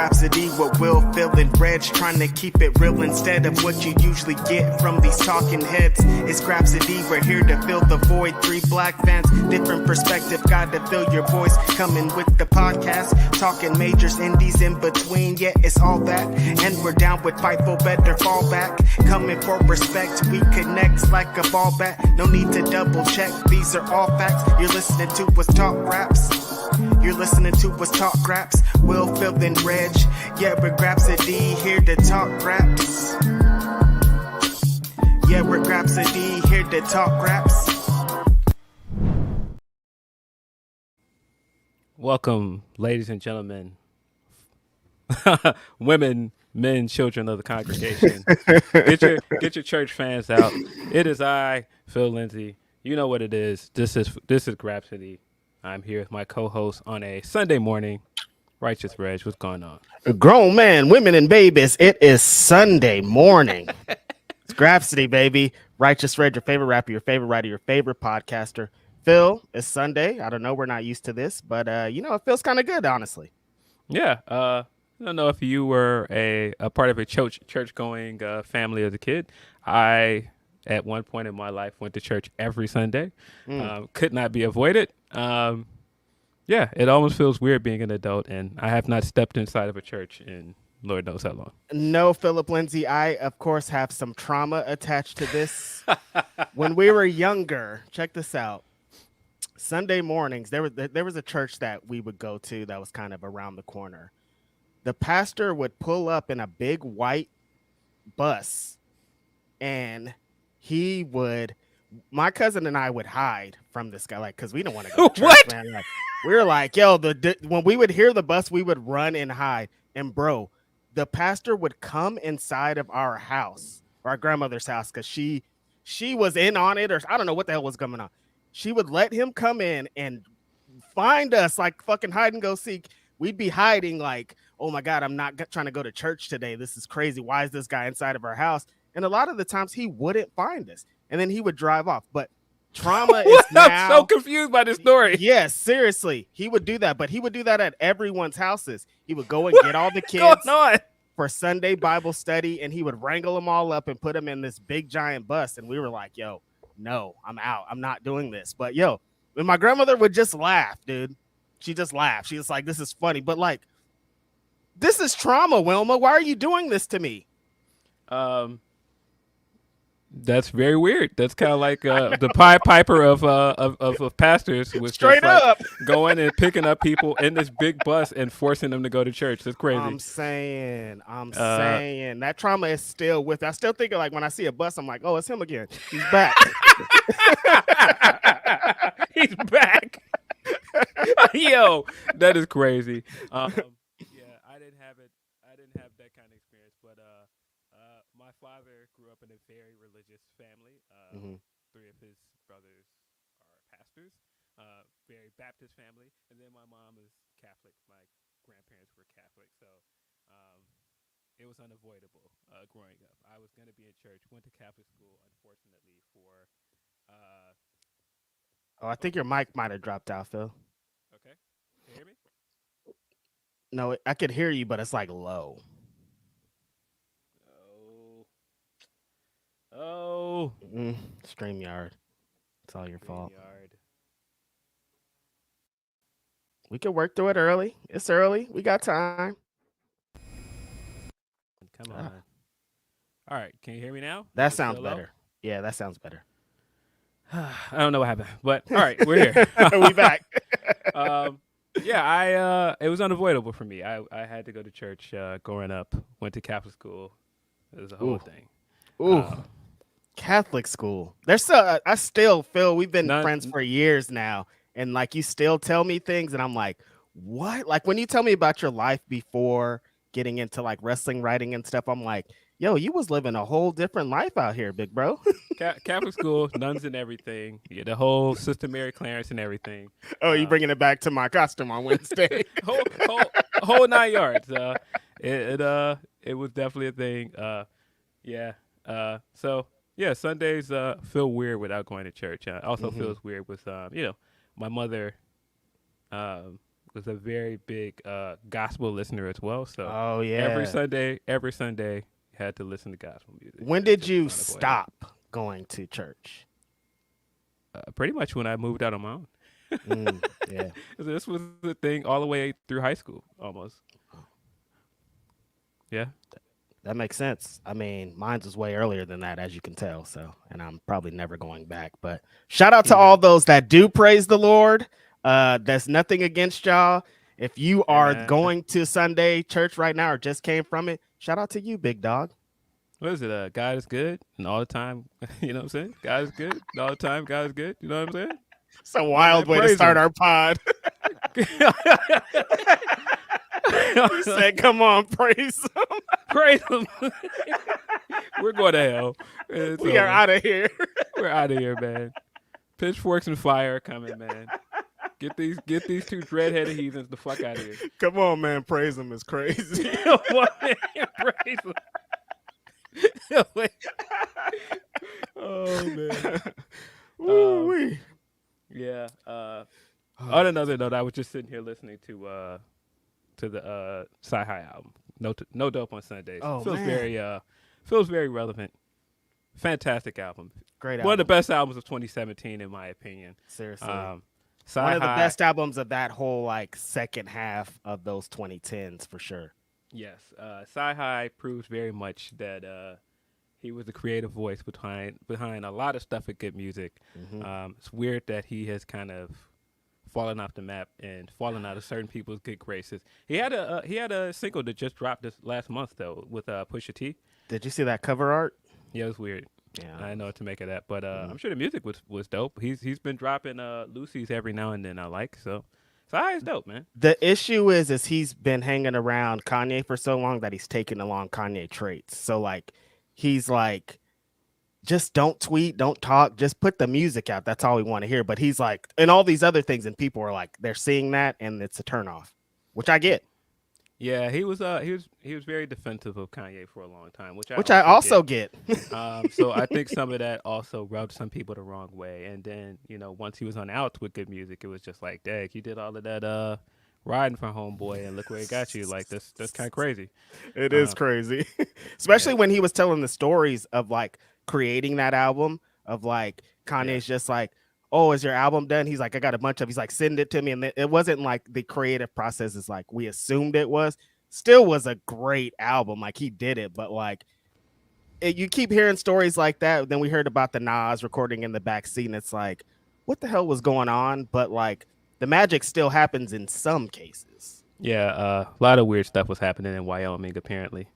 Grapsody with Will, Phil, and Reg, trying to keep it real instead of what you usually get from these talking heads. It's Grapsody, we're here to fill the void. 3 black fans, different perspective, got to fill your voice. Coming with the podcast, talking majors, indies in between. Yeah, it's all that, and we're down with Fightful, better fall back. Coming for respect, we connect like a ball bat. No need to double check, these are all facts. You're listening to what's talk raps. You're listening to what's talk raps. Will, Phil, and Reg. Yeah, we're Grapsody, here to talk raps. Yeah, we're Grapsody, here to talk raps. Welcome, ladies and gentlemen, women, men, children of the congregation. Get your church fans out. It is I, Phil Lindsey. You know what it is. This is Grapsody. I'm here with my co-host on a Sunday morning. Righteous Reg, what's going on? Grown man, women, and babies. It is Sunday morning. It's Grapsody, baby. Righteous Reg, your favorite rapper, your favorite writer, your favorite podcaster. Phil, it's Sunday. I don't know. We're not used to this, but it feels kind of good, honestly. Yeah. I don't know if you were a part of a church-going family as a kid. I, at one point in my life, went to church every Sunday. Could not be avoided. Yeah, it almost feels weird being an adult, and I have not stepped inside of a church in Lord knows how long. No, Philip Lindsay, I, of course, have some trauma attached to this. When we were younger, check this out. Sunday mornings, there was a church that we would go to that was kind of around the corner. The pastor would pull up in a big white bus, and my cousin and I would hide from this guy, like, because we don't want to go to church, what? man. Like, we were like, yo, when we would hear the bus, we would run and hide. And bro, the pastor would come inside of our house, or our grandmother's house, because she was in on it, or I don't know what the hell was going on. She would let him come in and find us, like fucking hide and go seek. We'd be hiding like, oh my God, I'm not trying to go to church today. This is crazy. Why is this guy inside of our house? And a lot of the times he wouldn't find us, and then he would drive off. But trauma is now. I'm so confused by this story. Yes, seriously. He would do that, but he would do that at everyone's houses. He would go and get all the kids for Sunday Bible study, and he would wrangle them all up and put them in this big giant bus. And we were like, yo, no, I'm out. I'm not doing this. But yo, and my grandmother would just laugh, dude. She just laughed. She was like, this is funny. But like, this is trauma, Wilma. Why are you doing this to me? That's very weird. That's kind of like the Pied Piper of pastors, with straight up going and picking up people in this big bus and forcing them to go to church. That's crazy. I'm saying that trauma is still with. I still think of, like, when I see a bus, I'm like, oh, it's him again. He's back. He's back. Yo, that is crazy. Yeah, I didn't have it. I didn't have that kind of experience, but my father grew up in a very religious family. 3 of his brothers are pastors. Very Baptist family, and then my mom is Catholic. My grandparents were Catholic, so it was unavoidable growing up. I was going to be in church. Went to Catholic school, unfortunately, for. I think your mic might have dropped out, Phil. Okay, can you hear me? No, I could hear you, but it's like low. Oh. StreamYard. It's all your fault. We can work through it early. It's early. We got time. Come on. All right. Can you hear me now? That sounds better. Yeah, that sounds better. I don't know what happened, but all right, we're here. We back. Yeah, it was unavoidable for me. I had to go to church growing up. Went to Catholic school. It was a whole thing. Catholic school. I still feel we've been friends for years now, and like, you still tell me things, and I'm like, what? Like, when you tell me about your life before getting into like wrestling writing and stuff, I'm like, yo, you was living a whole different life out here, big bro. Catholic school, nuns and everything. Yeah, the whole Sister Mary Clarence and everything. Oh, you bringing it back to my costume on Wednesday? whole 9 yards. It was definitely a thing. So yeah, Sundays feel weird without going to church. Also feels weird with my mother was a very big gospel listener as well. So Oh yeah. every Sunday, had to listen to gospel music. When did you stop going to church? Pretty much when I moved out on my own. Yeah. This was the thing all the way through high school, almost. Yeah. That makes sense. I mean, mine was way earlier than that, as you can tell. So, and I'm probably never going back. But shout out to all those that do praise the Lord. There's nothing against y'all. If you are going to Sunday church right now or just came from it, shout out to you, big dog. What is it? God is good and all the time. You know what I'm saying? God is good and all the time. God is good. You know what I'm saying? It's a wild way to start our pod. He said, come on, praise him. Praise him. We're going to hell. We are out of here. We're out of here, man. Pitchforks and fire are coming, man. Get these two dreadheaded heathens the fuck out of here. Come on, man. Praise him is crazy. Come on, man. Praise him. Oh, man. Ooh-wee. Yeah. On another note, I was just sitting here listening to the Sci-Hi album, No Dope on Sundays. Oh, feels very relevant. Fantastic album. Great album. One of the best albums of 2017, in my opinion. Seriously. One of the best albums of that whole second half of those 2010s for sure. Yes. Sci-Hi proves very much that he was the creative voice behind a lot of stuff with good music. Mm-hmm. It's weird that he has kind of fallen off the map and fallen out of certain people's good graces. He had a single that just dropped this last month though with Pusha T. Did you see that cover art? Yeah, it was weird. Yeah, I didn't know what to make of that, but I'm sure the music was dope. He's been dropping Lucy's every now and then. I like so. Sci-Hi is dope, man. The issue is he's been hanging around Kanye for so long that he's taken along Kanye traits. So he's just don't tweet, don't talk, just put the music out. That's all we want to hear. But he's and all these other things, and people are they're seeing that, and it's a turnoff, which I get. Yeah, he was very defensive of Kanye for a long time, which I also get. So I think some of that also rubbed some people the wrong way. And then once he was on outs with good music, it was just like, dang, you did all of that riding for homeboy, and look where it got you. That's kind of crazy. It is crazy, especially when he was telling the stories of creating that album of Kanye's just oh, is your album done? He's I got a bunch of, he's send it to me. And it wasn't the creative process is we assumed it was. Still was a great album. He did it, but you keep hearing stories like that. Then we heard about the Nas recording in the backseat, and it's what the hell was going on? But the magic still happens in some cases. Yeah, a lot of weird stuff was happening in Wyoming, apparently.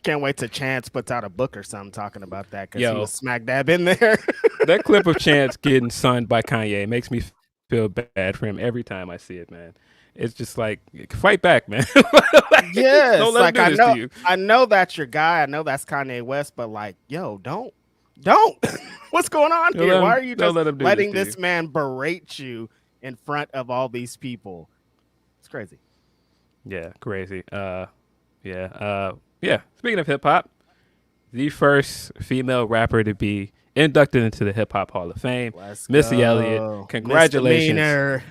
Can't wait till Chance puts out a book or something talking about that, because he was smack dab in there. That clip of Chance getting sunned by Kanye makes me feel bad for him every time I see it, man. It's just fight back, man. Yes, don't let him do this to you. I know that's your guy. I know that's Kanye West, but don't. What's going on here? Why are you just letting this man berate you in front of all these people? It's crazy. Yeah, crazy. Yeah. Speaking of hip hop, the first female rapper to be inducted into the Hip Hop Hall of Fame, Missy Elliott. Congratulations.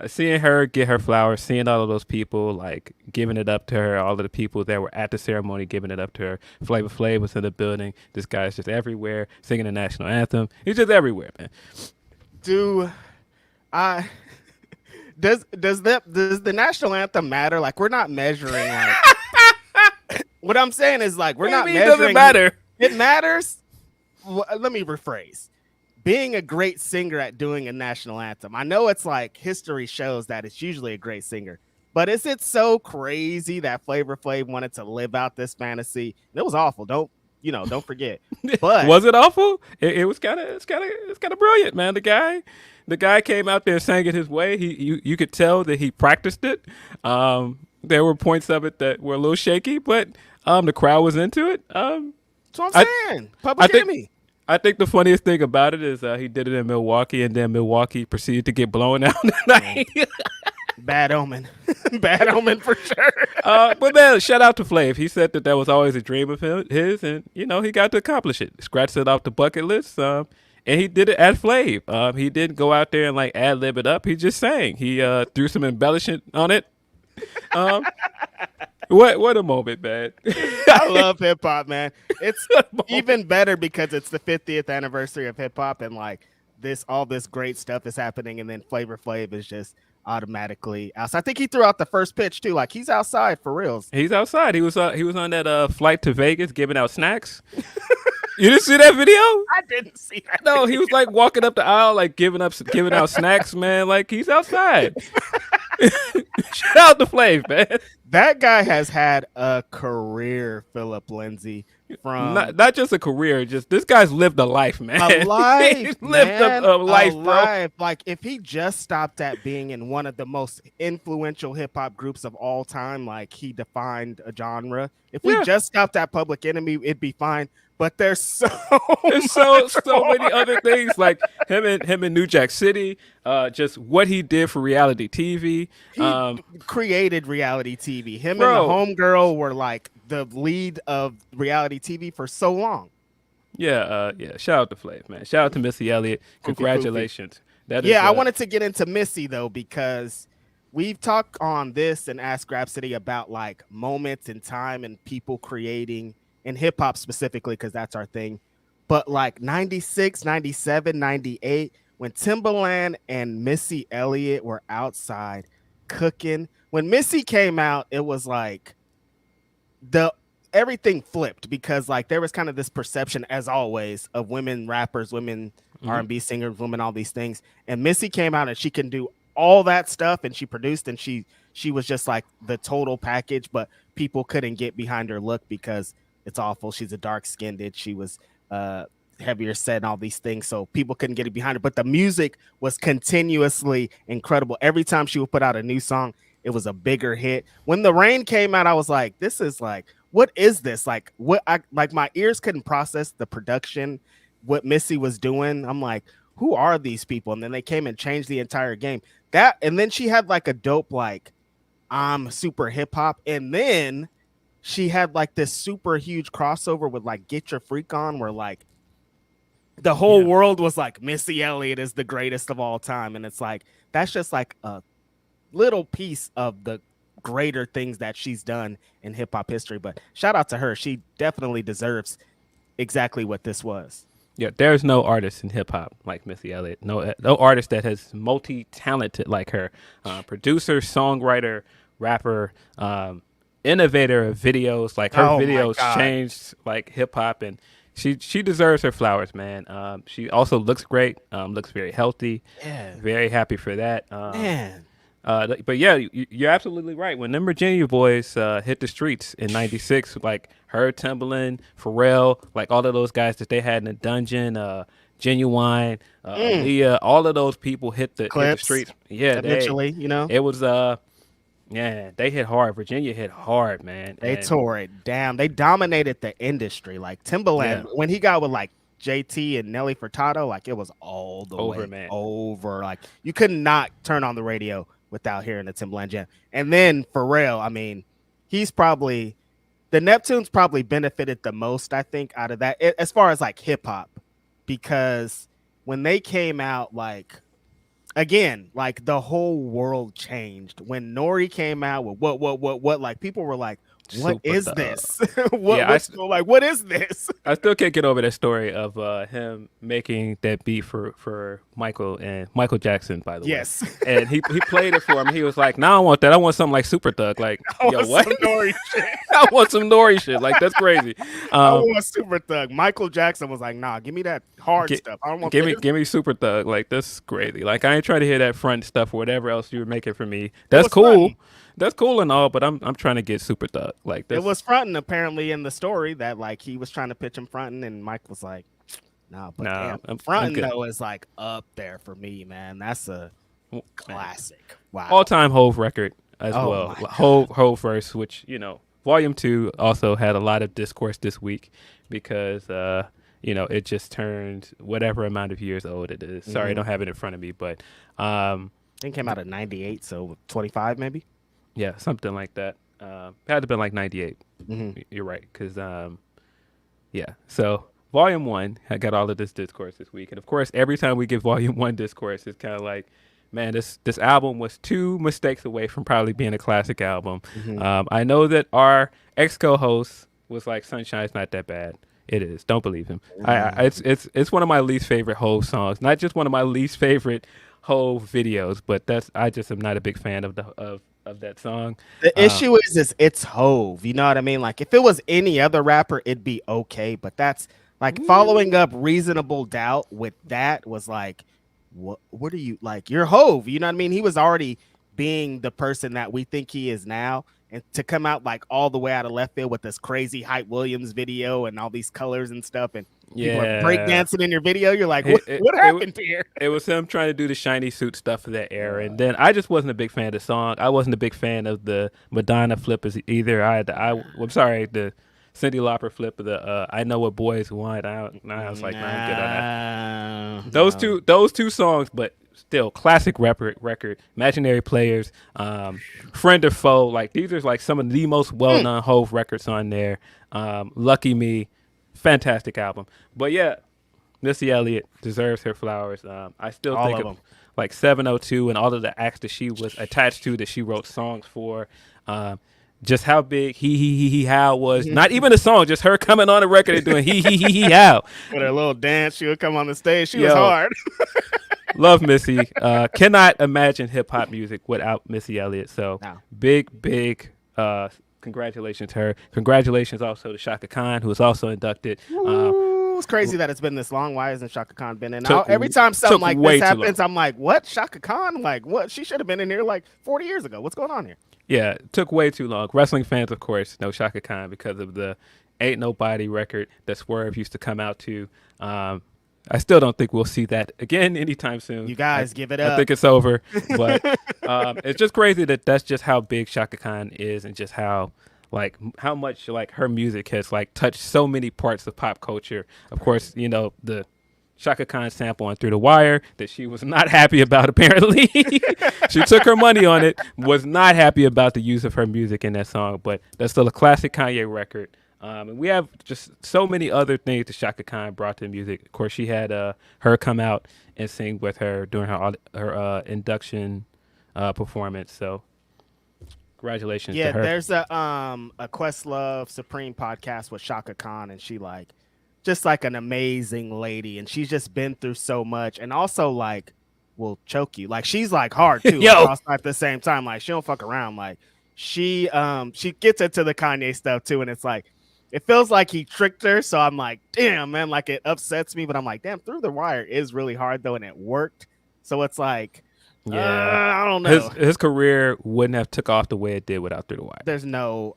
Seeing her get her flowers, seeing all of those people giving it up to her, all of the people that were at the ceremony giving it up to her. Flavor Flav was in the building. This guy's just everywhere singing the national anthem. He's just everywhere, man. Does the national anthem matter? We're not measuring. What I'm saying is we're not measuring. It doesn't matter. It matters. Well, let me rephrase. Being a great singer at doing a national anthem. I know it's history shows that it's usually a great singer, but is it so crazy that Flavor Flav wanted to live out this fantasy? It was awful. Don't forget. But was it awful? It was kind of brilliant, man. The guy came out there, sang it his way. You could tell that he practiced it. There were points of it that were a little shaky, but the crowd was into it. That's what I'm saying. Public enemy. I think the funniest thing about it is he did it in Milwaukee, and then Milwaukee proceeded to get blown out tonight. Bad omen. Bad omen for sure. But man, shout out to Flav. He said that was always a dream of his, and he got to accomplish it. Scratched it off the bucket list. And And he did it at Flav. He didn't go out there and like ad lib it up. He just sang. He threw some embellishment on it. What a moment, man. I love hip hop, man. It's even better because it's the 50th anniversary of hip hop, and like all this great stuff is happening, and then Flavor Flav is just automatically outside. I think he threw out the first pitch too. Like he's outside for reals. He's outside. He was on that flight to Vegas giving out snacks. You didn't see that video? I didn't see that. No, he was like walking up the aisle, like giving out snacks, man. Like he's outside. Shout out to Flav, man. That guy has had a career, Philip Lindsey. From not just a career, just this guy's lived a life, man. A life, He's lived a life, bro. Like if he just stopped at being in one of the most influential hip hop groups of all time, like he defined a genre. If we just stopped at Public Enemy, it'd be fine. But there's so many other things, like him in New Jack City, just what he did for reality TV. He created reality TV. Him and the homegirl were like the lead of reality TV for so long. Yeah. Shout out to Flav, man. Shout out to Missy Elliott. Congratulations. I wanted to get into Missy though, because we've talked on this and Ask Grapsody about like moments in time and people creating in hip hop specifically, because that's our thing. But like 96, 97, 98, when Timbaland and Missy Elliott were outside cooking, when Missy came out, it was like everything flipped, because like there was kind of this perception, as always, of women rappers, women R&B singers, women, all these things. And Missy came out and she can do all that stuff, and she produced, and she was just like the total package, but people couldn't get behind her look because it's awful. She's a dark-skinned. She was heavier set and all these things, so people couldn't get it behind her. But the music was continuously incredible. Every time she would put out a new song, it was a bigger hit. When The Rain came out, I was like, this is like, what is this? Like, my ears couldn't process the production, what Missy was doing. I'm like, who are these people? And then they came and changed the entire game. And then she had like a dope, like, I'm super hip hop. And then she had like this super huge crossover with like Get Your Freak On, where like the whole world was like, Missy Elliott is the greatest of all time. And it's like, that's just like a little piece of the greater things that she's done in hip hop history. But shout out to her. She definitely deserves exactly what this was. Yeah, there's no artist in hip hop like Missy Elliott. No artist that has multi-talented like her. Producer, songwriter, rapper, innovator of videos. Like her videos changed like hip hop, and she deserves her flowers, man. She also looks great. Looks very healthy. Yeah. Very happy for that. Man. But yeah, you're absolutely right. When them Virginia boys hit the streets in '96, like her, Timbaland, Pharrell, like all of those guys that they had in the dungeon, Genuine, Aaliyah, all of those people hit the streets. Yeah, eventually, it was they hit hard. Virginia hit hard, man. They tore it down. They dominated the industry. Like Timbaland, when he got with like JT and Nelly Furtado, like it was all the way man. Over. Like you could not turn on the radio without hearing the Timbaland jam. And then Pharrell, I mean, he's probably the Neptunes probably benefited the most, I think, out of that, as far as like hip hop, because when they came out, like again, like the whole world changed when Nori came out with what, like people were like, what is this? What is this? I still can't get over that story of him making that beat for Michael and Michael Jackson, by the way. Yes. And he played it for him. He was like, "No, I don't want that. I want something like Super Thug." Like, yo, what? Nori shit. I want some Nori shit. Like, that's crazy. I want Super Thug. Michael Jackson was like, "Nah, give me that hard stuff. I don't want give me Super Thug." Like, that's crazy. Like, I ain't trying to hear that front stuff or whatever else you were making for me. That's cool. Fun. That's cool and all, but I'm trying to get Super Thug. Like it was fronting apparently in the story that like he was trying to pitch him fronting, and Mike was like, "Nah, but damn, fronting though is like up there for me, man. That's a classic. Wow, all-time Hove record as well. Hove verse, which Volume 2 also had a lot of discourse this week because it just turned whatever amount of years old it is. Sorry, I don't have it in front of me, but I think it came out in 98, so 25 maybe. Yeah, something like that. Had to have been like 98. Mm-hmm. You're right, because so Volume 1, I got all of this discourse this week. And of course, every time we get Volume 1 discourse, it's kind of like, man, this album was 2 mistakes away from probably being a classic album. I know that our ex co-host was like, Sunshine's not that bad. It is. Don't believe him. It's one of my least favorite Hove songs. Not just one of my least favorite Hove videos, but I just am not a big fan of that song. The issue is it's Hove. You know what I mean? Like if it was any other rapper, it'd be okay. But that's like following up Reasonable Doubt with that was like, what are you like? You're Hove. You know what I mean? He was already being the person that we think he is now. And to come out like all the way out of left field with this crazy Hype Williams video and all these colors and stuff, and people are breakdancing in your video, you're like, what happened here? It was him trying to do the shiny suit stuff of that era, and then I just wasn't a big fan of the song. I wasn't a big fan of the Madonna flip either. I'm sorry, the Cyndi Lauper flip of the I Know What Boys Want. I was like, nah, I'm good on that. Those two songs, but still classic record. Imaginary Players, Friend or Foe, like these are like some of the most well-known Hove records on there. Lucky Me, fantastic album. But yeah, Missy Elliott deserves her flowers. I still think of like 702 and all of the acts that she was attached to, that she wrote songs for. Just how big he how was. Not even a song, just her coming on the record and doing he how. With her little dance, she would come on the stage. She was hard. Love Missy. Cannot imagine hip hop music without Missy Elliott. So big congratulations to her. Congratulations also to Shaka Khan, who was also inducted. It's crazy that it's been this long. Why hasn't Shaka Khan been in? Every time something like this happens, I'm like, what? Shaka Khan? Like, what? She should have been in here like 40 years ago. What's going on here? Yeah, it took way too long. Wrestling fans, of course, know Shaka Khan because of the Ain't Nobody record that Swerve used to come out to. I still don't think we'll see that again anytime soon. You guys give it up. I think it's over. But it's just crazy that's just how big Shaka Khan is, and just how much like her music has like touched so many parts of pop culture. Of course, you know, the Shaka Khan sample on Through the Wire that she was not happy about, apparently. She took her money on it, was not happy about the use of her music in that song, but that's still a classic Kanye record. And we have just so many other things that Shaka Khan brought to music. Of course, she had her come out and sing with her during her induction performance. So congratulations to her. Yeah, there's a Questlove Supreme podcast with Shaka Khan, and she just like an amazing lady, and she's just been through so much, and also like will choke you. Like she's like hard too. Like, at the same time, like she don't fuck around. Like she gets into the Kanye stuff too, and it's like it feels like he tricked her. So I'm like, damn, man, like it upsets me, but I'm like, damn, Through the Wire is really hard though, and it worked. So it's like, I don't know. His career wouldn't have took off the way it did without Through the Wire. There's no,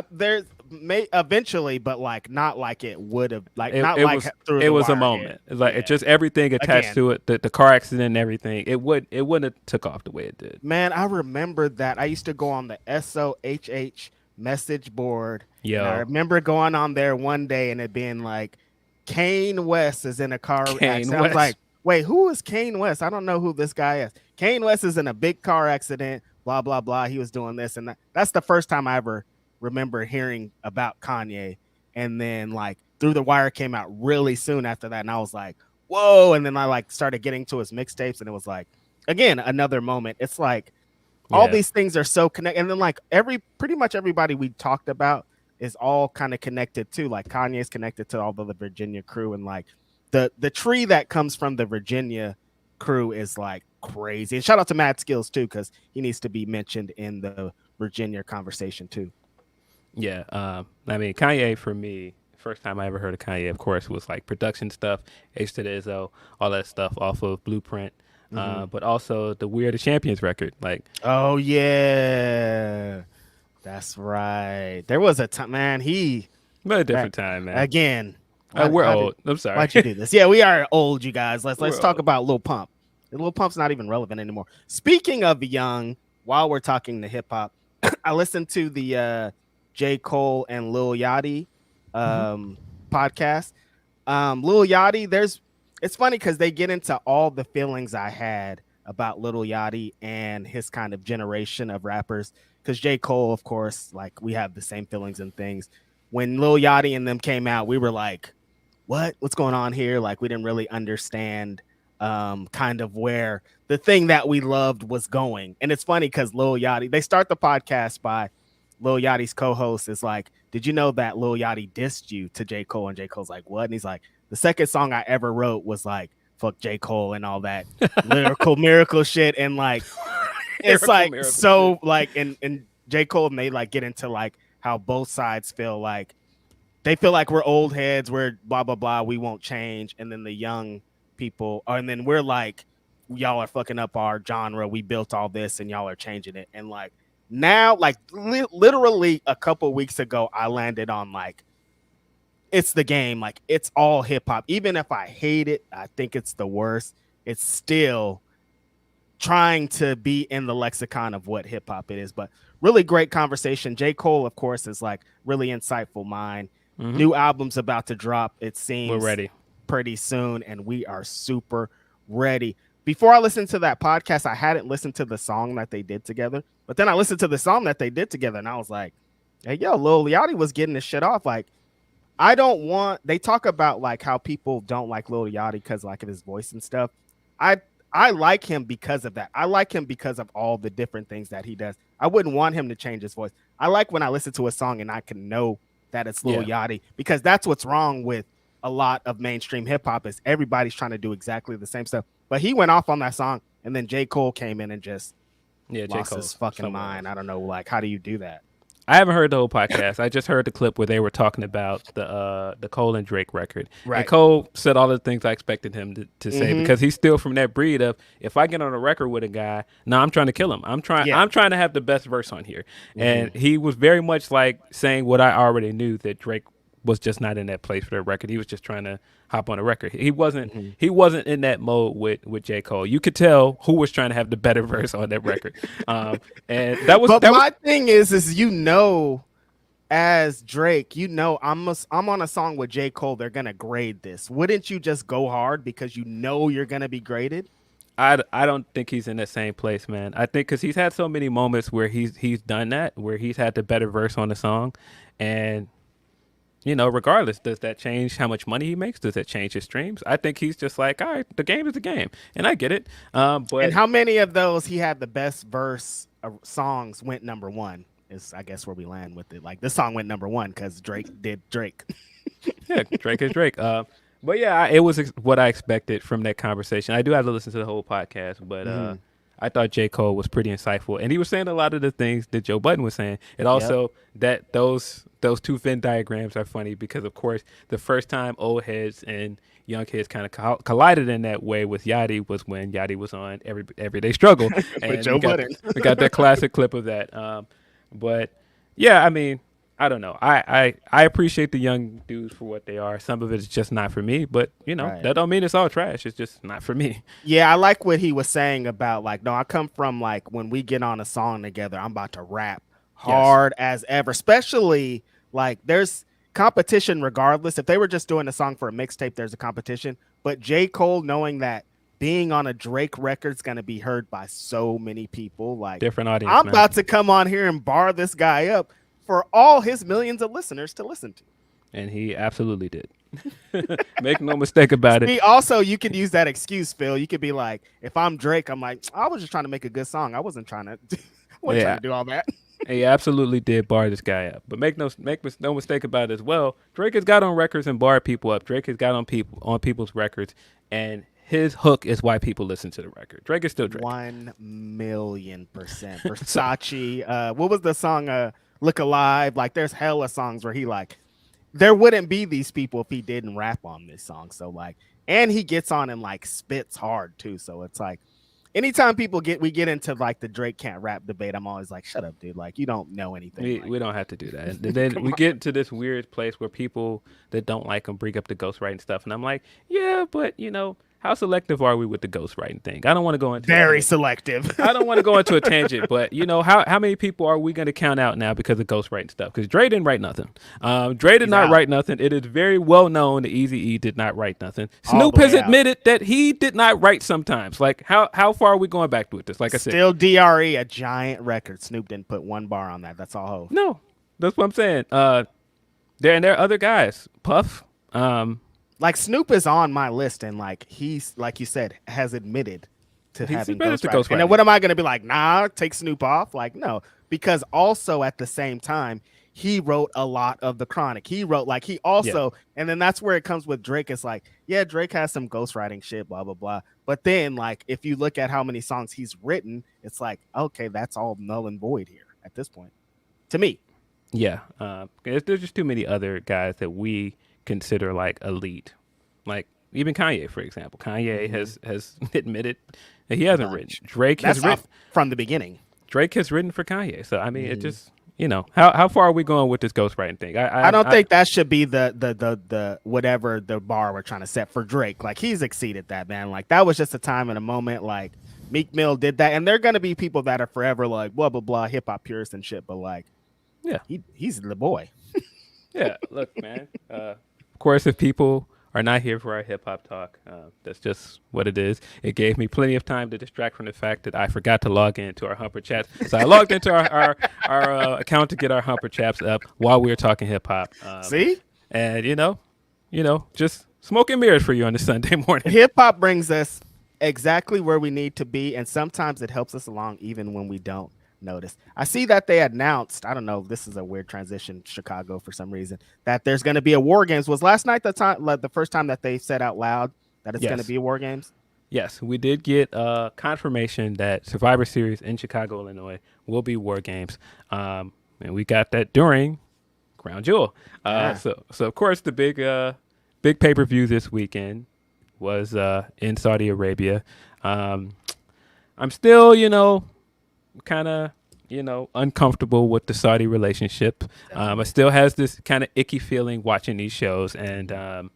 there's may eventually, but like not like it would have, like Through the It was Wire a moment. did. It's like it's just everything attached to it, the car accident and everything. It wouldn't have took off the way it did. Man, I remember that. I used to go on the SOHH message board. Yeah, I remember going on there one day and it being like, Kane West is in a car accident. I was like, wait, who is Kane West? I don't know who this guy is. Kane West is in a big car accident, blah, blah, blah. He was doing this. And that's the first time I ever remember hearing about Kanye. And then like Through the Wire came out really soon after that. And I was like, whoa. And then I like started getting to his mixtapes, and it was like, again, another moment. It's like all these things are so connected. And then like pretty much everybody we talked about is all kind of connected too. Like Kanye's connected to all the Virginia crew, and like the tree that comes from the Virginia crew is like crazy. And shout out to Mad Skills too, because he needs to be mentioned in the Virginia conversation too. Yeah, I mean, Kanye for me, first time I ever heard of Kanye, of course, was like production stuff, H to the Izzo, all that stuff off of Blueprint, but also the We Are the Champions record. Like, oh yeah, that's right. There was a time, man. But a different time, man. Again. We're old. I'm sorry. Why'd you do this? Yeah, we are old, you guys. Let's talk about Lil Pump. Lil Pump's not even relevant anymore. Speaking of young, while we're talking to hip hop, I listened to the J. Cole and Lil Yachty podcast. Lil Yachty, it's funny because they get into all the feelings I had about Lil Yachty and his kind of generation of rappers. Because J. Cole, of course, like we have the same feelings and things. When Lil Yachty and them came out, we were like, what's going on here? Like we didn't really understand kind of where the thing that we loved was going. And it's funny because Lil Yachty, they start the podcast by Lil Yachty's co-host is like, did you know that Lil Yachty dissed you to J. Cole? And J. Cole's like, what? And he's like, the second song I ever wrote was like, fuck J. Cole and all that lyrical miracle shit. And like, it's like, so shit. Like, and J. Cole and they like get into like how both sides feel like, they feel like we're old heads, we're blah, blah, blah, we won't change. And then the young people, and then we're like, y'all are fucking up our genre. We built all this and y'all are changing it. And like now, like literally a couple weeks ago, I landed on like, it's the game. Like it's all hip hop. Even if I hate it, I think it's the worst. It's still trying to be in the lexicon of what hip hop it is. But really great conversation. J. Cole, of course, is like really insightful mind. Mm-hmm. New album's about to drop. It seems we're ready pretty soon, and we are super ready. Before I listened to that podcast, I hadn't listened to the song that they did together, but then I listened to the song that they did together, and I was like, hey, yo, Lil Yachty was getting this shit off. Like, they talk about like how people don't like Lil Yachty because like of his voice and stuff. I like him because of that. I like him because of all the different things that he does. I wouldn't want him to change his voice. I like when I listen to a song and I can know that it's Lil Yachty, because that's what's wrong with a lot of mainstream hip hop is everybody's trying to do exactly the same stuff. But he went off on that song, and then J. Cole came in and just lost his fucking mind. I don't know, like, how do you do that? I haven't heard the whole podcast. I just heard the clip where they were talking about the Cole and Drake record. Right. And Cole said all the things I expected him to say, because he's still from that breed of, if I get on a record with a guy, I'm trying to kill him. I'm trying to have the best verse on here. And he was very much like saying what I already knew, that Drake was just not in that place for the record. He was just trying to hop on a record. He wasn't in that mode with J. Cole. You could tell who was trying to have the better verse on that record. And that was. But my thing is as Drake, I'm on a song with J. Cole. They're gonna grade this. Wouldn't you just go hard because you're gonna be graded? I don't think he's in that same place, man. I think because he's had so many moments where he's done that, where he's had the better verse on the song, and regardless, does that change how much money he makes? Does that change his streams? I think he's just like, all right, the game is the game, and I get it. But and how many of those he had the best verse songs went number one? Is I guess where we land with it. Like this song went number one because Drake did Drake. Yeah, Drake is Drake. But yeah, it was what I expected from that conversation. I do have to listen to the whole podcast, but I thought J. Cole was pretty insightful, and he was saying a lot of the things that Joe Budden was saying. And also that those two Venn diagrams are funny because, of course, the first time old heads and young kids kind of collided in that way with Yachty was when Yachty was on Everyday Struggle. And Joe Budden. We got that classic clip of that. But yeah, I mean, I don't know. I appreciate the young dudes for what they are. Some of it is just not for me, but that don't mean it's all trash. It's just not for me. Yeah, I like what he was saying about like, no, I come from like when we get on a song together, I'm about to rap hard as ever. Especially like there's competition regardless. If they were just doing a song for a mixtape, there's a competition. But J. Cole, knowing that being on a Drake record is going to be heard by so many people, like different audience. I'm about to come on here and bar this guy up for all his millions of listeners to listen to. And he absolutely did. Make no mistake about it. Also, you can use that excuse, Phil. You could be like, if I'm Drake, I'm like, I was just trying to make a good song. I wasn't trying to do all that. He absolutely did bar this guy up. But make no mistake about it as well. Drake has got on records and barred people up. Drake has got on people's records, and his hook is why people listen to the record. Drake is still Drake. 1,000,000%. Versace. What was the song? Look Alive. Like, there's hella songs where he like, there wouldn't be these people if he didn't rap on this song. So like, and he gets on and like spits hard too. So it's like, anytime we get into like the Drake can't rap debate, I'm always like, shut up, dude. Like, you don't know anything. We don't have to do that. And then we get to this weird place where people that don't like him bring up the ghostwriting stuff. And I'm like, yeah, but how selective are we with the ghostwriting thing? I don't want to go into very selective. I don't want to go into a tangent, but how many people are we going to count out now because of ghostwriting stuff? Because Dre didn't write nothing. Dre did not write nothing. It is very well known that Eazy-E did not write nothing. Snoop has admitted that he did not write sometimes. Like how far are we going back with this? Like I said, still DRE, a giant record. Snoop didn't put one bar on that. That's all. No, that's what I'm saying. There are other guys. Puff. Like Snoop is on my list, and like he's like you said has admitted to He's having admitted to ghostwriting. And then ghostwriting. what am I going to be like? Nah, take Snoop off? Like no, because also at the same time he wrote a lot of the Chronic. He wrote like he also, and then that's where it comes with Drake. It's like yeah, Drake has some ghostwriting shit, blah blah blah. But then like if you look at how many songs he's written, it's like okay, that's all null and void here at this point, to me. Yeah, there's just too many other guys that we consider like elite, like even Kanye, for example. Kanye has admitted that he hasn't written. Drake That's has written from the beginning. Drake has written for Kanye. So I mean, it just how far are we going with this ghostwriting thing? I don't think that should be the whatever the bar we're trying to set for Drake. Like he's exceeded that, man. Like that was just a time and a moment. Like Meek Mill did that, and there are gonna be people that are forever like blah blah blah hip hop purists and shit. But like, yeah, he's the boy. Yeah, look, man. Of course, if people are not here for our hip hop talk, that's just what it is. It gave me plenty of time to distract from the fact that I forgot to log into our HumperChats. So I logged into our account to get our HumperChats up while we were talking hip hop. See, and just smoke and mirrors for you on this Sunday morning. Hip hop brings us exactly where we need to be, and sometimes it helps us along even when we don't notice. I see that they announced, I don't know, this is a weird transition, Chicago for some reason, that there's going to be a War Games. Was last night the first time that they said out loud that it's going to be a War Games? Yes, we did get confirmation that Survivor Series in Chicago, Illinois will be War Games. And we got that during Crown Jewel. So of course the big pay-per-view this weekend was in Saudi Arabia. I'm still, kind of uncomfortable with the Saudi relationship. I still has this kind of icky feeling watching these shows, and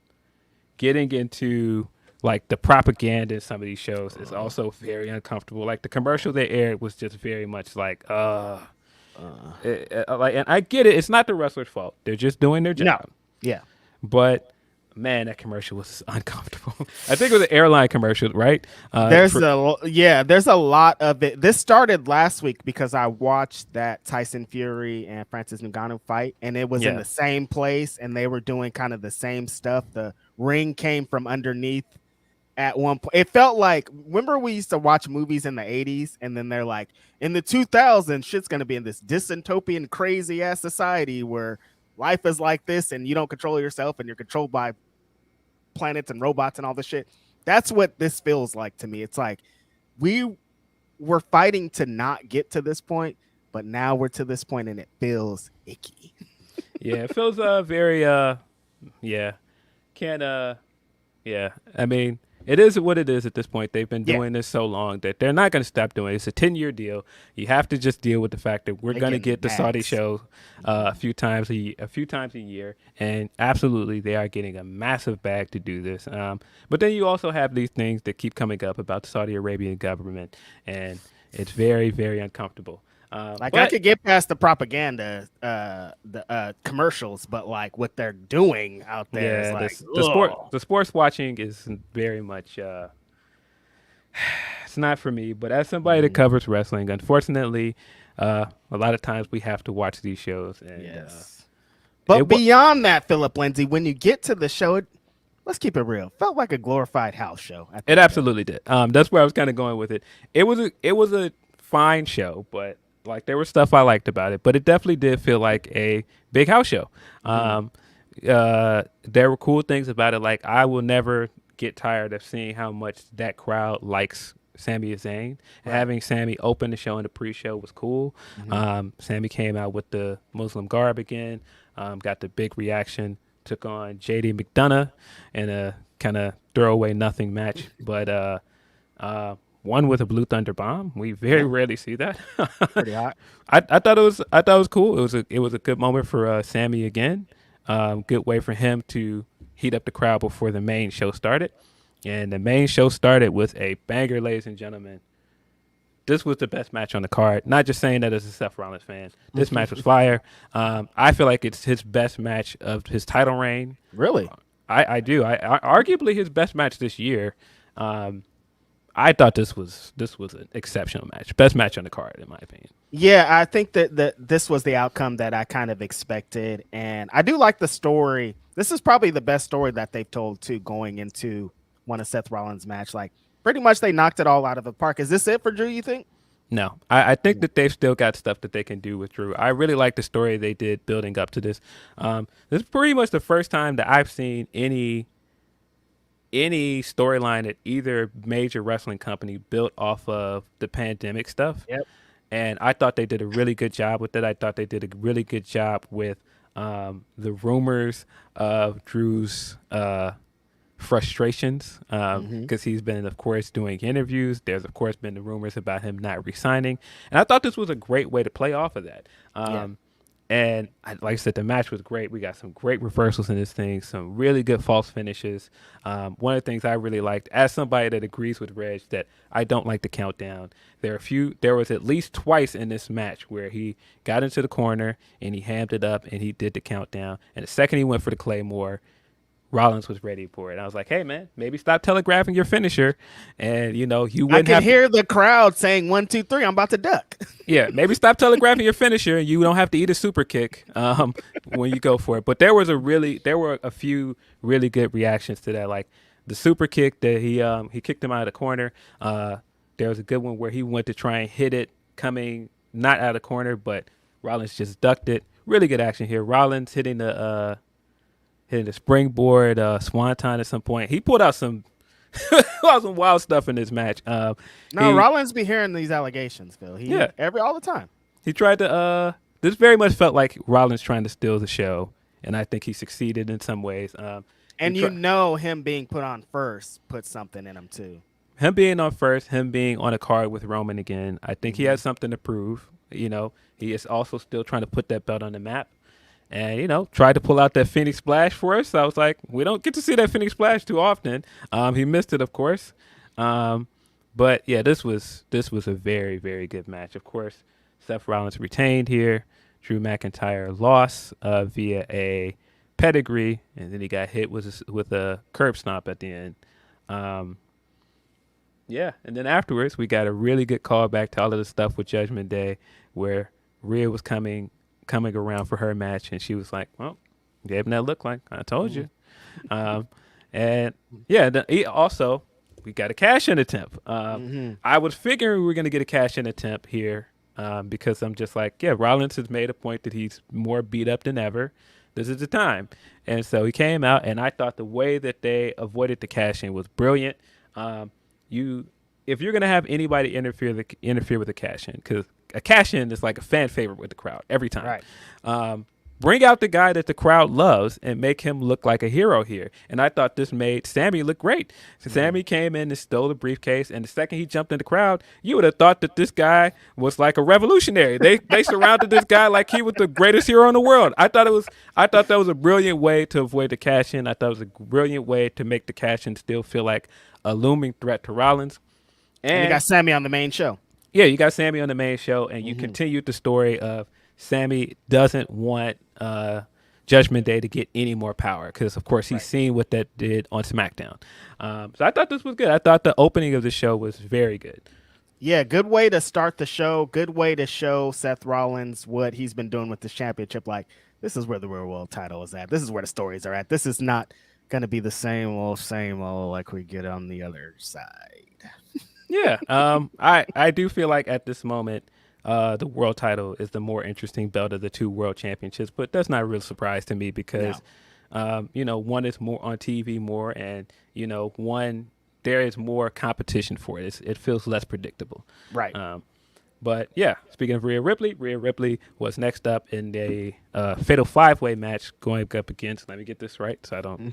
getting into like the propaganda in some of these shows is also very uncomfortable. Like the commercial they aired was just very much like and I get it, it's not the wrestler's fault, they're just doing their job. No. Yeah, but man, that commercial was uncomfortable. I think it was an airline commercial, right? There's a lot of it. This started last week because I watched that Tyson Fury and Francis Ngannou fight, and it was in the same place, and they were doing kind of the same stuff. The ring came from underneath at one point. It felt like, remember we used to watch movies in the 80s, and then they're like, in the 2000s, shit's going to be in this dystopian, crazy-ass society where life is like this, and you don't control yourself, and you're controlled by planets and robots and all this shit. That's what this feels like to me. It's like we were fighting to not get to this point, but now we're to this point and it feels icky. Yeah, it feels very I mean, it is what it is at this point. They've been doing this so long that they're not going to stop doing it. It's a 10-year deal. You have to just deal with the fact that we're going to get the Saudi show a few times a year, and absolutely they are getting a massive bag to do this. But then you also have these things that keep coming up about the Saudi Arabian government, and it's very, very uncomfortable. I could get past the propaganda, the commercials, but like what they're doing out there is like the sports watching is very much it's not for me. But as somebody that covers wrestling, unfortunately, a lot of times we have to watch these shows. And, but beyond that, Philip Lindsey, when you get to the show, let's keep it real. Felt like a glorified house show. It absolutely did. That's where I was kind of going with it. It was a fine show, but like there was stuff I liked about it, but it definitely did feel like a big house show. There were cool things about it. Like I will never get tired of seeing how much that crowd likes Sami Zayn. Right. Having Sami open the show in the pre-show was cool. Sami came out with the Muslim garb again. Got the big reaction. Took on JD McDonough in a kind of throwaway nothing match, but one with a Blue Thunder bomb. We very rarely see that. Pretty hot. I thought it was cool. It was a good moment for Sami again. Good way for him to heat up the crowd before the main show started. And the main show started with a banger, ladies and gentlemen. This was the best match on the card. Not just saying that as a Seth Rollins fan. This match was fire. I feel like it's his best match of his title reign. Really? I do. I arguably his best match this year. I thought this was an exceptional match, best match on the card in my opinion. Yeah, I think that this was the outcome that I kind of expected, and I do like the story. This is probably the best story that they've told too, going into one of Seth Rollins' match. Like pretty much they knocked it all out of the park. Is this it for Drew? You think? No, I think that they've still got stuff that they can do with Drew. I really like the story they did building up to this. This is pretty much the first time that I've seen any storyline at either major wrestling company built off of the pandemic stuff. Yep. And I thought they did a really good job with it. I thought they did a really good job with the rumors of Drew's frustrations because he's been, of course, doing interviews. There's, of course, been the rumors about him not resigning. And I thought this was a great way to play off of that. And like I said, the match was great. We got some great reversals in this thing, some really good false finishes. One of the things I really liked, as somebody that agrees with Reg, that I don't like the countdown. There was at least twice in this match where he got into the corner and he hammed it up and he did the countdown. And the second he went for the Claymore, Rollins was ready for it. I was like, hey, man, maybe stop telegraphing your finisher. And, you wouldn't I can hear the crowd saying 1, 2, 3, I'm about to duck. Yeah, maybe stop telegraphing your finisher and you don't have to eat a super kick when you go for it. But there were a few really good reactions to that. Like the super kick that he kicked him out of the corner. There was a good one where he went to try and hit it coming not out of the corner, but Rollins just ducked it. Really good action here. Rollins hitting the springboard swanton at some point. He pulled out some wild stuff in this match. Rollins be hearing these allegations, Phil. All the time. He tried to. This very much felt like Rollins trying to steal the show, and I think he succeeded in some ways. And him being put on first put something in him too. Him being on first, him being on a card with Roman again, I think he has something to prove. He is also still trying to put that belt on the map. And, tried to pull out that Phoenix Splash for us. I was like, we don't get to see that Phoenix Splash too often. He missed it, of course. But, yeah, this was a very, very good match. Of course, Seth Rollins retained here. Drew McIntyre lost via a pedigree, and then he got hit with a curb stomp at the end. Yeah, and then afterwards, we got a really good callback to all of the stuff with Judgment Day where Rhea was coming around for her match, and she was like, well, gave him that look like I told you. And yeah, we got a cash-in attempt. I was figuring we were going to get a cash-in attempt here because I'm just like, yeah, Rollins has made a point that he's more beat up than ever. This is the time. And so he came out, and I thought the way that they avoided the cash-in was brilliant. If you're going to have anybody interfere with the cash-in, because a cash-in is like a fan favorite with the crowd every time. Right. Bring out the guy that the crowd loves and make him look like a hero here. And I thought this made Sammy look great. So Sammy came in and stole the briefcase, and the second he jumped in the crowd, you would have thought that this guy was like a revolutionary. They surrounded this guy like he was the greatest hero in the world. I thought that was a brilliant way to avoid the cash-in. I thought it was a brilliant way to make the cash-in still feel like a looming threat to Rollins. And you got Sammy on the main show. Yeah, you got Sammy on the main show, and you continued the story of Sammy doesn't want Judgment Day to get any more power because, of course, he's seen what that did on SmackDown. So I thought this was good. I thought the opening of the show was very good. Yeah, good way to start the show. Good way to show Seth Rollins what he's been doing with this championship. Like, this is where the Real World title is at. This is where the stories are at. This is not going to be the same old like we get on the other side. Yeah, I do feel like at this moment, the world title is the more interesting belt of the two world championships, but that's not a real surprise to me because, one is more on TV more, and one there is more competition for it. It feels less predictable, right? But yeah, speaking of Rhea Ripley was next up in a fatal 5-way match going up against, let me get this right so I don't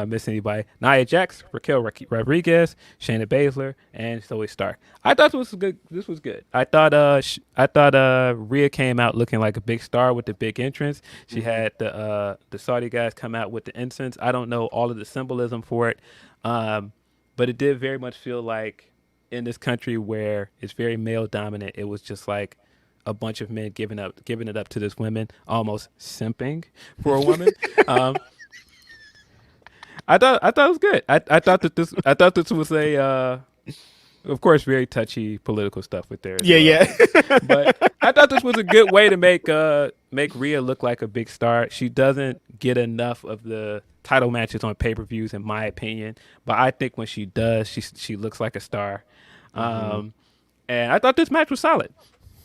miss anybody, Nia Jax, Raquel Rodriguez, Shayna Baszler, and Zoe Stark. I thought this was good. I thought Rhea came out looking like a big star with the big entrance. She had the Saudi guys come out with the incense. I don't know all of the symbolism for it, but it did very much feel like in this country where it's very male dominant, it was just like a bunch of men giving it up to this woman, almost simping for a woman. I thought it was good. I thought this was of course, very touchy political stuff with there. Yeah. But I thought this was a good way to make Rhea look like a big star. She doesn't get enough of the title matches on pay-per-views, in my opinion. But I think when she does, she looks like a star. And I thought this match was solid.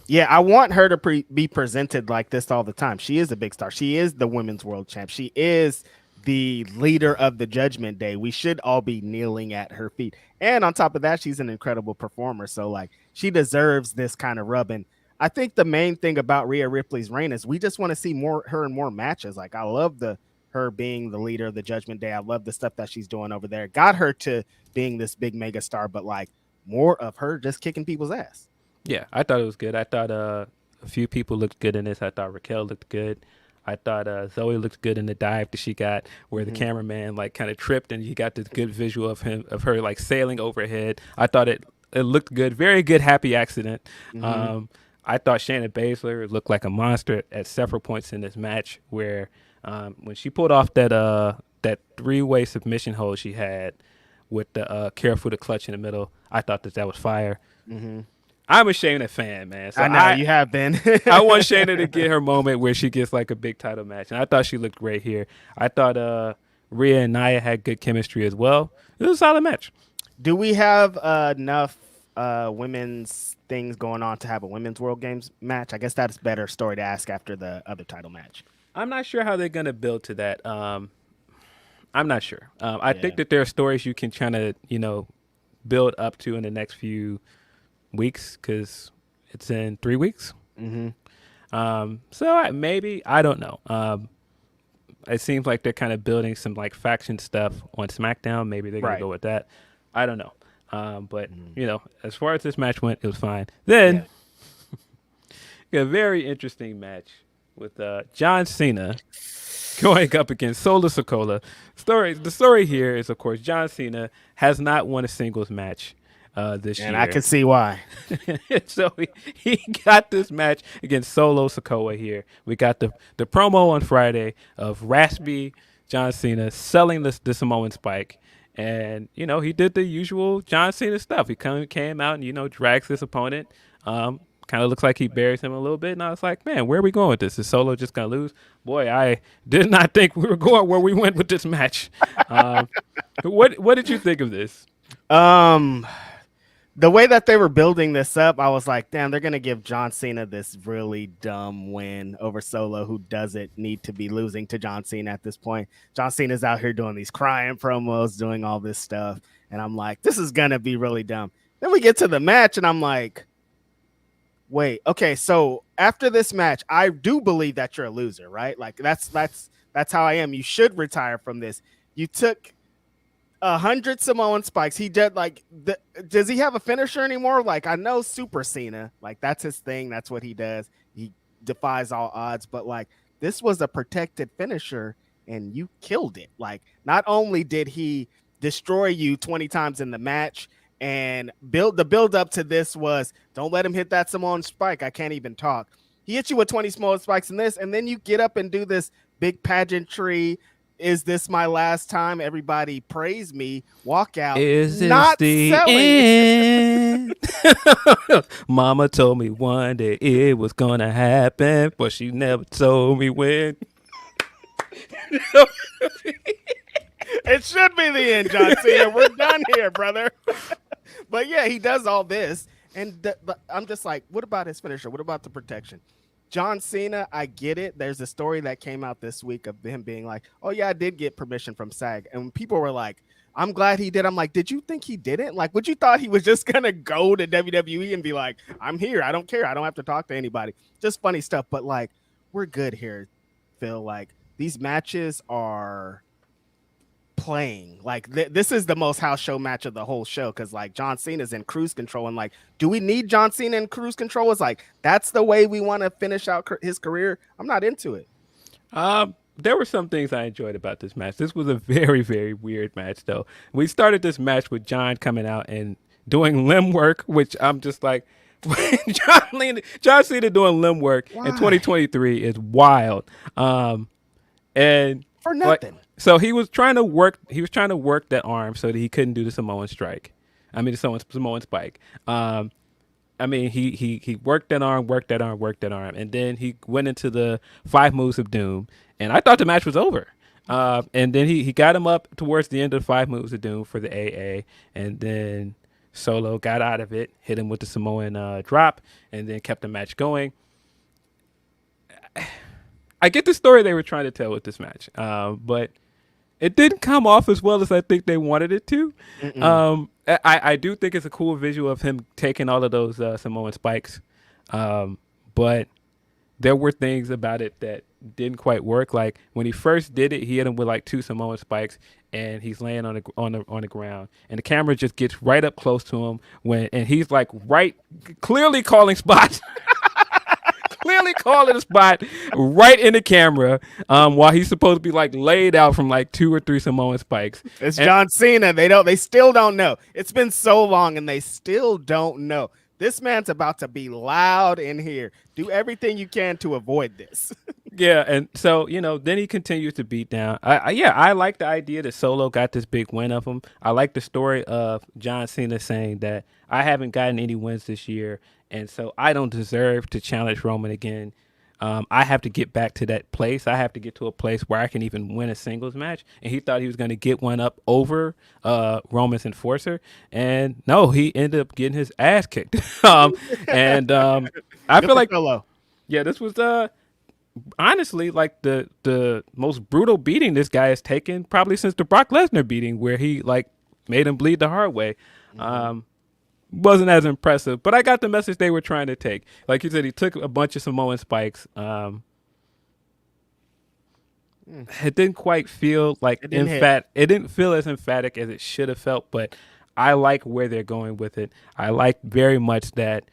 Yeah, I want her to be presented like this all the time. She is a big star. She is the women's world champ. She is the leader of the Judgment Day. We should all be kneeling at her feet. And on top of that, she's an incredible performer. So, like, she deserves this kind of rub. And I think the main thing about Rhea Ripley's reign is we just want to see her in more matches. Like, I love her being the leader of the Judgment Day. I love the stuff that she's doing over there. Got her to being this big mega star, but like more of her just kicking people's ass. Yeah, I thought it was good. I thought a few people looked good in this. I thought Raquel looked good. I thought Zoe looked good in the dive that she got, where the cameraman like kind of tripped, and you got this good visual of her like sailing overhead. I thought it looked good. Very good happy accident. I thought Shayna Baszler looked like a monster at several points in this match, where when she pulled off that 3-way submission hold she had with the careful to clutch in the middle, I thought that was fire. I'm a Shayna fan, man. So I know you have been. I want Shayna to get her moment where she gets like a big title match, and I thought she looked great here. I thought Rhea and Nia had good chemistry as well. It was a solid match. Do we have enough women's things going on to have a women's World Games match? I guess that's a better story to ask after the other title match. I'm not sure how they're going to build to that. I'm not sure. I think that there are stories you can kind of, build up to in the next few weeks, because it's in 3 weeks. So maybe, I don't know. It seems like they're kind of building some like faction stuff on SmackDown. Maybe they're going to go with that. I don't know. But as far as this match went, it was fine. Then a very interesting match with John Cena going up against Solo Sikoa. The story here is, of course, John Cena has not won a singles match this year. And I can see why. So he got this match against Solo Sikoa here. We got the promo on Friday of raspy John Cena selling the Samoan Spike. And, he did the usual John Cena stuff. He came out and, drags his opponent. Kind of looks like he buries him a little bit. And I was like, man, where are we going with this? Is Solo just going to lose? Boy, I did not think we were going where we went with this match. What did you think of this? The way that they were building this up, I was like, damn, they're going to give John Cena this really dumb win over Solo, who doesn't need to be losing to John Cena at this point. John Cena's out here doing these crying promos, doing all this stuff. And I'm like, this is going to be really dumb. Then we get to the match and I'm like, wait, okay. So after this match, I do believe that you're a loser, right? Like that's how I am. You should retire from this. You took 100 Samoan spikes. He did does he have a finisher anymore? Like, I know Super Cena, like that's his thing. That's what he does. He defies all odds, but like this was a protected finisher and you killed it. Like, not only did he destroy you 20 times in the match, and the build up to this was, don't let him hit that Samoan spike. I can't even talk. He hit you with 20 Samoan spikes in this, and then you get up and do this big pageantry. Is this my last time? Everybody praise me. Walk out. Is this not the selling. end? Mama told me one day it was gonna happen, but she never told me when. It should be the end, John Cena. We're done here, brother. But yeah, he does all this, and I'm just like, what about his finisher? What about the protection? John Cena, I get it. There's a story that came out this week of him being like, oh yeah, I did get permission from SAG. And people were like, I'm glad he did. I'm like, did you think he didn't? Like, would you thought he was just going to go to WWE and be like, I'm here. I don't care. I don't have to talk to anybody. Just funny stuff. But like, we're good here, Phil. Like, these matches are playing. Like, this is the most house show match of the whole show, because like John Cena's in cruise control, and like, do we need John Cena in cruise control? It's like, that's the way we want to finish out his career. I'm not into it. There were some things I enjoyed about this match. This was a very, very weird match, though. We started this match with John coming out and doing limb work, which I'm just like, John Cena doing limb work in 2023 is wild. And for nothing. So he was trying to work that arm so that he couldn't do the Samoan strike. I mean, Samoan Spike. I mean, he worked that arm, and then he went into the 5 moves of doom, and I thought the match was over. And then he got him up towards the end of the 5 moves of doom for the AA, and then Solo got out of it, hit him with the Samoan drop, and then kept the match going. I get the story they were trying to tell with this match, but it didn't come off as well as I think they wanted it to. I do think it's a cool visual of him taking all of those Samoan spikes, but there were things about it that didn't quite work. Like when he first did it, he hit him with like 2 Samoan spikes, and he's laying on the ground, and the camera just gets right up close to him and he's like clearly calling spots. Clearly calling a spot right in the camera, while he's supposed to be like laid out from like 2 or 3 Samoan spikes. It's John Cena. They still don't know. It's been so long and they still don't know. This man's about to be loud in here. Do everything you can to avoid this. Yeah, and so, then he continues to beat down. I like the idea that Solo got this big win of him. I like the story of John Cena saying that I haven't gotten any wins this year, and so I don't deserve to challenge Roman again. I have to get back to that place. I have to get to a place where I can even win a singles match. And he thought he was going to get one up over Roman's enforcer. And no, he ended up getting his ass kicked. I feel like, yeah, this was honestly like the most brutal beating this guy has taken probably since the Brock Lesnar beating, where he like made him bleed the hard way. Wasn't as impressive, but I got the message they were trying to take. Like you said, he took a bunch of Samoan spikes. It didn't quite feel like it didn't feel as emphatic as it should have felt, but I like where they're going with it. I like very much that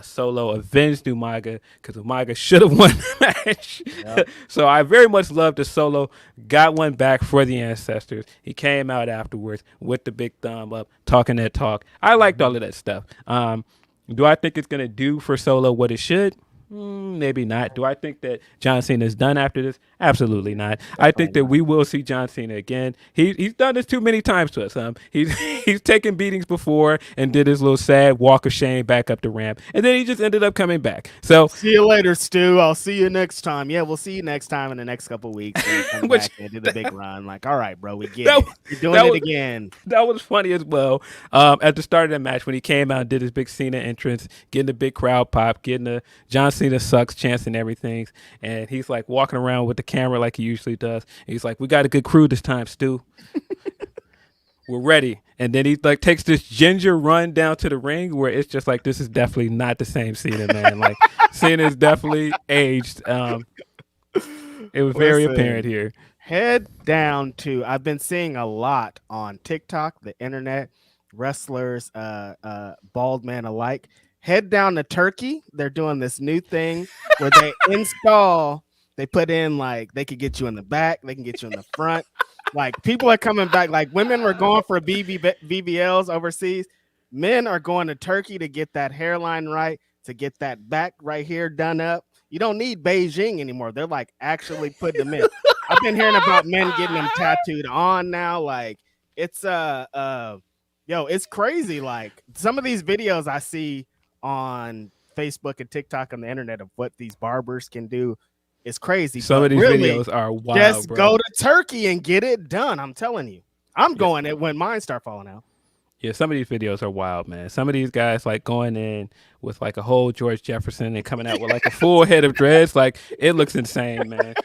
Solo avenged Umaga, because Umaga should have won the match. Yep. So I very much love that Solo got one back for the ancestors. He came out afterwards with the big thumb up, talking that talk. I liked all of that stuff. Do I think it's going to do for Solo what it should? Maybe not. Do I think that John Cena is done after this? Absolutely not. I think that we will see John Cena again. He's done this too many times to us. He's taken beatings before and did his little sad walk of shame back up the ramp, and then he just ended up coming back. So see you later, Stu. I'll see you next time. Yeah, we'll see you next time in the next couple of weeks. Come back and do the big run. Like, all right, bro, we get it. You're doing it again. That was funny as well. At the start of that match, when he came out and did his big Cena entrance, getting the big crowd pop, getting the John Cena sucks chance and everything, and he's like walking around with the camera like he usually does. And he's like, "We got a good crew this time, Stu. We're ready." And then he like takes this ginger run down to the ring, where it's just like, this is definitely not the same Cena, man. Like Cena's definitely aged. It was very apparent here. Head down to, I've been seeing a lot on TikTok, the internet, wrestlers, bald man alike. Head down to Turkey. They're doing this new thing where they they put in like, they could get you in the back, they can get you in the front. Like people are coming back. Like women were going for BBLs overseas. Men are going to Turkey to get that hairline right, to get that back right here done up. You don't need Beijing anymore. They're like actually putting them in. I've been hearing about men getting them tattooed on now. Like it's it's crazy. Like some of these videos I see on Facebook and TikTok on the internet of what these barbers can do is crazy. Some of these videos are wild. Just go to Turkey and get it done. I'm telling you. I'm going it when mine start falling out. Yeah, some of these videos are wild, man. Some of these guys like going in with like a whole George Jefferson and coming out with like a full head of dreads. Like it looks insane, man.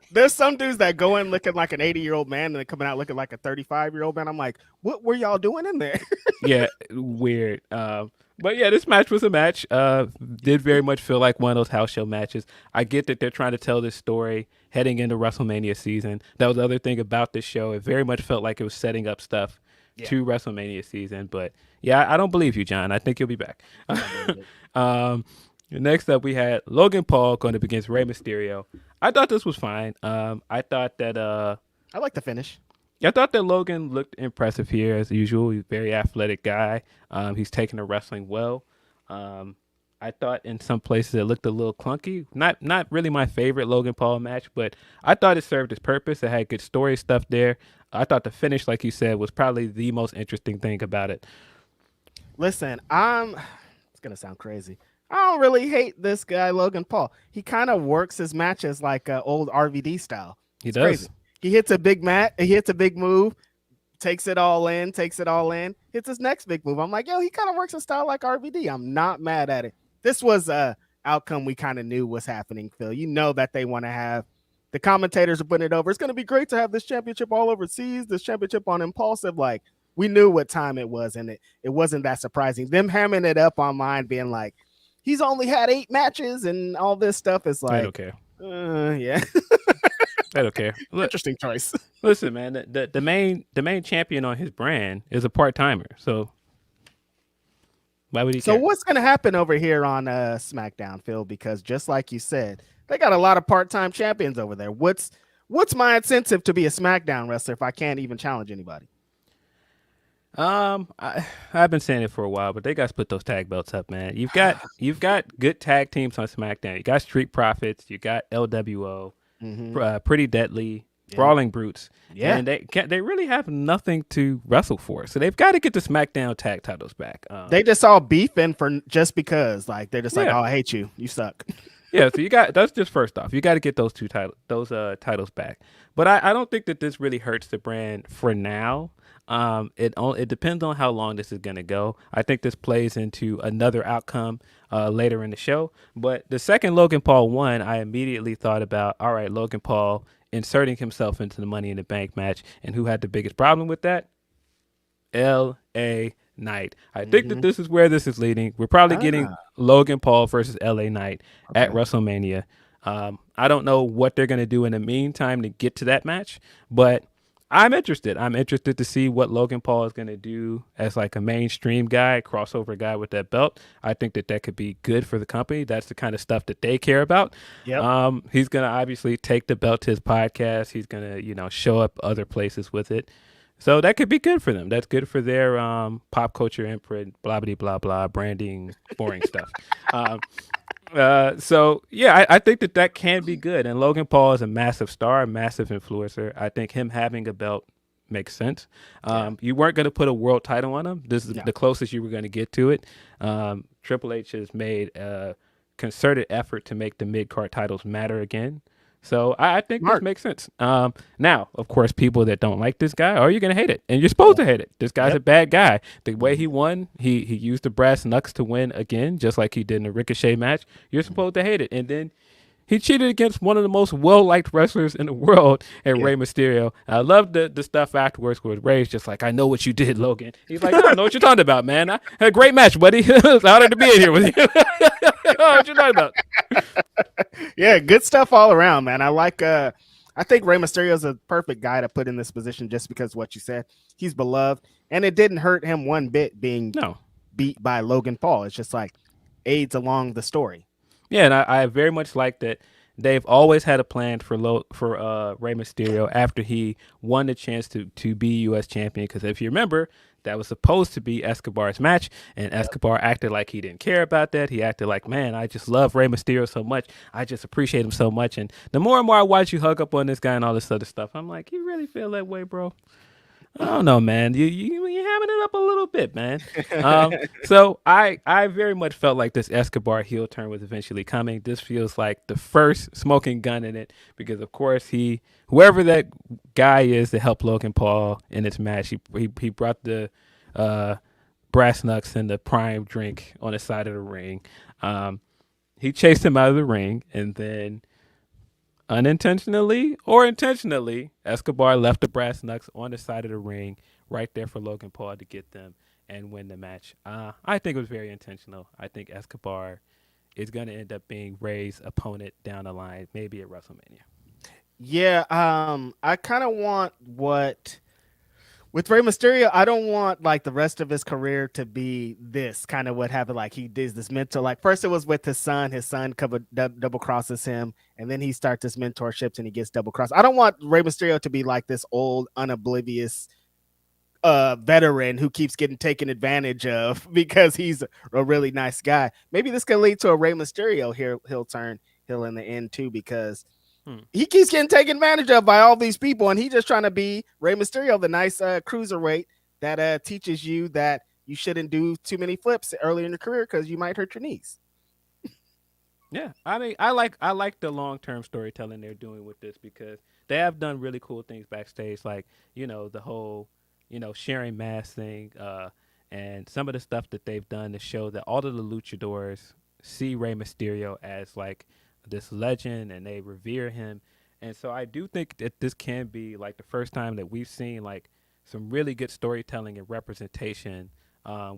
There's some dudes that go in looking like an 80-year-old man and they're coming out looking like a 35-year-old man. I'm like, what were y'all doing in there? Yeah, weird. But yeah, this match was a match. Did very much feel like one of those house show matches. I get that they're trying to tell this story heading into WrestleMania season. That was the other thing about this show. It very much felt like it was setting up stuff to WrestleMania season. But yeah, I don't believe you, John. I think you'll be back. Next up, we had Logan Paul going up against Rey Mysterio. I thought this was fine. I thought that I like the finish. I thought that Logan looked impressive here as usual. He's a very athletic guy. He's taking the wrestling well. I thought in some places it looked a little clunky. Not really my favorite Logan Paul match, but I thought it served its purpose. It had good story stuff there. I thought the finish, like you said, was probably the most interesting thing about it. Listen, it's gonna sound crazy. I don't really hate this guy, Logan Paul. He kind of works his matches like old RVD style. He It's does. crazy. He hits a big he hits a big move, takes it all in, hits his next big move. I'm like, yo, he kind of works a style like RVD. I'm not mad at it. This was a outcome we kind of knew was happening, Phil. You know that they want to have the commentators are putting it over. It's going to be great to have this championship all overseas, this championship on Impulsive. Like, we knew what time it was, and it wasn't that surprising. Them hamming it up online, being like, he's only had 8 matches and all this stuff is like, I don't care. Yeah. I don't care. Look, interesting choice. Listen, man, the main champion on his brand is a part timer. So why would he care? So what's going to happen over here on SmackDown, Phil? Because just like you said, they got a lot of part-time champions over there. What's my incentive to be a SmackDown wrestler if I can't even challenge anybody? I've been saying it for a while, but they got to split those tag belts up, man. You've got good tag teams on SmackDown. You got Street Profits, you got LWO, Pretty Deadly, Brawling Brutes, and they really have nothing to wrestle for. So they've got to get the SmackDown tag titles back. They just all beefing for just because, like they're just like, oh, I hate you, you suck. Yeah, so that's just first off. You got to get those titles back. But I don't think that this really hurts the brand for now. It depends on how long this is going to go. I think this plays into another outcome later in the show. But the second Logan Paul won, I immediately thought about, all right, Logan Paul inserting himself into the Money in the Bank match. And who had the biggest problem with that? L.A. Knight. I think that this is where this is leading. We're probably getting Logan Paul versus L.A. Knight at WrestleMania. I don't know what they're going to do in the meantime to get to that match, but I'm interested. I'm interested to see what Logan Paul is going to do as like a mainstream guy, crossover guy with that belt. I think that could be good for the company. That's the kind of stuff that they care about. Yep. He's going to obviously take the belt to his podcast. He's going to, show up other places with it. So that could be good for them. That's good for their pop culture imprint, blah, blah, blah, blah, branding, boring stuff. So, yeah, I think that can be good. And Logan Paul is a massive star, a massive influencer. I think him having a belt makes sense. You weren't going to put a world title on him. This is the closest you were going to get to it. Triple H has made a concerted effort to make the mid-card titles matter again. So I think this makes sense. Now, of course, people that don't like this guy, you're going to hate it. And you're supposed to hate it. This guy's a bad guy. The way he won, he used the brass knucks to win again, just like he did in the Ricochet match. You're supposed to hate it. And then he cheated against one of the most well-liked wrestlers in the world, and Rey Mysterio. I love the stuff afterwards where Rey's just like, I know what you did, Logan. He's like, I don't know what you're talking about, man. I had a great match, buddy. It's honored to be in here with you. What you talking about? Yeah, good stuff all around, man. I like I think Rey Mysterio is a perfect guy to put in this position just because what you said. He's beloved, and it didn't hurt him one bit being beat by Logan Paul. It's just like aids along the story. Yeah, and I very much like that they've always had a plan for Rey Mysterio after he won the chance to be U.S. champion. Because if you remember, that was supposed to be Escobar's match, and Escobar acted like he didn't care about that. He acted like, man, I just love Rey Mysterio so much. I just appreciate him so much. And the more and more I watch you hug up on this guy and all this other stuff, I'm like, you really feel that way, bro? I don't know, man. You're having it up a little bit, man. So I very much felt like this Escobar heel turn was eventually coming. This feels like the first smoking gun in it because, of course, whoever that guy is that helped Logan Paul in this match, he brought the brass knucks and the prime drink on the side of the ring. He chased him out of the ring, and then unintentionally or intentionally, Escobar left the brass knucks on the side of the ring right there for Logan Paul to get them and win the match. I think it was very intentional. I think Escobar is going to end up being Rey's opponent down the line, maybe at WrestleMania. Yeah, I kind of want with Rey Mysterio, I don't want like the rest of his career to be this kind of what happened. Like he did this mentor, like first it was with his son double crosses him, and then he starts his mentorships and he gets double crossed. I don't want Rey Mysterio to be like this old, unoblivious veteran who keeps getting taken advantage of because he's a really nice guy. Maybe this can lead to a Rey Mysterio he'll turn heel in the end too, because He keeps getting taken advantage of by all these people, and he's just trying to be Rey Mysterio, the nice cruiserweight that teaches you that you shouldn't do too many flips early in your career because you might hurt your knees. Yeah, I mean, I like the long term storytelling they're doing with this because they have done really cool things backstage, like the whole sharing mask thing, and some of the stuff that they've done to show that all of the luchadors see Rey Mysterio as like this legend and they revere him, and so I do think that this can be like the first time that we've seen like some really good storytelling and representation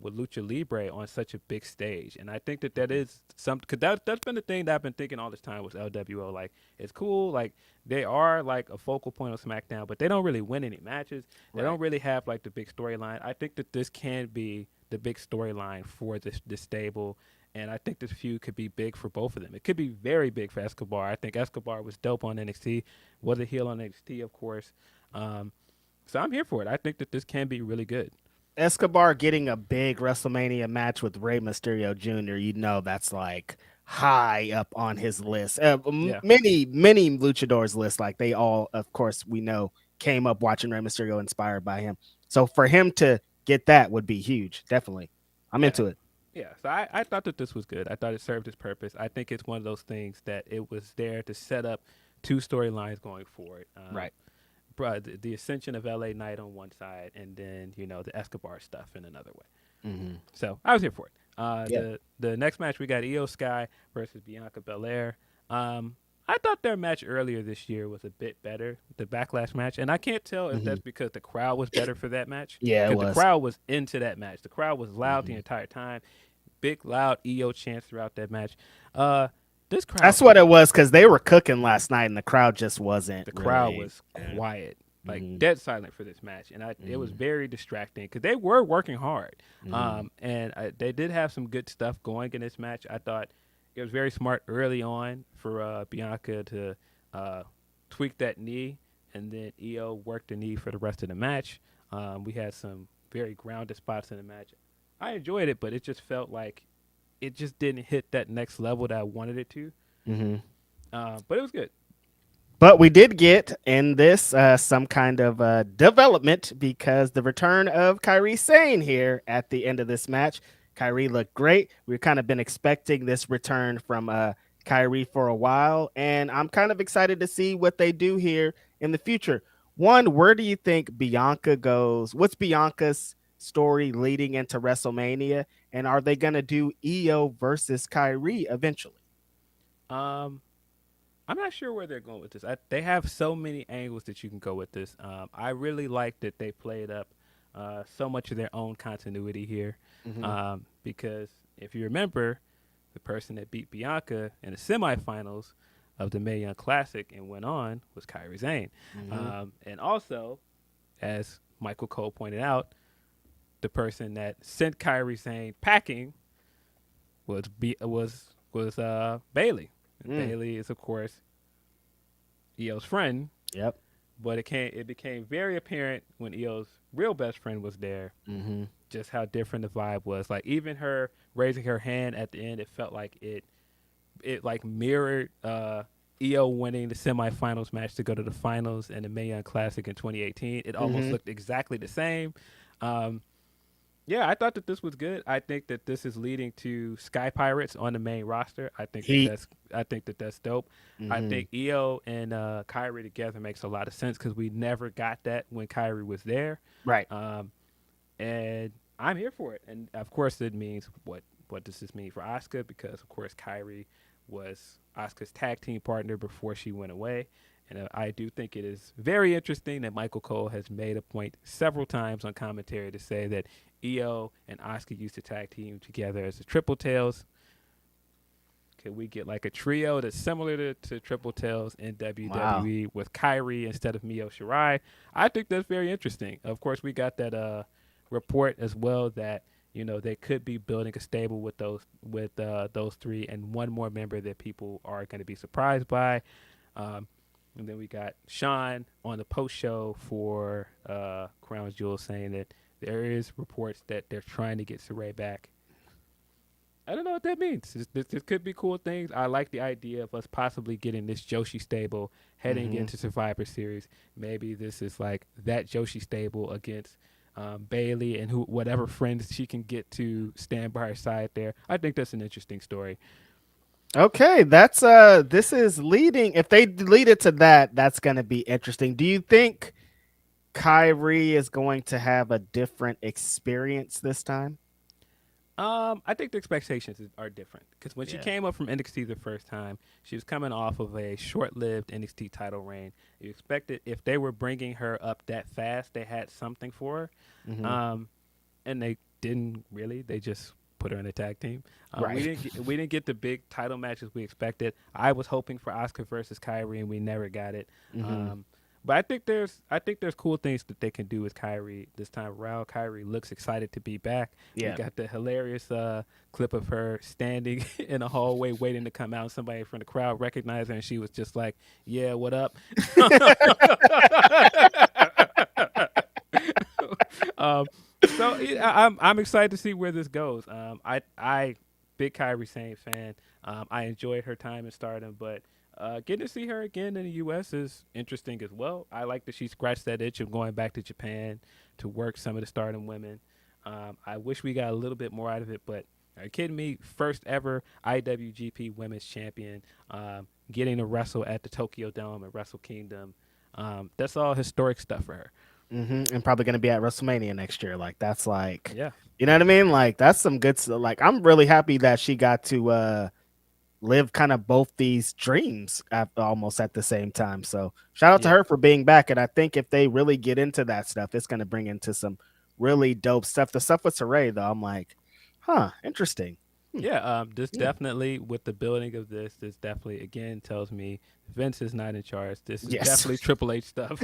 with Lucha Libre on such a big stage. And I think that is something, because that's been the thing that I've been thinking all this time with LWO. Like, it's cool. Like, they are like a focal point of SmackDown, but they don't really win any matches. They don't really have like the big storyline. I think that this can be the big storyline for this stable. And I think this feud could be big for both of them. It could be very big for Escobar. I think Escobar was dope on NXT, was a heel on NXT, of course. So I'm here for it. I think that this can be really good. Escobar getting a big WrestleMania match with Rey Mysterio Jr., that's like high up on his list. Many luchadors list, like they all, of course, we know came up watching Rey Mysterio inspired by him. So for him to get that would be huge. Definitely. I'm into it. Yeah, so I thought that this was good. I thought it served its purpose. I think it's one of those things that it was there to set up two storylines going forward. Right. The ascension of LA Knight on one side, and then the Escobar stuff in another way. Mm-hmm. So I was here for it. The next match we got Io Sky versus Bianca Belair. I thought their match earlier this year was a bit better, the Backlash match, and I can't tell if that's because the crowd was better for that match. Yeah, it was. The crowd was into that match. The crowd was loud the entire time. Big loud Io chants throughout that match. This crowd. That's what it was, because they were cooking last night and the crowd just wasn't. The crowd was quiet, like dead silent for this match, and it was very distracting because they were working hard. And they did have some good stuff going in this match. I thought it was very smart early on for Bianca to tweak that knee, and then Io worked the knee for the rest of the match. We had some very grounded spots in the match. I enjoyed it, but it just felt like it just didn't hit that next level that I wanted it to. But it was good. But we did get in this some kind of development, because the return of Kairi Sane here at the end of this match. Kyrie looked great. We've kind of been expecting this return from Kyrie for a while, and I'm kind of excited to see what they do here in the future. One, where do you think Bianca goes? What's Bianca's story leading into WrestleMania, and are they going to do Io versus Kyrie eventually? I'm not sure where they're going with this. They have so many angles that you can go with this. I really like that they played up so much of their own continuity here, because if you remember, the person that beat Bianca in the semifinals of the Mae Young Classic and went on was Kairi Sane. And also, as Michael Cole pointed out, the person that sent Kairi Sane packing was Bayley. And Bayley is, of course, Io's friend. Yep. But it became very apparent when Io's real best friend was there, just how different the vibe was. Like, even her raising her hand at the end, it felt like it like mirrored Io winning the semifinals match to go to the finals in the Mae Young Classic in 2018. It almost looked exactly the same. Yeah, I thought that this was good. I think that this is leading to Sky Pirates on the main roster. I think that's dope. I think Io and Kyrie together makes a lot of sense, because we never got that when Kyrie was there. Right. And I'm here for it. And of course, it means what does this mean for Asuka? Because of course, Kyrie was Asuka's tag team partner before she went away. And I do think it is very interesting that Michael Cole has made a point several times on commentary to say that Io and Asuka used to tag team together as the Triple Tails. Could we get like a trio that's similar to Triple Tails in WWE with Kyrie instead of Mio Shirai? I think that's very interesting. Of course, we got that report as well that they could be building a stable with those three and one more member that people are going to be surprised by. And then we got Sean on the post show for Crown Jewel saying that there is reports that they're trying to get Saray back. I don't know what that means. This could be cool things. I like the idea of us possibly getting this Joshi stable heading into Survivor Series. Maybe this is like that Joshi stable against Bailey and whatever friends she can get to stand by her side there. I think that's an interesting story. Okay, that's this is leading. If they lead it to that, that's going to be interesting. Do you think Kyrie is going to have a different experience this time? I think the expectations are different because when she came up from NXT the first time, she was coming off of a short-lived NXT title reign. You expected if they were bringing her up that fast, they had something for her, and they didn't really. They just put her in a tag team. Right. We didn't get the big title matches we expected. I was hoping for Asuka versus Kyrie, and we never got it. But I think there's cool things that they can do with Kyrie this time around. Kyrie looks excited to be back. Yeah. We got the hilarious clip of her standing in a hallway waiting to come out. Somebody from the crowd recognized her, and she was just like, "Yeah, what up?" So I'm excited to see where this goes. I big Kairi Sane fan. I enjoyed her time in Stardom, but getting to see her again in the U.S. is interesting as well. I like that she scratched that itch of going back to Japan to work some of the Stardom women. I wish we got a little bit more out of it, but are you kidding me? First ever IWGP Women's Champion, getting to wrestle at the Tokyo Dome at Wrestle Kingdom. That's all historic stuff for her. And probably going to be at WrestleMania next year. Like that's like, Yeah, you know what I mean? Like that's some good stuff. Like I'm really happy that she got to live kind of both these dreams almost at the same time. So shout out to her for being back. And I think if they really get into that stuff, it's going to bring into some really dope stuff. The stuff with Saray, though, I'm like, interesting. Yeah, this definitely with the building of this definitely again tells me Vince is not in charge. This is definitely Triple H stuff.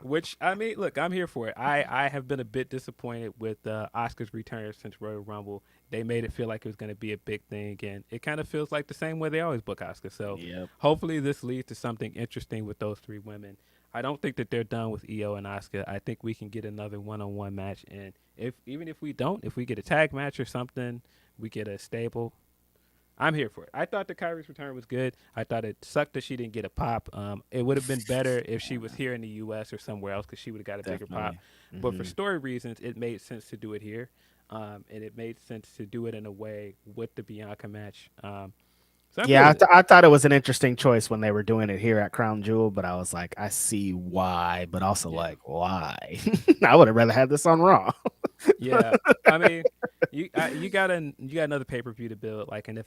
Which I mean, look, I'm here for it. I have been a bit disappointed with Oscar's return since Royal Rumble. They made it feel like it was going to be a big thing again. It kind of feels like the same way they always book Oscar. So hopefully this leads to something interesting with those three women. I don't think that they're done with Io and Asuka. I think we can get another one-on-one match, and if we don't, if we get a tag match or something, we get a stable. I'm here for it. I thought the Kyrie's return was good. I thought it sucked that she didn't get a pop. It would have been better if she was here in the U.S. or somewhere else because she would have got a bigger pop. But for story reasons, it made sense to do it here, and it made sense to do it in a way with the Bianca match. So I thought it was an interesting choice when they were doing it here at Crown Jewel, but I was like, I see why, but also like, why? I would have rather had this on Raw. Yeah, I mean, you got another pay-per-view to build. Like, and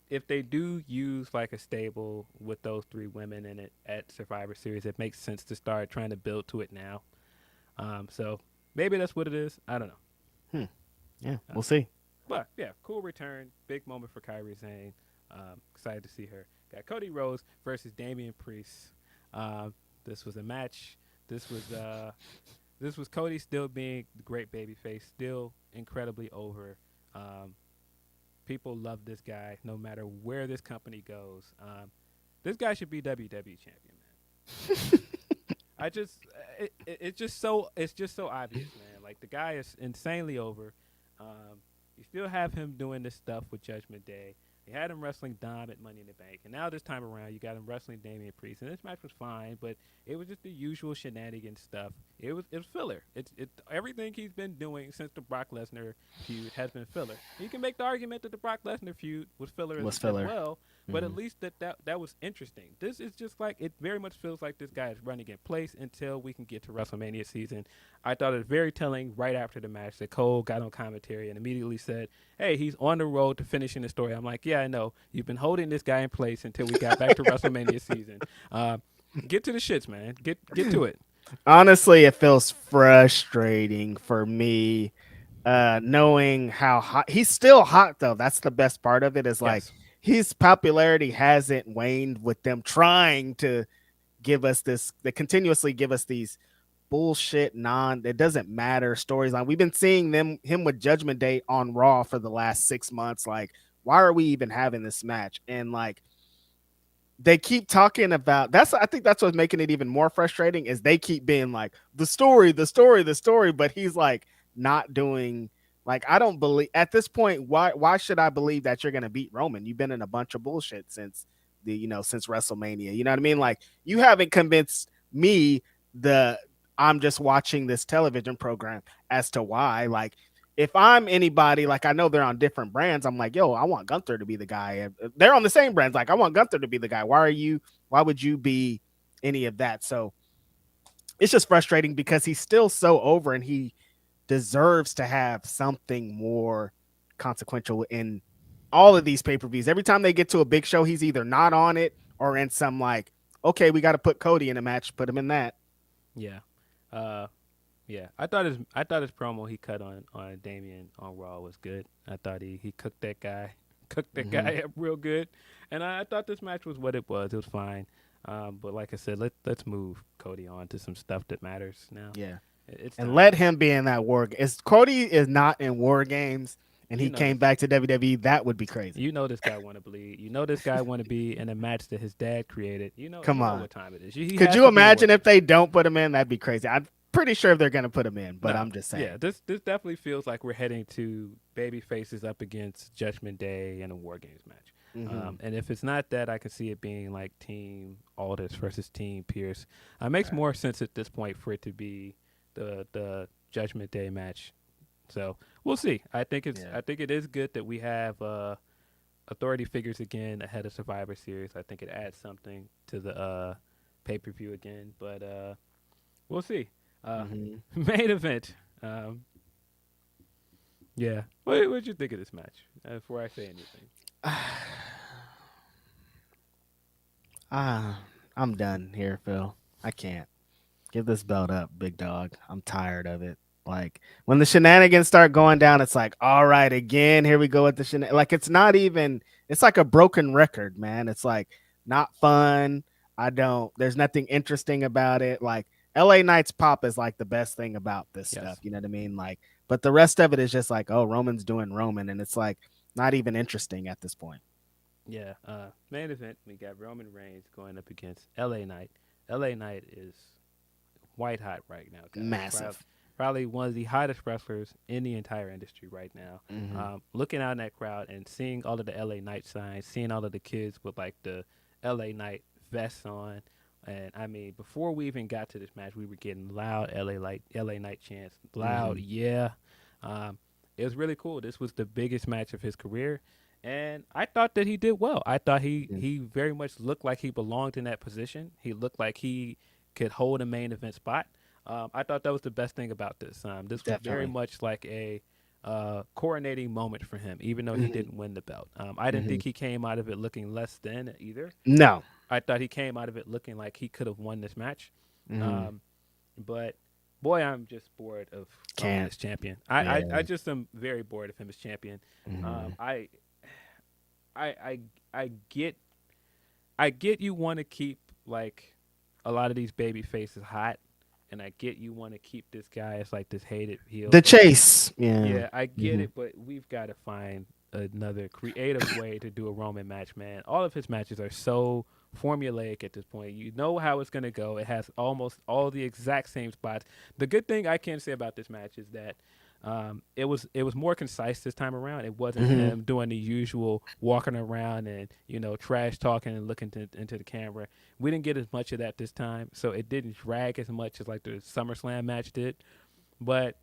if they do use like a stable with those three women in it at Survivor Series, it makes sense to start trying to build to it now. So maybe that's what it is. I don't know. Yeah, we'll see. But yeah, cool return, big moment for Kairi Sane. Excited to see her. Got Cody Rhodes versus Damian Priest. This was a match. This was Cody still being the great babyface, still incredibly over. People love this guy no matter where this company goes. This guy should be WWE champion, man. It's just so obvious, man. Like the guy is insanely over. You still have him doing this stuff with Judgment Day. You had him wrestling Dom at Money in the Bank, and now this time around you got him wrestling Damian Priest, and this match was fine, but it was just the usual shenanigans stuff. It was filler. It's everything he's been doing since the Brock Lesnar feud has been filler. You can make the argument that the Brock Lesnar feud was filler as well, but at least that was interesting. This is just like it very much feels like this guy is running in place until we can get to WrestleMania season. I thought it was very telling right after the match that Cole got on commentary and immediately said, "Hey, he's on the road to finishing the story." I'm like, yeah, I know. You've been holding this guy in place until we got back to WrestleMania season. Get to the shits, man. Get to it. Honestly, it feels frustrating for me knowing how hot he's still hot though. That's the best part of it is like his popularity hasn't waned with them trying to give us this, they continuously give us these bullshit it doesn't matter stories. Like we've been seeing him with Judgment Day on Raw for the last 6 months. Like, why are we even having this match? And like they keep talking about I think that's what's making it even more frustrating is they keep being like the story, but he's like not doing Like, I don't believe at this point. Why should I believe that you're gonna beat Roman? You've been in a bunch of bullshit since since WrestleMania. You know what I mean? Like, you haven't convinced me. I'm just watching this television program as to why. Like, if I'm anybody, like, I know they're on different brands. I'm like, yo, I want Gunther to be the guy. They're on the same brands. Like, I want Gunther to be the guy. Why would you be any of that? So it's just frustrating because he's still so over and he deserves to have something more consequential in all of these pay-per-views. Every time they get to a big show, he's either not on it or in some like, okay, we got to put Cody in a match, put him in that. Yeah. Yeah. I thought his promo he cut on Damian on Raw was good. I thought he cooked that guy guy up real good. And I thought this match was what it was. It was fine. But like I said, let's move Cody on to some stuff that matters now. Yeah. It's and let him be in that war. Cody is not in War Games, and he came back to WWE. That would be crazy. You know this guy want to bleed. You know this guy want to be in a match that his dad created. Come on, know what time it is. Could you imagine if they don't put him in? That'd be crazy. I'm pretty sure they're going to put him in, but I'm just saying. Yeah, this definitely feels like we're heading to baby faces up against Judgment Day in a War Games match. And if it's not that, I can see it being like Team Aldis versus Team Pierce. It makes more sense at this point for it to be the Judgment Day match. So we'll see. I think it is good that we have authority figures again ahead of Survivor Series. I think it adds something to the pay-per-view again, but we'll see. Main event. Yeah. What'd you think of this match before I say anything? I'm done here, Phil. I can't. Give this belt up, big dog. I'm tired of it. Like, when the shenanigans start going down, it's like, all right, again, here we go with the shenanigans. Like, it's not even, it's like a broken record, man. It's like not fun. There's nothing interesting about it. Like, LA Knight's pop is like the best thing about this stuff. You know what I mean? Like, but the rest of it is just like, oh, Roman's doing Roman. And it's like not even interesting at this point. Yeah. Main event, we got Roman Reigns going up against LA Knight. LA Knight is white hot right now, guys. Massive. Probably one of the hottest wrestlers in the entire industry right now. Looking out in that crowd and seeing all of the LA Knight signs, seeing all of the kids with like the LA Knight vests on. And I mean, before we even got to this match, we were getting loud LA Knight chants. Loud, yeah. It was really cool. This was the biggest match of his career. And I thought that he did well. I thought he very much looked like he belonged in that position. He looked like he could hold a main event spot. I thought that was the best thing about this. This was very much like a coronating moment for him, even though he didn't win the belt. I didn't think he came out of it looking less than either. No. I thought he came out of it looking like he could have won this match. But, boy, I'm just bored of him as champion. I just am very bored of him as champion. I get you want to keep like a lot of these baby faces hot, and I get you want to keep this guy as like this hated heel. The chase. Yeah, I get it, but we've got to find another creative way to do a Roman match, man. All of his matches are so formulaic at this point. You know how it's going to go. It has almost all the exact same spots. The good thing I can say about this match is that it was more concise this time around. It wasn't him doing the usual walking around and trash talking and looking into the camera. We didn't get as much of that this time, so it didn't drag as much as like the SummerSlam match did. But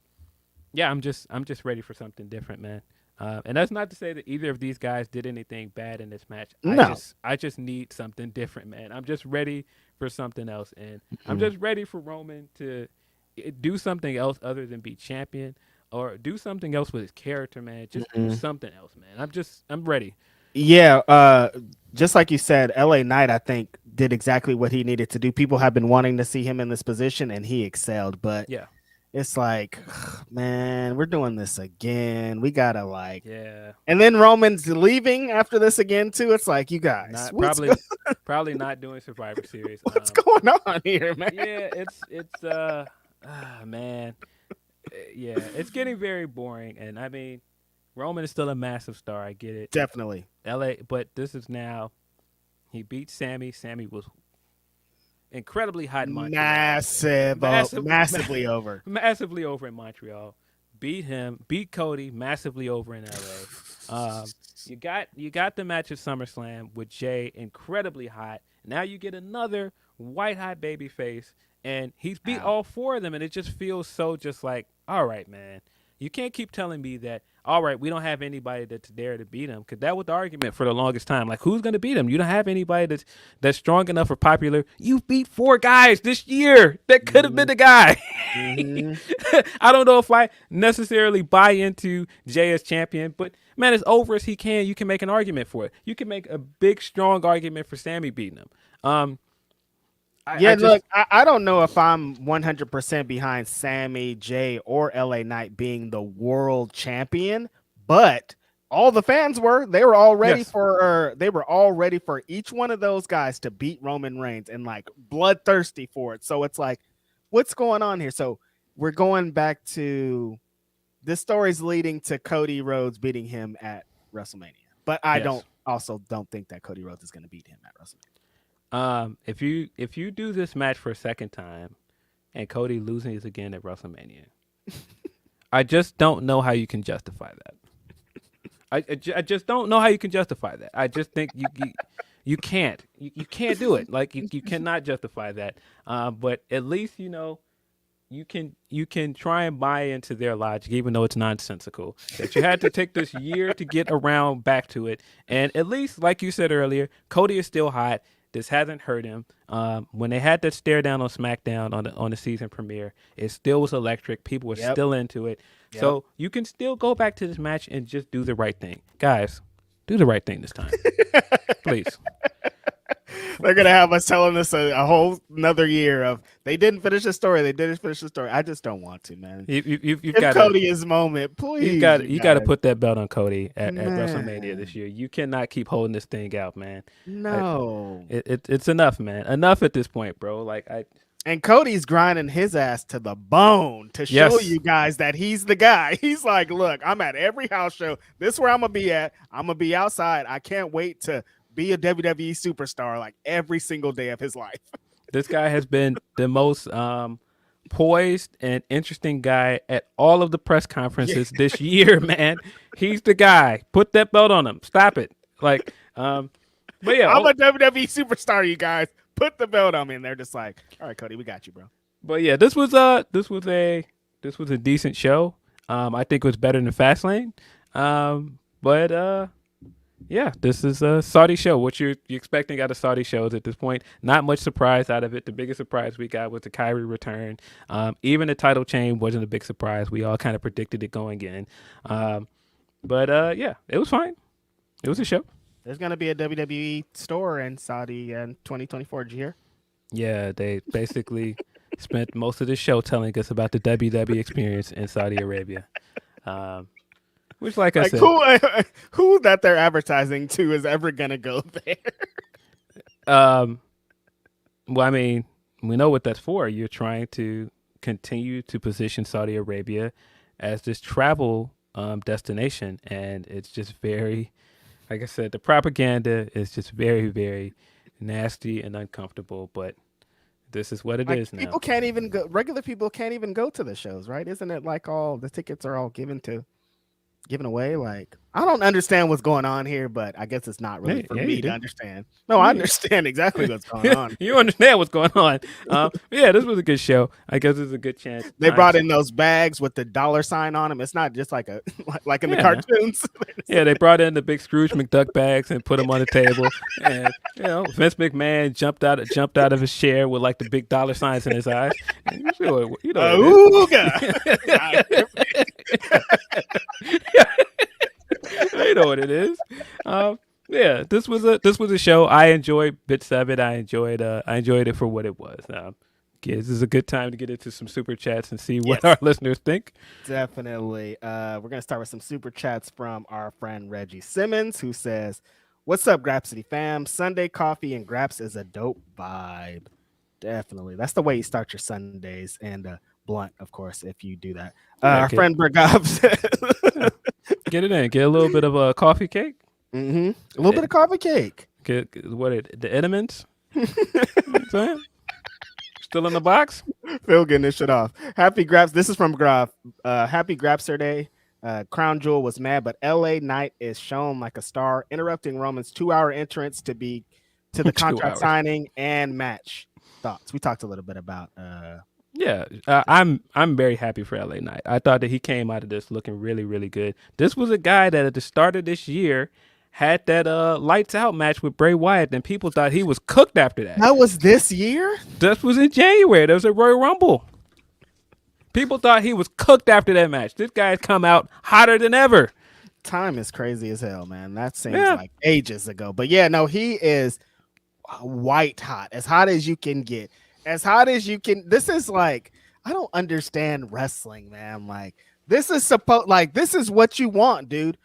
yeah, I'm just Mm-hmm. ready for something different, man. And that's not to say that either of these guys did anything bad in this match. No. I just need something different, man. I'm just ready for something else, and I'm just ready for Roman to do something else other than be champion. Or do something else with his character, man. Just do something else, man. I'm ready. Yeah, just like you said, LA Knight, I think, did exactly what he needed to do. People have been wanting to see him in this position, and he excelled. But yeah, it's like, man, we're doing this again. We gotta yeah. And then Roman's leaving after this again too. It's like, you guys, probably not doing Survivor Series. What's going on here, man? Yeah, it's man. Yeah, it's getting very boring, and I mean, Roman is still a massive star. I get it. Definitely. But this is now. He beat Sammy. Sammy was incredibly hot in Montreal. Massively over. Massively over in Montreal. beat Cody massively over in LA. You got the match at SummerSlam with Jay incredibly hot. Now you get another white hot baby face, and he's beat all 4 of them, and it just feels so just like, all right, man. You can't keep telling me that, all right, we don't have anybody that's there to beat him, because that was the argument for the longest time. Like, who's going to beat him? You don't have anybody that's strong enough or popular. You beat 4 guys this year that could have been the guy. I don't know if I necessarily buy into Jay as champion, but, man, as over as he can, you can make an argument for it. You can make a big, strong argument for Sammy beating him. I don't know if I'm 100% behind Sammy, Jay, or LA Knight being the world champion, but all the fans were. They were all ready for each one of those guys to beat Roman Reigns and like bloodthirsty for it. So it's like, what's going on here? So we're going back to this story's leading to Cody Rhodes beating him at WrestleMania, but I don't think that Cody Rhodes is going to beat him at WrestleMania. If you do this match for a second time and Cody loses again at WrestleMania, I just don't know how you can justify that. I just don't know how you can justify that. I just think you can't. You can't do it. Like you cannot justify that. But at least you can try and buy into their logic, even though it's nonsensical. That you had to take this year to get around back to it, and at least, like you said earlier, Cody is still hot. This hasn't hurt him. When they had that stare down on SmackDown on the season premiere, it still was electric. People were still into it. Yep. So you can still go back to this match and just do the right thing. Guys, do the right thing this time. Please. They're going to have us telling us a whole another year of they didn't finish the story. They didn't finish the story. I just don't want to, man. You've got Cody his moment, please. You got to put that belt on Cody at WrestleMania this year. You cannot keep holding this thing out, man. No. It's enough, man. Enough at this point, bro. And Cody's grinding his ass to the bone to show you guys that he's the guy. He's like, look, I'm at every house show. This is where I'm going to be at. I'm going to be outside. I can't wait to be a WWE superstar like every single day of his life. This guy has been the most poised and interesting guy at all of the press conferences this year, man. He's the guy. Put that belt on him. Stop it. But yeah, I'm a WWE superstar, you guys. Put the belt on me. And they're just like, all right, Cody, we got you, bro. But yeah, this was a decent show. I think it was better than Fastlane. Yeah, this is a Saudi show. What you're expecting out of Saudi shows at this point. Not much surprise out of it. The biggest surprise we got was the Kyrie return. Even the title change wasn't a big surprise. We all kind of predicted it going in. Yeah, it was fine. It was a show. There's going to be a WWE store in Saudi in 2024. Did you hear? Yeah, they basically spent most of the show telling us about the WWE experience in Saudi Arabia. Which, like I said, who that they're advertising to is ever gonna go there? Well, I mean, we know what that's for. You're trying to continue to position Saudi Arabia as this travel destination, and it's just very, like I said, the propaganda is just very, very nasty and uncomfortable. But this is what it is now. People can't even go. Regular people can't even go to the shows, right? Isn't it like all the tickets are all given away? Like, I don't understand what's going on here, but I guess it's not really for me to understand. No, I understand exactly what's going on. You understand what's going on. Yeah, this was a good show. I guess it's a good chance. They brought in those bags with the $sign on them. It's not just like like in the cartoons. Yeah, they brought in the big Scrooge McDuck bags and put them on the table. And Vince McMahon jumped out of his chair with like the big $signs in his eyes. And you know what it is. Yeah, this was a show. I enjoyed bits of it. I enjoyed it for what it was. Kids, this is a good time to get into some super chats and see what our listeners think. Definitely. We're gonna start with some super chats from our friend Reggie Simmons, who says, "What's up, Grapsody fam? Sunday coffee and Graps is a dope vibe." Definitely, that's the way you start your Sundays, and blunt, of course, if you do that. Our friend Bergov says, get it in. Get a little bit of a coffee cake. Mm-hmm. A little bit of coffee cake. Get the Edmonds. Still in the box? Phil getting this shit off. Happy Graps. This is from Graf. Happy Grapsody. Crown Jewel was mad, but LA Knight is shown like a star, interrupting Roman's 2-hour entrance to the contract signing and match. Thoughts? We talked a little bit about. Yeah, I'm very happy for LA Knight. I thought that he came out of this looking really, really good. This was a guy that at the start of this year had that lights out match with Bray Wyatt, and people thought he was cooked after that. That was this year? This was in January. There was a Royal Rumble. People thought he was cooked after that match. This guy has come out hotter than ever. Time is crazy as hell, man. That seems like ages ago. But yeah, no, he is white hot. As hot as you can get. As hot as you can. This is like, I don't understand wrestling, man. Like, this is this is what you want, dude.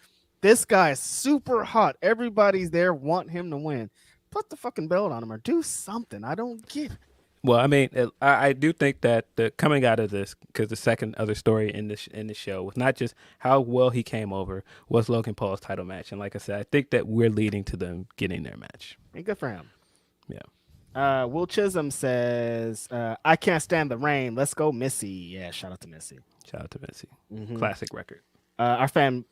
This guy is super hot. Everybody's there want him to win. Put the fucking belt on him or do something. I don't get it. Well, I mean, I do think that the coming out of this, because the second other story in the show was not just how well he came over, was Logan Paul's title match. And like I said, I think that we're leading to them getting their match. Hey, good for him. Yeah. Will Chisholm says, I can't stand the rain. Let's go, Missy. Yeah, shout out to Missy. Shout out to Missy. Classic record. Our friend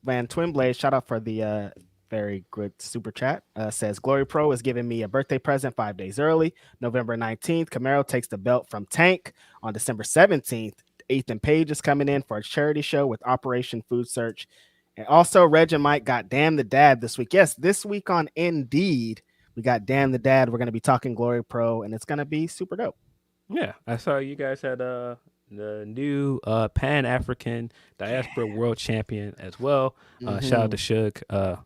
Van Twin Blade, shout out for the very good super chat. Says Glory Pro is giving me a birthday present 5 days early. November 19th, Camaro takes the belt from Tank. On December 17th, Ethan Page is coming in for a charity show with Operation Food Search. And also, Reg and Mike got Damn the Dad this week. Yes, this week on Indeed, we got Damn the Dad. We're going to be talking Glory Pro, and it's going to be super dope. Yeah, I saw you guys had the new Pan-African Diaspora World Champion as well. Shout out to Suge.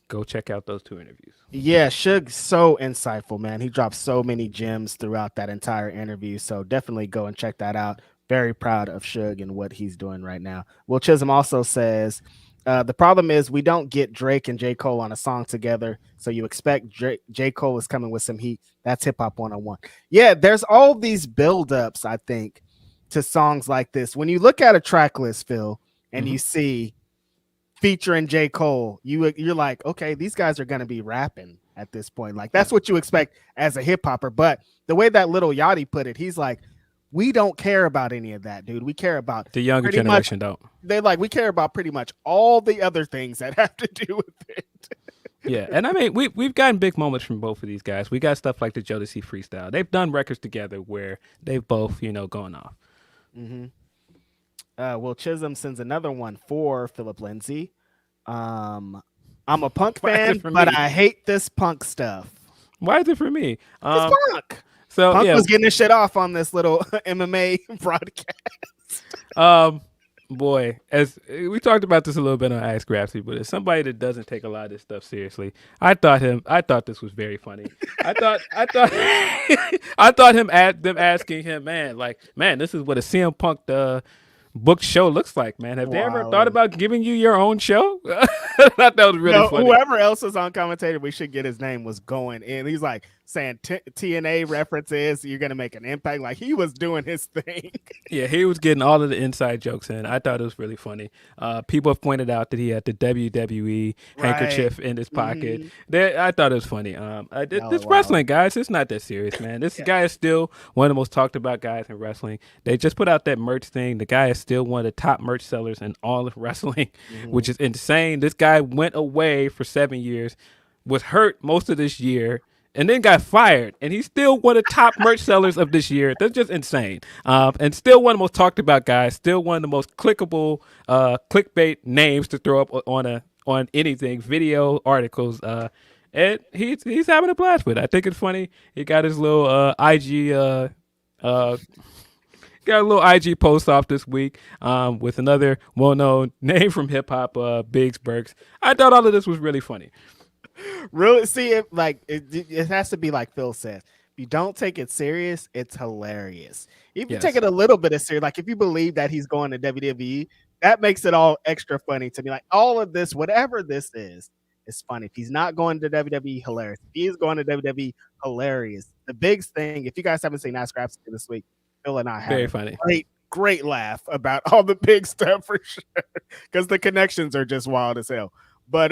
Go check out those 2 interviews. Yeah, Suge's so insightful, man. He dropped so many gems throughout that entire interview. So definitely go and check that out. Very proud of Suge and what he's doing right now. Will Chisholm also says, the problem is we don't get Drake and J. Cole on a song together. So you expect J. Cole is coming with some heat. That's Hip Hop 101. Yeah, there's all these buildups, I think, to songs like this. When you look at a track list, Phil, and you see featuring J. Cole, you're like, okay, these guys are going to be rapping at this point. Like, that's what you expect as a hip hopper. But the way that Lil Yachty put it, he's like, we don't care about any of that, dude. We care about the younger generation. We care about pretty much all the other things that have to do with it. Yeah, and I mean, we've gotten big moments from both of these guys. We got stuff like the Jodeci Freestyle. They've done records together where they've both, gone off. Will Chisholm sends another one for Philip Lindsey. I'm a Punk fan, but I hate this Punk stuff. Why is it for me? It's Punk. So Punk was getting his shit off on this little MMA broadcast. Boy, as we talked about this a little bit on Ask Grapsody, but as somebody that doesn't take a lot of this stuff seriously, I thought this was very funny. I thought them asking him, man, this is what a CM Punk booked show looks like, man. Have they ever thought about giving you your own show? I thought that was really funny. Whoever else was on commentator, we should get his name, was going in. He's like saying TNA references. You're gonna make an impact. Like, he was doing his thing. Yeah, he was getting all of the inside jokes in. I thought it was really funny. People have pointed out that he had the WWE handkerchief in his pocket. I thought it was funny. This wrestling, guys, it's not that serious, man. This guy is still one of the most talked about guys in wrestling. They just put out that merch thing. The guy is still one of the top merch sellers in all of wrestling, which is insane. This guy went away for 7 years, was hurt most of this year, and then got fired, and he's still one of the top merch sellers of this year. That's just insane. And still one of the most talked about guys, still one of the most clickable clickbait names to throw up on anything, video, articles. And he's having a blast with it. I think it's funny. He got his little IG got a little IG post off this week with another well-known name from hip-hop, Biggs Burks. I thought all of this was really funny. Really? See, it has to be like Phil says. If you don't take it serious, it's hilarious. If you take it a little bit of serious, like if you believe that he's going to WWE, that makes it all extra funny to me. Like, all of this, whatever this is funny. If he's not going to WWE, hilarious. If he's going to WWE, hilarious. The big thing, if you guys haven't seen Ask Grapsody this week, Phil and I had very funny, great laugh about all the big stuff for sure, because the connections are just wild as hell. But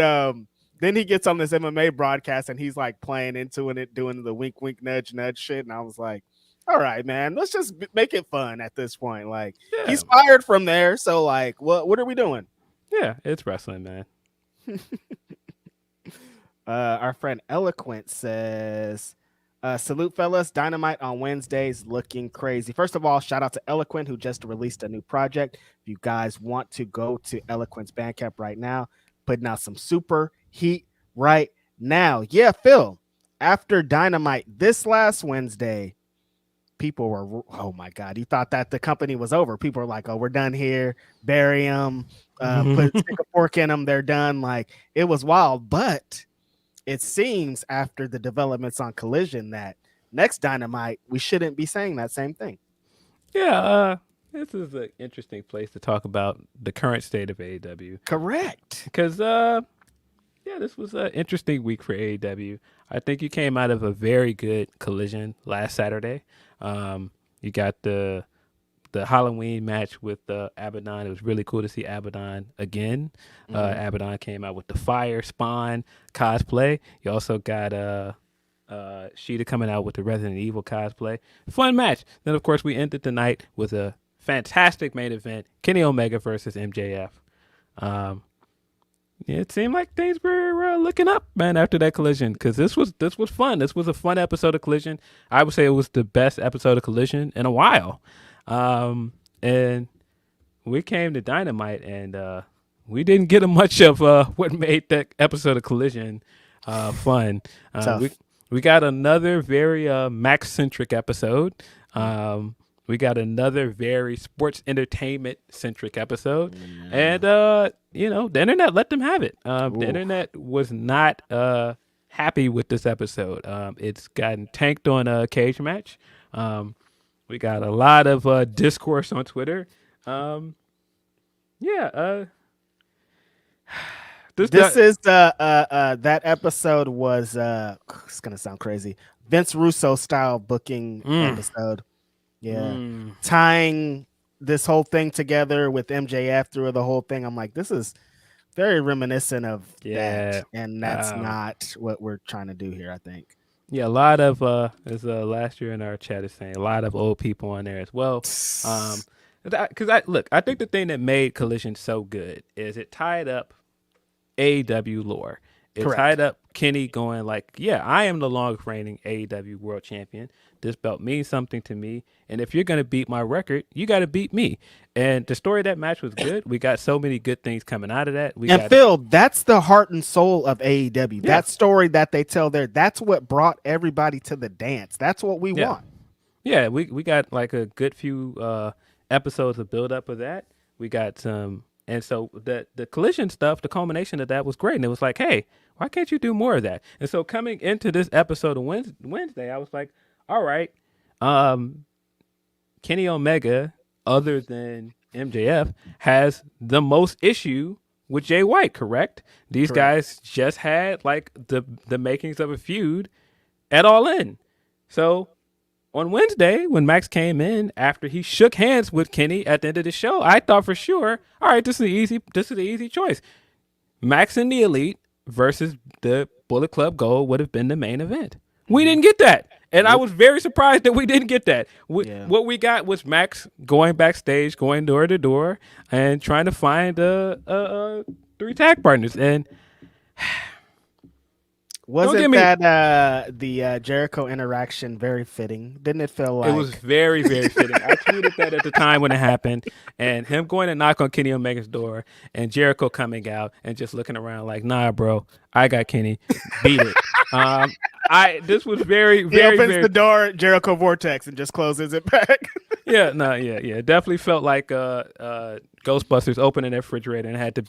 then he gets on this MMA broadcast and he's like playing into it, doing the wink, wink, nudge, nudge shit. And I was like, All right, man. Let's just make it fun at this point. Like Yeah. he's fired from there, so like, what are we doing? Yeah, it's wrestling, man. Our friend Eloquent says, salute fellas, Dynamite on Wednesdays looking crazy. First of all, shout out to Eloquent who just released a new project. If you guys want to go to Eloquent's Bandcamp right now, putting out some super heat right now. Yeah, Phil, after Dynamite this last Wednesday, people were, oh my God, you thought that the company was over. People were like, oh, we're done here. Bury them, stick a fork in them. They're done. Like it was wild, but it seems after the developments on Collision that next Dynamite, we shouldn't be saying that same thing. Yeah, this is an interesting place to talk about the current state of AEW. Correct. Because, this was an interesting week for AEW. I think you came out of a very good Collision last Saturday. You got the Halloween match with Abaddon. It was really cool to see Abaddon again. Abaddon came out with the Fire Spawn cosplay. You also got Sheeta coming out with the Resident Evil cosplay. Fun match. Then, of course, we ended the night with a fantastic main event, Kenny Omega versus MJF. It seemed like things were looking up, man, after that Collision, because this was fun. This was a fun episode of Collision. I would say it was the best episode of Collision in a while. And we came to Dynamite, and we didn't get much of what made that episode of Collision fun. We got another very Max-centric episode. We got another very sports entertainment centric episode. And, the internet let them have it. The internet was not happy with this episode. It's gotten tanked on a cage match. We got a lot of discourse on Twitter. That episode was, it's going to sound crazy, Vince Russo style booking episode. Yeah. Tying this whole thing together with MJF through the whole thing. I'm like, this is very reminiscent of that. And that's not what we're trying to do here, I think. Yeah, a lot of, as last year in our chat is saying, a lot of old people on there as well. Because I think the thing that made Collision so good is it tied up AEW lore. It tied up Kenny going like, yeah, I am the longest reigning AEW world champion. This belt means something to me. And if you're going to beat my record, you got to beat me. And the story of that match was good. We got so many good things coming out of that. Phil, that's the heart and soul of AEW. Yeah. That story that they tell there, that's what brought everybody to the dance. That's what we want. Yeah, we got like a good few episodes of build up of that. We got some. And so the Collision stuff, the culmination of that was great. And it was like, hey, why can't you do more of that? And so coming into this episode of Wednesday, I was like, all right, Kenny Omega, other than MJF, has the most issue with Jay White, correct? These guys just had like the makings of a feud at All In. So on Wednesday, when Max came in after he shook hands with Kenny at the end of the show, I thought for sure, all right, this is an easy choice. Max and the Elite versus the Bullet Club Gold would have been the main event. We didn't get that. And I was very surprised that we didn't get that. What we got was Max going backstage, going door to door, and trying to find 3 tag partners. And wasn't that the Jericho interaction very fitting? Didn't it feel like... It was very, very fitting. I tweeted that at the time when it happened, and him going to knock on Kenny Omega's door and Jericho coming out and just looking around like, nah, bro, I got Kenny. Beat it. This was very, very, he opens the door, Jericho Vortex, and just closes it back. Yeah. It definitely felt like Ghostbusters opening their refrigerator and had the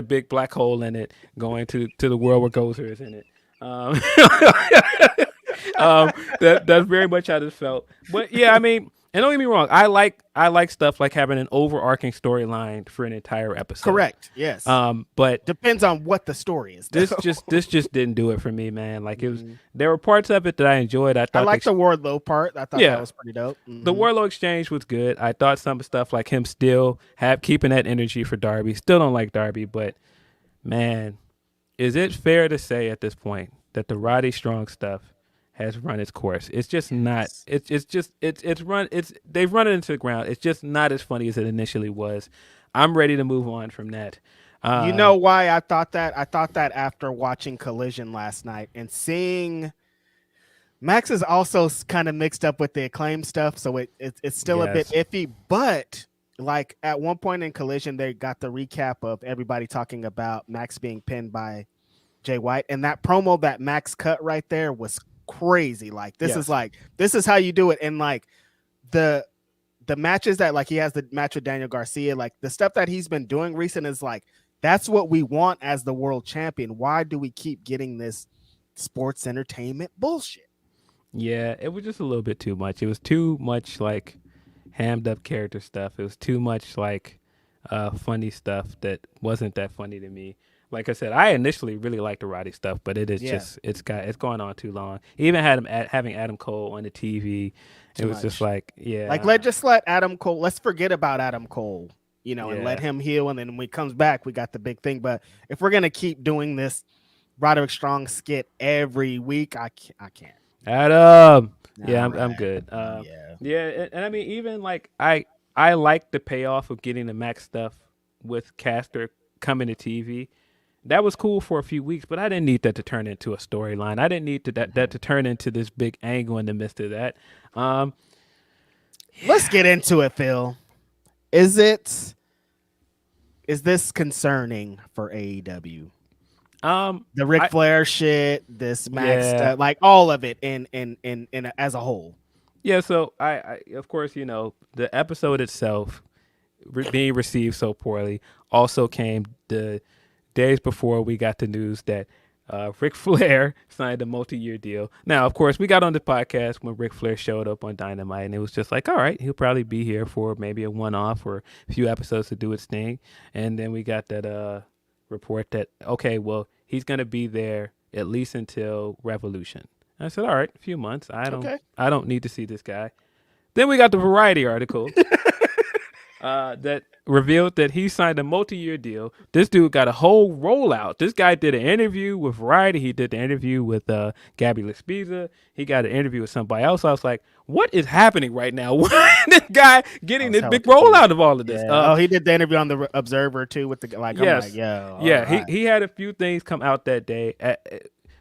big black hole in it going to the world where Gozer is in it. That's very much how this felt. But yeah, I mean, and don't get me wrong, I like stuff like having an overarching storyline for an entire episode. Correct. Yes. But depends on what the story is. This just didn't do it for me, man. Like it was, there were parts of it that I enjoyed. I liked the Wardlow part. I thought that was pretty dope. The Wardlow exchange was good. I thought some stuff like him still keeping that energy for Darby. Still don't like Darby, but man, is it fair to say at this point that the Roddy Strong stuff has run its course. It's just not. They've run it into the ground. It's just not as funny as it initially was. I'm ready to move on from that. You know why I thought that? I thought that after watching Collision last night and seeing Max is also kind of mixed up with the Acclaim stuff, so it's still a bit iffy. But like at one point in Collision, they got the recap of everybody talking about Max being pinned by Jay White, and that promo that Max cut right there was crazy. Like this is how you do it, and like the matches that like he has the match with Daniel Garcia, like the stuff that he's been doing recent is like that's what we want as the world champion. Why do we keep getting this sports entertainment bullshit? Yeah, it was just a little bit too much. It was too much like hammed up character stuff. It was too much like funny stuff that wasn't that funny to me. Like I said, I initially really liked the Roddy stuff, but it is just it's going on too long. Even had him having Adam Cole on the TV. It was just like, let's let Adam Cole. Let's forget about Adam Cole, and let him heal. And then when he comes back, we got the big thing. But if we're gonna keep doing this Roderick Strong skit every week, I can't. Adam, I'm good. And I mean, even like I like the payoff of getting the Max stuff with Caster coming to TV. That was cool for a few weeks, but I didn't need that to turn into a storyline. I didn't need that to turn into this big angle in the midst of that. Let's get into it, Phil. Is this concerning for AEW? The Ric Flair shit, this Max stuff, like all of it in as a whole. Yeah, so I of course, the episode itself being received so poorly also came the days before we got the news that Ric Flair signed a multi-year deal. Now, of course, we got on the podcast when Ric Flair showed up on Dynamite, and it was just like, all right, he'll probably be here for maybe a one-off or a few episodes to do his thing. And then we got that report that, okay, well, he's going to be there at least until Revolution. And I said, all right, a few months. I don't need to see this guy. Then we got the Variety article that revealed that he signed a multi-year deal. This dude got a whole rollout. This guy did an interview with Variety. He did the interview with Gabby Laspiza. He got an interview with somebody else. I was like, what is happening right now? This guy getting this big rollout of all of this. He did the interview on the Observer too with the like. Yes. I'm like, yo, yeah. He had a few things come out that day.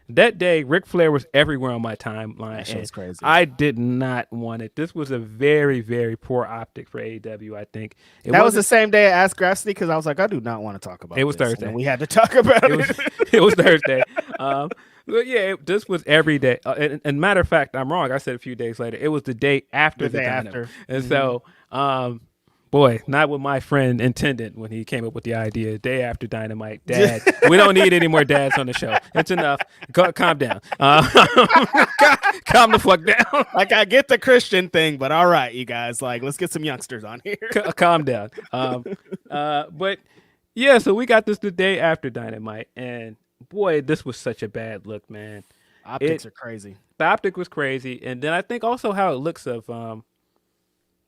That day, Ric Flair was everywhere on my timeline. That was crazy. I did not want it. This was a very, very poor optic for AEW, I think. That was the same day I asked Grapsody because I was like, I do not want to talk about it. It was Thursday. And we had to talk about it. It was Thursday. But yeah, this was every day. And matter of fact, I'm wrong. I said a few days later. It was the day after the Dynamite. And so, boy, not what my friend intended when he came up with the idea. Day after Dynamite, Dad. We don't need any more dads on the show. It's enough. Calm down. Calm the fuck down. Like, I get the Christian thing, but all right, you guys. Like, let's get some youngsters on here. Calm down. But yeah, so we got this the day after Dynamite, and boy, this was such a bad look, man. Optics are crazy. The optic was crazy, and then I think also how it looks of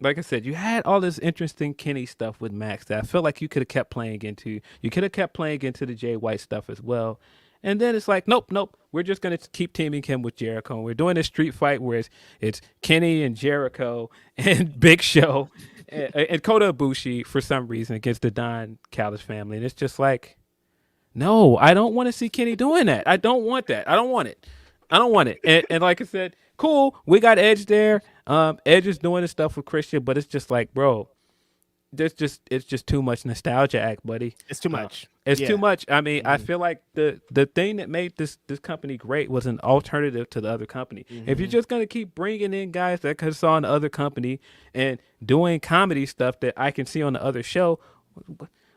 like I said, you had all this interesting Kenny stuff with Max that I felt like you could have kept playing into. You could have kept playing into the Jay White stuff as well. And then it's like, nope. We're just going to keep teaming him with Jericho. We're doing this street fight where it's Kenny and Jericho and Big Show and Kota Ibushi for some reason against the Don Callis family. And it's just like, no, I don't want to see Kenny doing that. I don't want that. I don't want it. And like I said, cool, we got Edge there. Edge is doing his stuff with Christian, but it's just like, bro, it's just too much nostalgia act, buddy. It's too much. It's too much. I mean, I feel like the thing that made this company great was an alternative to the other company. If you're just gonna keep bringing in guys that I saw in the other company and doing comedy stuff that I can see on the other show,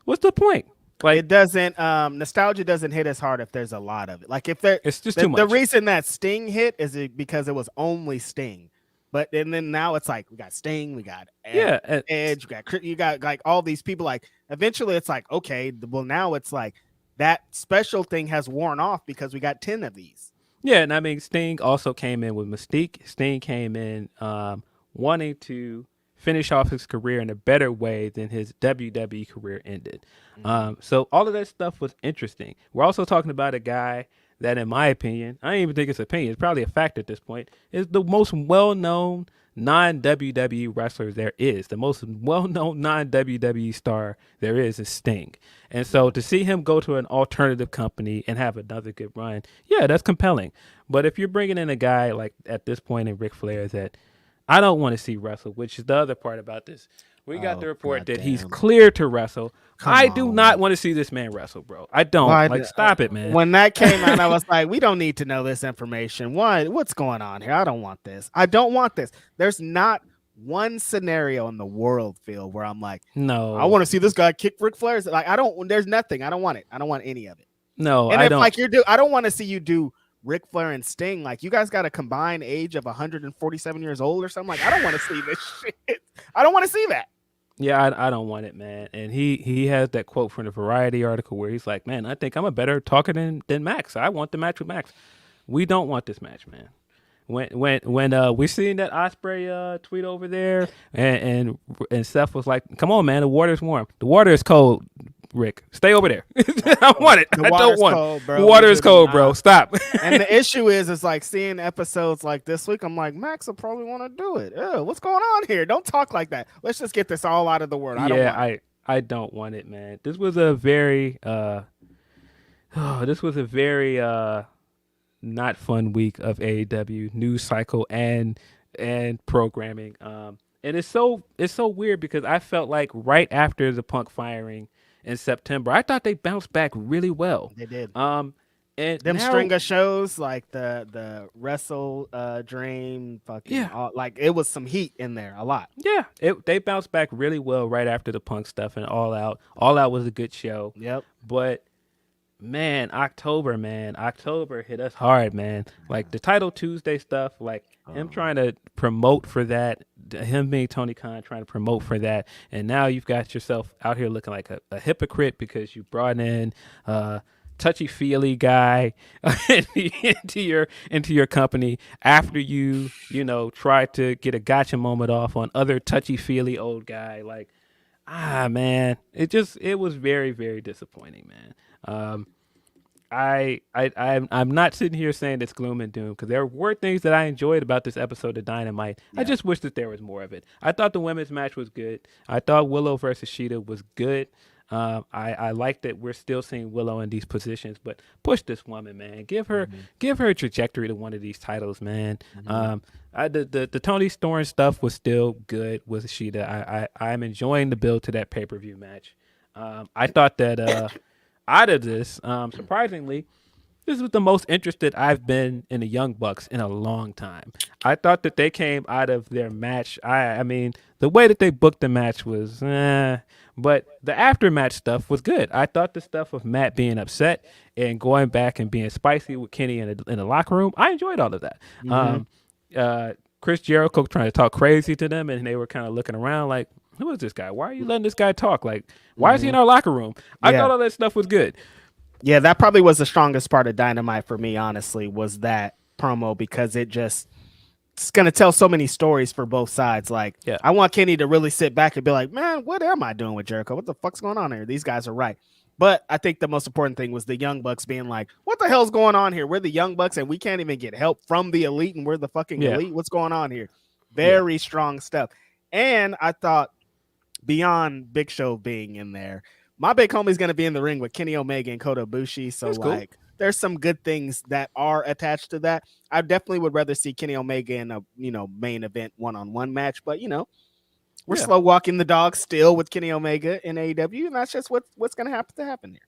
what's the point? Like, it doesn't nostalgia doesn't hit as hard if there's a lot of it. Like if there, it's just too much. The reason that Sting hit is because it was only Sting. But and then now it's like we got Sting, we got Edge, you got like all these people. Like eventually it's like, okay, well now it's like that special thing has worn off because we got 10 of these. Yeah, and I mean Sting also came in with Mystique. Sting came in wanting to finish off his career in a better way than his WWE career ended. So all of that stuff was interesting. We're also talking about a guy that, in my opinion, I don't even think it's opinion, it's probably a fact at this point, is the most well-known non-WWE wrestler there is. The most well-known non-WWE star there is Sting. And so to see him go to an alternative company and have another good run, yeah, that's compelling. But if you're bringing in a guy like at this point in Ric Flair that I don't want to see wrestle, which is the other part about this. We got the report that he's cleared to wrestle. I do not want to see this man wrestle, bro. I don't. Stop it, man. When that came out, I was like, we don't need to know this information. What's going on here? I don't want this. I don't want this. There's not one scenario in the world, Phil, where I'm like, no, I want to see this guy kick Ric Flair's. Like, there's nothing. I don't want it. I don't want any of it. No, and I don't. I don't want to see you do Ric Flair and Sting. Like, you guys got a combined age of 147 years old or something. Like, I don't want to see this shit. I don't want to see that. Yeah, I don't want it, man. And he has that quote from the Variety article where he's like, man, I think I'm a better talker than Max. I want the match with Max. We don't want this match, man. When we seen that Ospreay tweet over there, and Seth was like, come on, man, the water's warm. The water is cold, Rick. Stay over there. I want it. I don't want it. The water is cold, bro. Stop. And the issue is like seeing episodes like this week, I'm like, Max will probably want to do it. Ew, what's going on here? Don't talk like that. Let's just get this all out of the world. I don't want it, man. This was a very not fun week of AEW news cycle and programming. And it's so weird because I felt like right after the Punk firing in September, I thought they bounced back really well. They did. And them string of shows like the Wrestle Dream, like it was some heat in there, a lot. Yeah, they bounced back really well right after the Punk stuff and All Out. All Out was a good show. Yep. But man, October hit us hard, man. Like the Title Tuesday stuff, like him trying to promote for that, him being Tony Khan trying to promote for that, and now you've got yourself out here looking like a hypocrite because you brought in touchy-feely guy into your company after you tried to get a gotcha moment off on other touchy-feely old guy. Like, man, it was very, very disappointing, man. I'm not sitting here saying it's gloom and doom because there were things that I enjoyed about this episode of Dynamite. Yeah. I just wish that there was more of it. I thought the women's match was good. I thought Willow versus Shida was good. I like that we're still seeing Willow in these positions, but push this woman, man. Give her a trajectory to one of these titles, man. The Tony Storm stuff was still good with Shida. I'm enjoying the build to that pay-per-view match. I thought that out of this, surprisingly, this was the most interested I've been in the Young Bucks in a long time. I thought that they came out of their match. I mean, the way that they booked the match was, but the after-match stuff was good. I thought the stuff of Matt being upset and going back and being spicy with Kenny in the locker room, I enjoyed all of that. Chris Jericho trying to talk crazy to them, and they were kind of looking around like, who is this guy? Why are you letting this guy talk? Like, why is he in our locker room? I thought all that stuff was good. Yeah, that probably was the strongest part of Dynamite for me, honestly, was that promo because it's going to tell so many stories for both sides. Like, I want Kenny to really sit back and be like, man, what am I doing with Jericho? What the fuck's going on here? These guys are right. But I think the most important thing was the Young Bucks being like, what the hell's going on here? We're the Young Bucks and we can't even get help from the Elite and we're the fucking Elite. What's going on here? Very strong stuff. And I thought beyond Big Show being in there, my big homie's going to be in the ring with Kenny Omega and Kota Ibushi. So like, there's some good things that are attached to that. I definitely would rather see Kenny Omega in a, main event one-on-one match, but we're slow walking the dog still with Kenny Omega in AEW. And that's just what's going to happen here.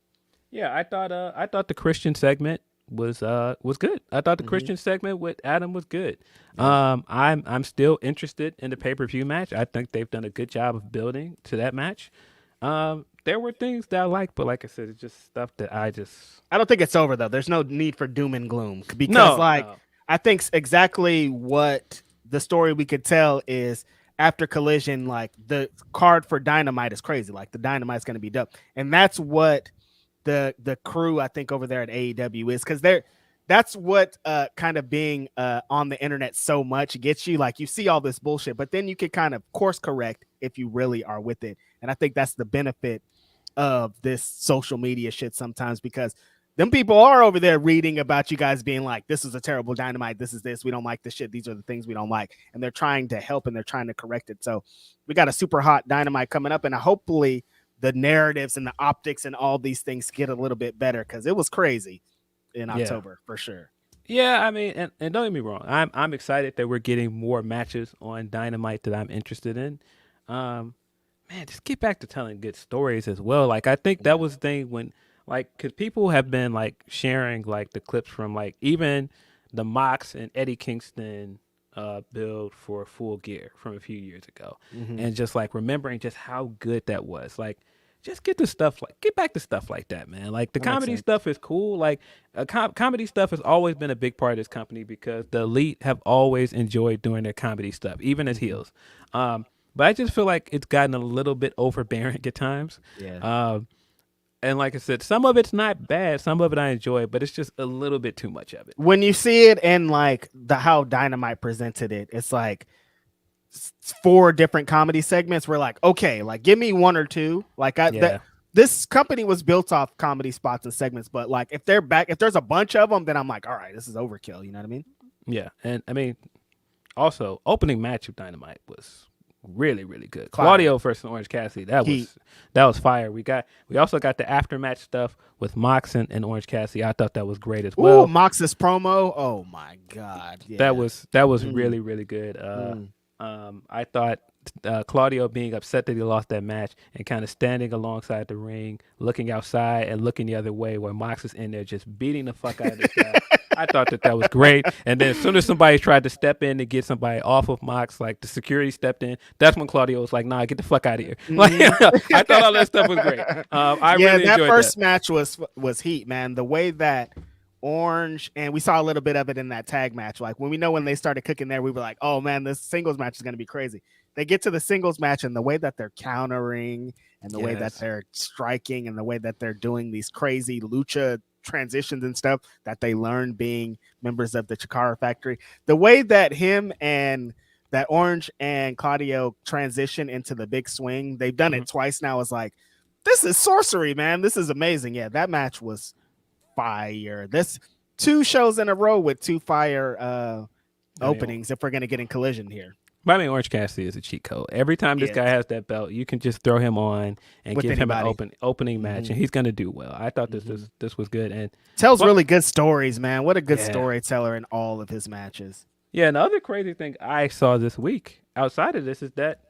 Yeah. I thought the Christian segment was good. I thought the Christian segment with Adam was good. I'm still interested in the pay-per-view match. I think they've done a good job of building to that match. There were things that I like, but like I said, it's just stuff that I don't think it's over though. There's no need for doom and gloom because I think exactly what the story we could tell is after Collision, like the card for Dynamite is crazy. Like the Dynamite's going to be dope. And that's what the crew I think over there at AEW is because that's what kind of being on the internet so much gets you. Like you see all this bullshit, but then you can kind of course correct if you really are with it. And I think that's the benefit of this social media shit sometimes because them people are over there reading about you guys being like, this is a terrible Dynamite. This is this. We don't like this shit. These are the things we don't like. And they're trying to help and they're trying to correct it. So we got a super hot Dynamite coming up. And hopefully the narratives and the optics and all these things get a little bit better because it was crazy in October for sure. Yeah, I mean, and don't get me wrong. I'm excited that we're getting more matches on Dynamite that I'm interested in. Man, just get back to telling good stories as well. Like, I think that was the thing when, like, because people have been, like, sharing, like, the clips from, like, even the Mox and Eddie Kingston build for Full Gear from a few years ago. And just, like, remembering just how good that was. Like, just get back to stuff like that, man. Like, the comedy stuff is cool. Like, comedy stuff has always been a big part of this company because the elite have always enjoyed doing their comedy stuff, even as heels. But I just feel like it's gotten a little bit overbearing at times. Yeah. And like I said, some of it's not bad. Some of it I enjoy, but it's just a little bit too much of it. When you see it in like how Dynamite presented it, it's like 4 different comedy segments. We're like, okay, like give me 1 or 2. Like this company was built off comedy spots and segments, but like if there's a bunch of them, then I'm like, all right, this is overkill. You know what I mean? Yeah, and I mean, also opening match of Dynamite was really, really good. Claudio versus Orange Cassidy, that was fire. We also got the aftermatch stuff with Mox and Orange Cassidy. I thought that was great as well. Ooh, Mox's promo, oh my god, yeah. That was really, really good. I thought Claudio being upset that he lost that match and kind of standing alongside the ring, looking outside and looking the other way where Mox is in there just beating the fuck out of this guy. I thought that was great. And then as soon as somebody tried to step in to get somebody off of Mox, like the security stepped in, that's when Claudio was like, nah, get the fuck out of here. Like, I thought all that stuff was great. I really enjoyed that. First match was heat, man. The way that Orange, and we saw a little bit of it in that tag match. Like when they started cooking there, we were like, oh man, this singles match is going to be crazy. They get to the singles match and the way that they're countering and the way that they're striking and the way that they're doing these crazy lucha transitions and stuff that they learned being members of the Chikara Factory. The way that that Orange and Claudio transition into the big swing, they've done it twice now. It's like, this is sorcery, man. This is amazing. Yeah, that match was fire. This 2 shows in a row with 2 fire openings if we're going to get in Collision here. But I mean, Orange Cassidy is a cheat code. Every time this guy has that belt, you can just throw him on and give him an opening match, and he's going to do well. I thought this was good. And tells really good stories, man. What a good storyteller in all of his matches. Yeah, and the other crazy thing I saw this week outside of this is that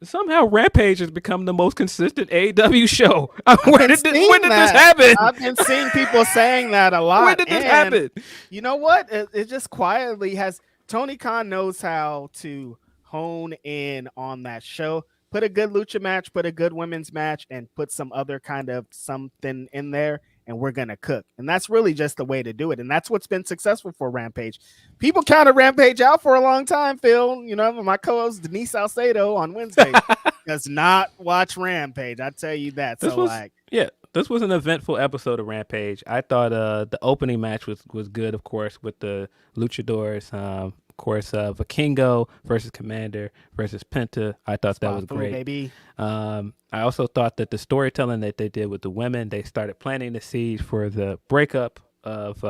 somehow Rampage has become the most consistent AEW show. When did this happen? I've been seeing people saying that a lot. When did this happen? You know what? It just quietly has. Tony Khan knows how to hone in on that show. Put a good lucha match, put a good women's match, and put some other kind of something in there, and we're going to cook. And that's really just the way to do it. And that's what's been successful for Rampage. People counted Rampage out for a long time, Phil. You know, my co-host Denise Salcedo on Wednesday does not watch Rampage. I tell you that. This was an eventful episode of Rampage. I thought the opening match was good, of course, with the luchadors. Of course, Vikingo versus Commander versus Penta. I thought that was great. Baby. I also thought that the storytelling that they did with the women, they started planting the seeds for the breakup of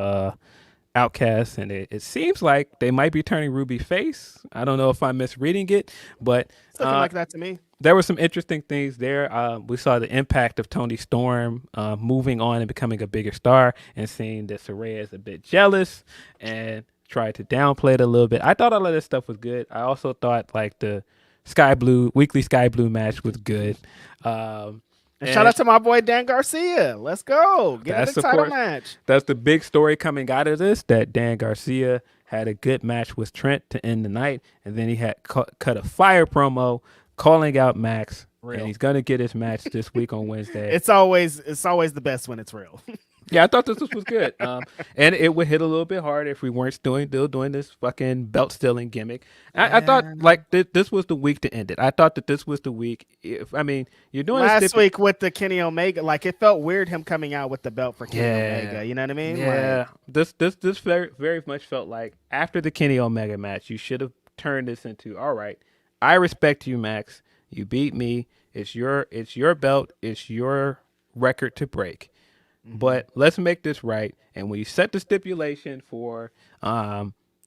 Outcast, and it seems like they might be turning Ruby face. I don't know if I'm misreading it, but something like that to me. There were some interesting things there. We saw the impact of Tony Storm moving on and becoming a bigger star, and seeing that Saraya is a bit jealous and tried to downplay it a little bit. I thought all of this stuff was good. I also thought like the weekly Sky Blue match was good. And shout out to my boy Dan Garcia. Let's go. Get the title match. That's the big story coming out of this, that Dan Garcia had a good match with Trent to end the night, and then he had cut a fire promo calling out Max, and he's gonna get his match this week on Wednesday. It's always the best when it's real. Yeah, I thought this was good, and it would hit a little bit harder if we weren't still doing this fucking belt stealing gimmick. I thought like this was the week to end it. I thought that this was the week. You're doing last week with the Kenny Omega. Like it felt weird him coming out with the belt for Kenny Omega. You know what I mean? Yeah. Like, this very very much felt like after the Kenny Omega match, you should have turned this into, all right, I respect you, Max. You beat me. It's your belt. It's your record to break. But let's make this right. And when you set the stipulation for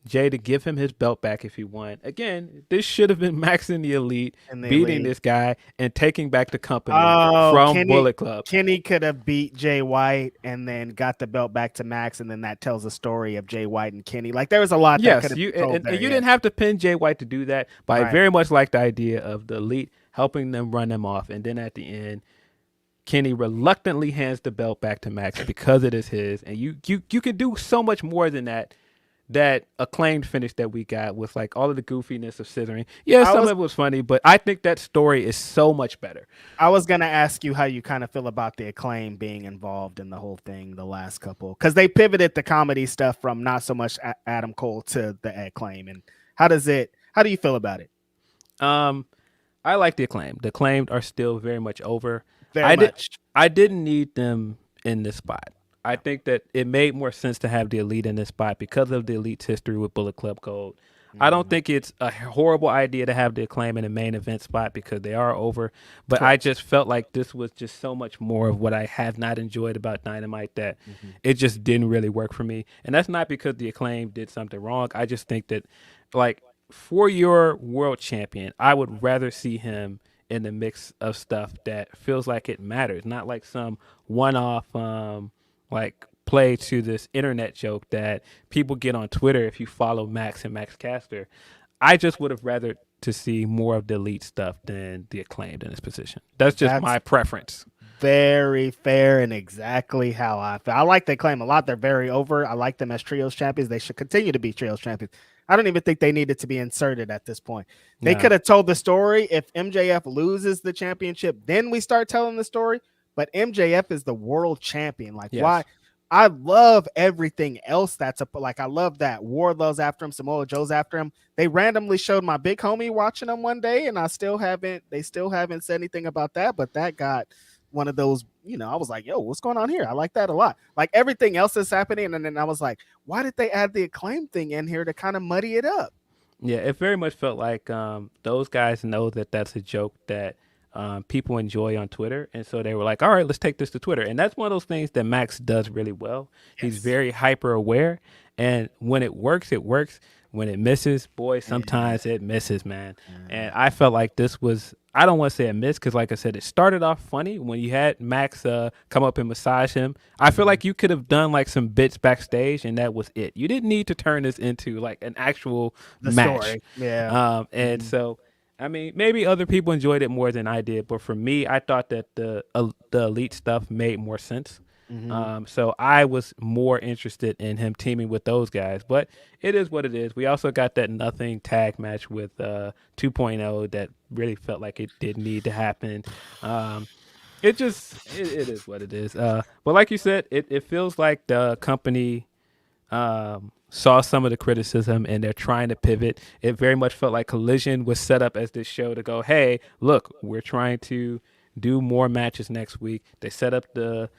Jay to give him his belt back if he won, again, this should have been Max in the Elite And the beating Elite. this guy and taking back the company Oh, from Bullet Club. Kenny could have beat Jay White and then got the belt back to Max, and then that tells the story of Jay White and Kenny. Like there was a lot that could Yes, have you been told and there, you didn't have to pin Jay White to do that, but I Right. very much like the idea of the Elite helping them run them off, and then at the end, Kenny reluctantly hands the belt back to Max because it is his, and you could do so much more than that. That acclaimed finish that we got with like all of the goofiness of scissoring. Yeah, some of it was funny, but I think that story is so much better. I was gonna ask you how you kind of feel about the Acclaim being involved in the whole thing, the last couple, because they pivoted the comedy stuff from not so much Adam Cole to the Acclaim. And how do you feel about it? I like the Acclaimed. The Acclaimed are still very much over. Very much. I didn't need them in this spot. I think that it made more sense to have the Elite in this spot because of the Elite's history with Bullet Club Gold. I don't think it's a horrible idea to have the Acclaim in the main event spot because they are over, but I just felt like this was just so much more of what I have not enjoyed about Dynamite that it just didn't really work for me. And that's not because the Acclaim did something wrong. I just think that, like, for your world champion, I would rather see him in the mix of stuff that feels like it matters, not like some one-off like play to this internet joke that people get on Twitter if you follow Max and Max Caster. I just would have rather to see more of the Elite stuff than the Acclaimed in this position. That's just my preference. Very fair and exactly how I feel. I like the Acclaim a lot. They're very over. I like them as trios champions. They should continue to be trios champions. I don't even think they needed to be inserted at this point. They could have told the story if MJF loses the championship, then we start telling the story. But MJF is the world champion. Like, why? I love everything else that's like, I love that Wardlow's after him, Samoa Joe's after him. They randomly showed my big homie watching them one day, and they still haven't said anything about that. But that got one of those, I was like, yo, what's going on here? I like that a lot. Like everything else is happening. And then I was like, why did they add the Acclaim thing in here to kind of muddy it up? Yeah, it very much felt like those guys know that that's a joke that people enjoy on Twitter. And so they were like, all right, let's take this to Twitter. And that's one of those things that Max does really well. He's very hyper aware. And when it works, it works. When it misses, boy, sometimes it misses, man. And I felt like this was, I don't want to say a miss because, like I said, it started off funny when you had Max come up and massage him. I feel like you could have done like some bits backstage and that was it. You didn't need to turn this into like an actual match. Story. Yeah. And so, I mean, maybe other people enjoyed it more than I did, but for me, I thought that the Elite stuff made more sense. So I was more interested in him teaming with those guys, but it is what it is. We also got that nothing tag match with 2.0 that really felt like it did need to happen. It is what it is. But like you said, it feels like the company saw some of the criticism and they're trying to pivot. It very much felt like Collision was set up as this show to go, hey, look, we're trying to do more matches next week. They set up the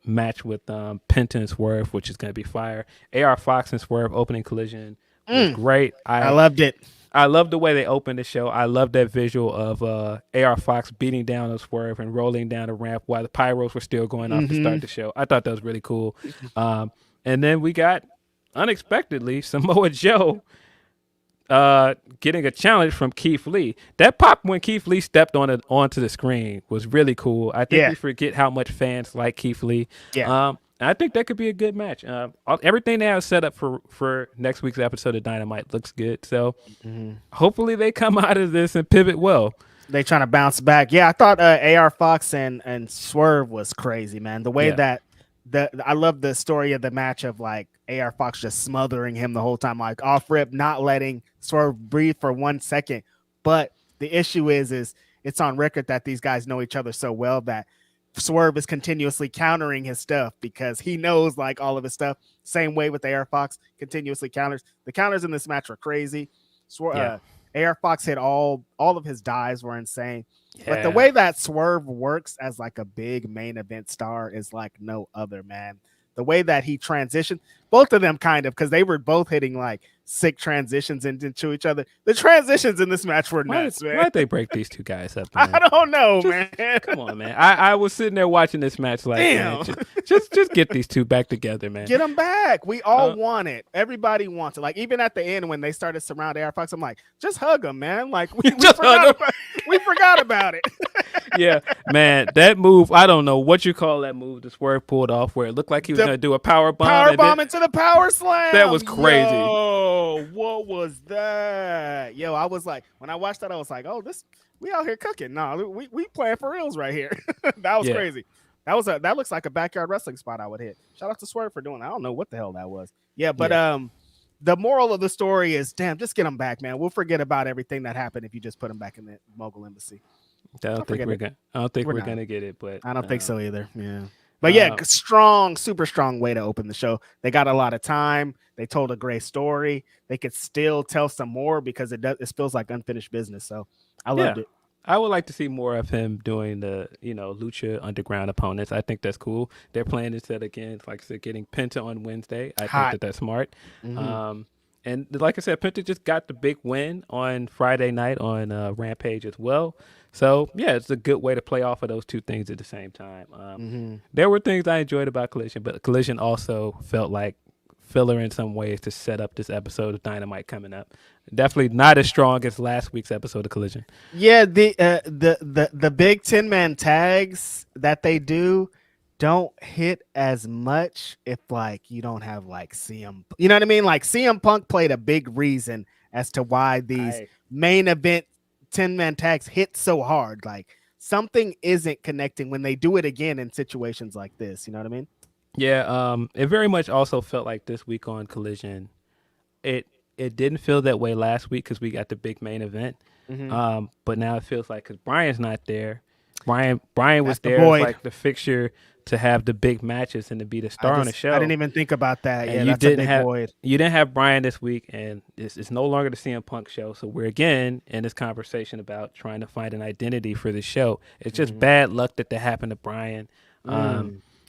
match with Penta and Swerve, which is going to be fire. AR Fox and Swerve opening Collision was great. I loved it. I love the way they opened the show. I love that visual of AR Fox beating down on Swerve and rolling down the ramp while the pyros were still going off to start the show. I thought that was really cool. And then we got, unexpectedly, Samoa Joe getting a challenge from Keith Lee. That pop when Keith Lee stepped onto the screen was really cool. I think we forget how much fans like Keith Lee. I think that could be a good match. Everything they have set up for next week's episode of Dynamite looks good. So hopefully they come out of this and pivot well. They trying to bounce back. Yeah, I thought AR Fox and Swerve was crazy, man. The way that I love the story of the match of like AR Fox just smothering him the whole time, like off rip, not letting Swerve breathe for 1 second. But the issue is it's on record that these guys know each other so well that Swerve is continuously countering his stuff because he knows like all of his stuff. Same way with AR Fox, continuously counters. The counters in this match were crazy. AR Fox hit all of his dives were insane. But the way that Swerve works as like a big main event star is like no other, man. the way that he transitioned, both of them kind of, because they were both hitting like sick transitions into each other. The transitions in this match were nuts, man. Why'd they break these two guys up, man? I don't know, man. Come on, man. I was sitting there watching this match like, damn, man, just get these two back together, man. Get them back. We all want it. Everybody wants it. Like, even at the end when they started surrounding AR Fox, I'm like, just hug them, man. Like, we forgot about it. Yeah, man, that move, I don't know what you call that move the Swerve pulled off, where it looked like he was going to do a power bomb. Into the power slam. That was crazy. Yo, what was that? Yo, I was like, when I watched that, I was like, oh, we out here cooking. No, we playing for reals right here. That was crazy. That looks like a backyard wrestling spot I would hit. Shout out to Swerve for doing that. I don't know what the hell that was. Yeah, but the moral of the story is, damn, just get them back, man. We'll forget about everything that happened if you just put them back in the Mogul Embassy. I don't think we're gonna get it, but I don't think so either. Yeah, but yeah, super strong way to open the show. They got a lot of time. They told a great story. They could still tell some more because it feels like unfinished business. So I loved it. I would like to see more of him doing the, Lucha Underground opponents. I think that's cool. They're playing instead again, like I said, getting Penta on Wednesday. I think that's smart. Mm-hmm. And like I said, Penta just got the big win on Friday night on Rampage as well. So, yeah, it's a good way to play off of those two things at the same time. There were things I enjoyed about Collision, but Collision also felt like filler in some ways to set up this episode of Dynamite coming up. Definitely not as strong as last week's episode of Collision. Yeah, the big 10-man tags that they do don't hit as much if like you don't have like CM. You know what I mean? Like CM Punk played a big reason as to why these main event 10-man tags hit so hard. Like something isn't connecting when they do it again in situations like this. You know what I mean? Yeah, it very much also felt like this week on Collision. It didn't feel that way last week because we got the big main event. But now it feels like because Brian's not there. Brian was there as like the fixture to have the big matches and to be the star on the show. I didn't even think about that. And you didn't have Brian this week, and it's no longer the CM Punk show. So we're again in this conversation about trying to find an identity for the show. It's just bad luck that happened to Brian.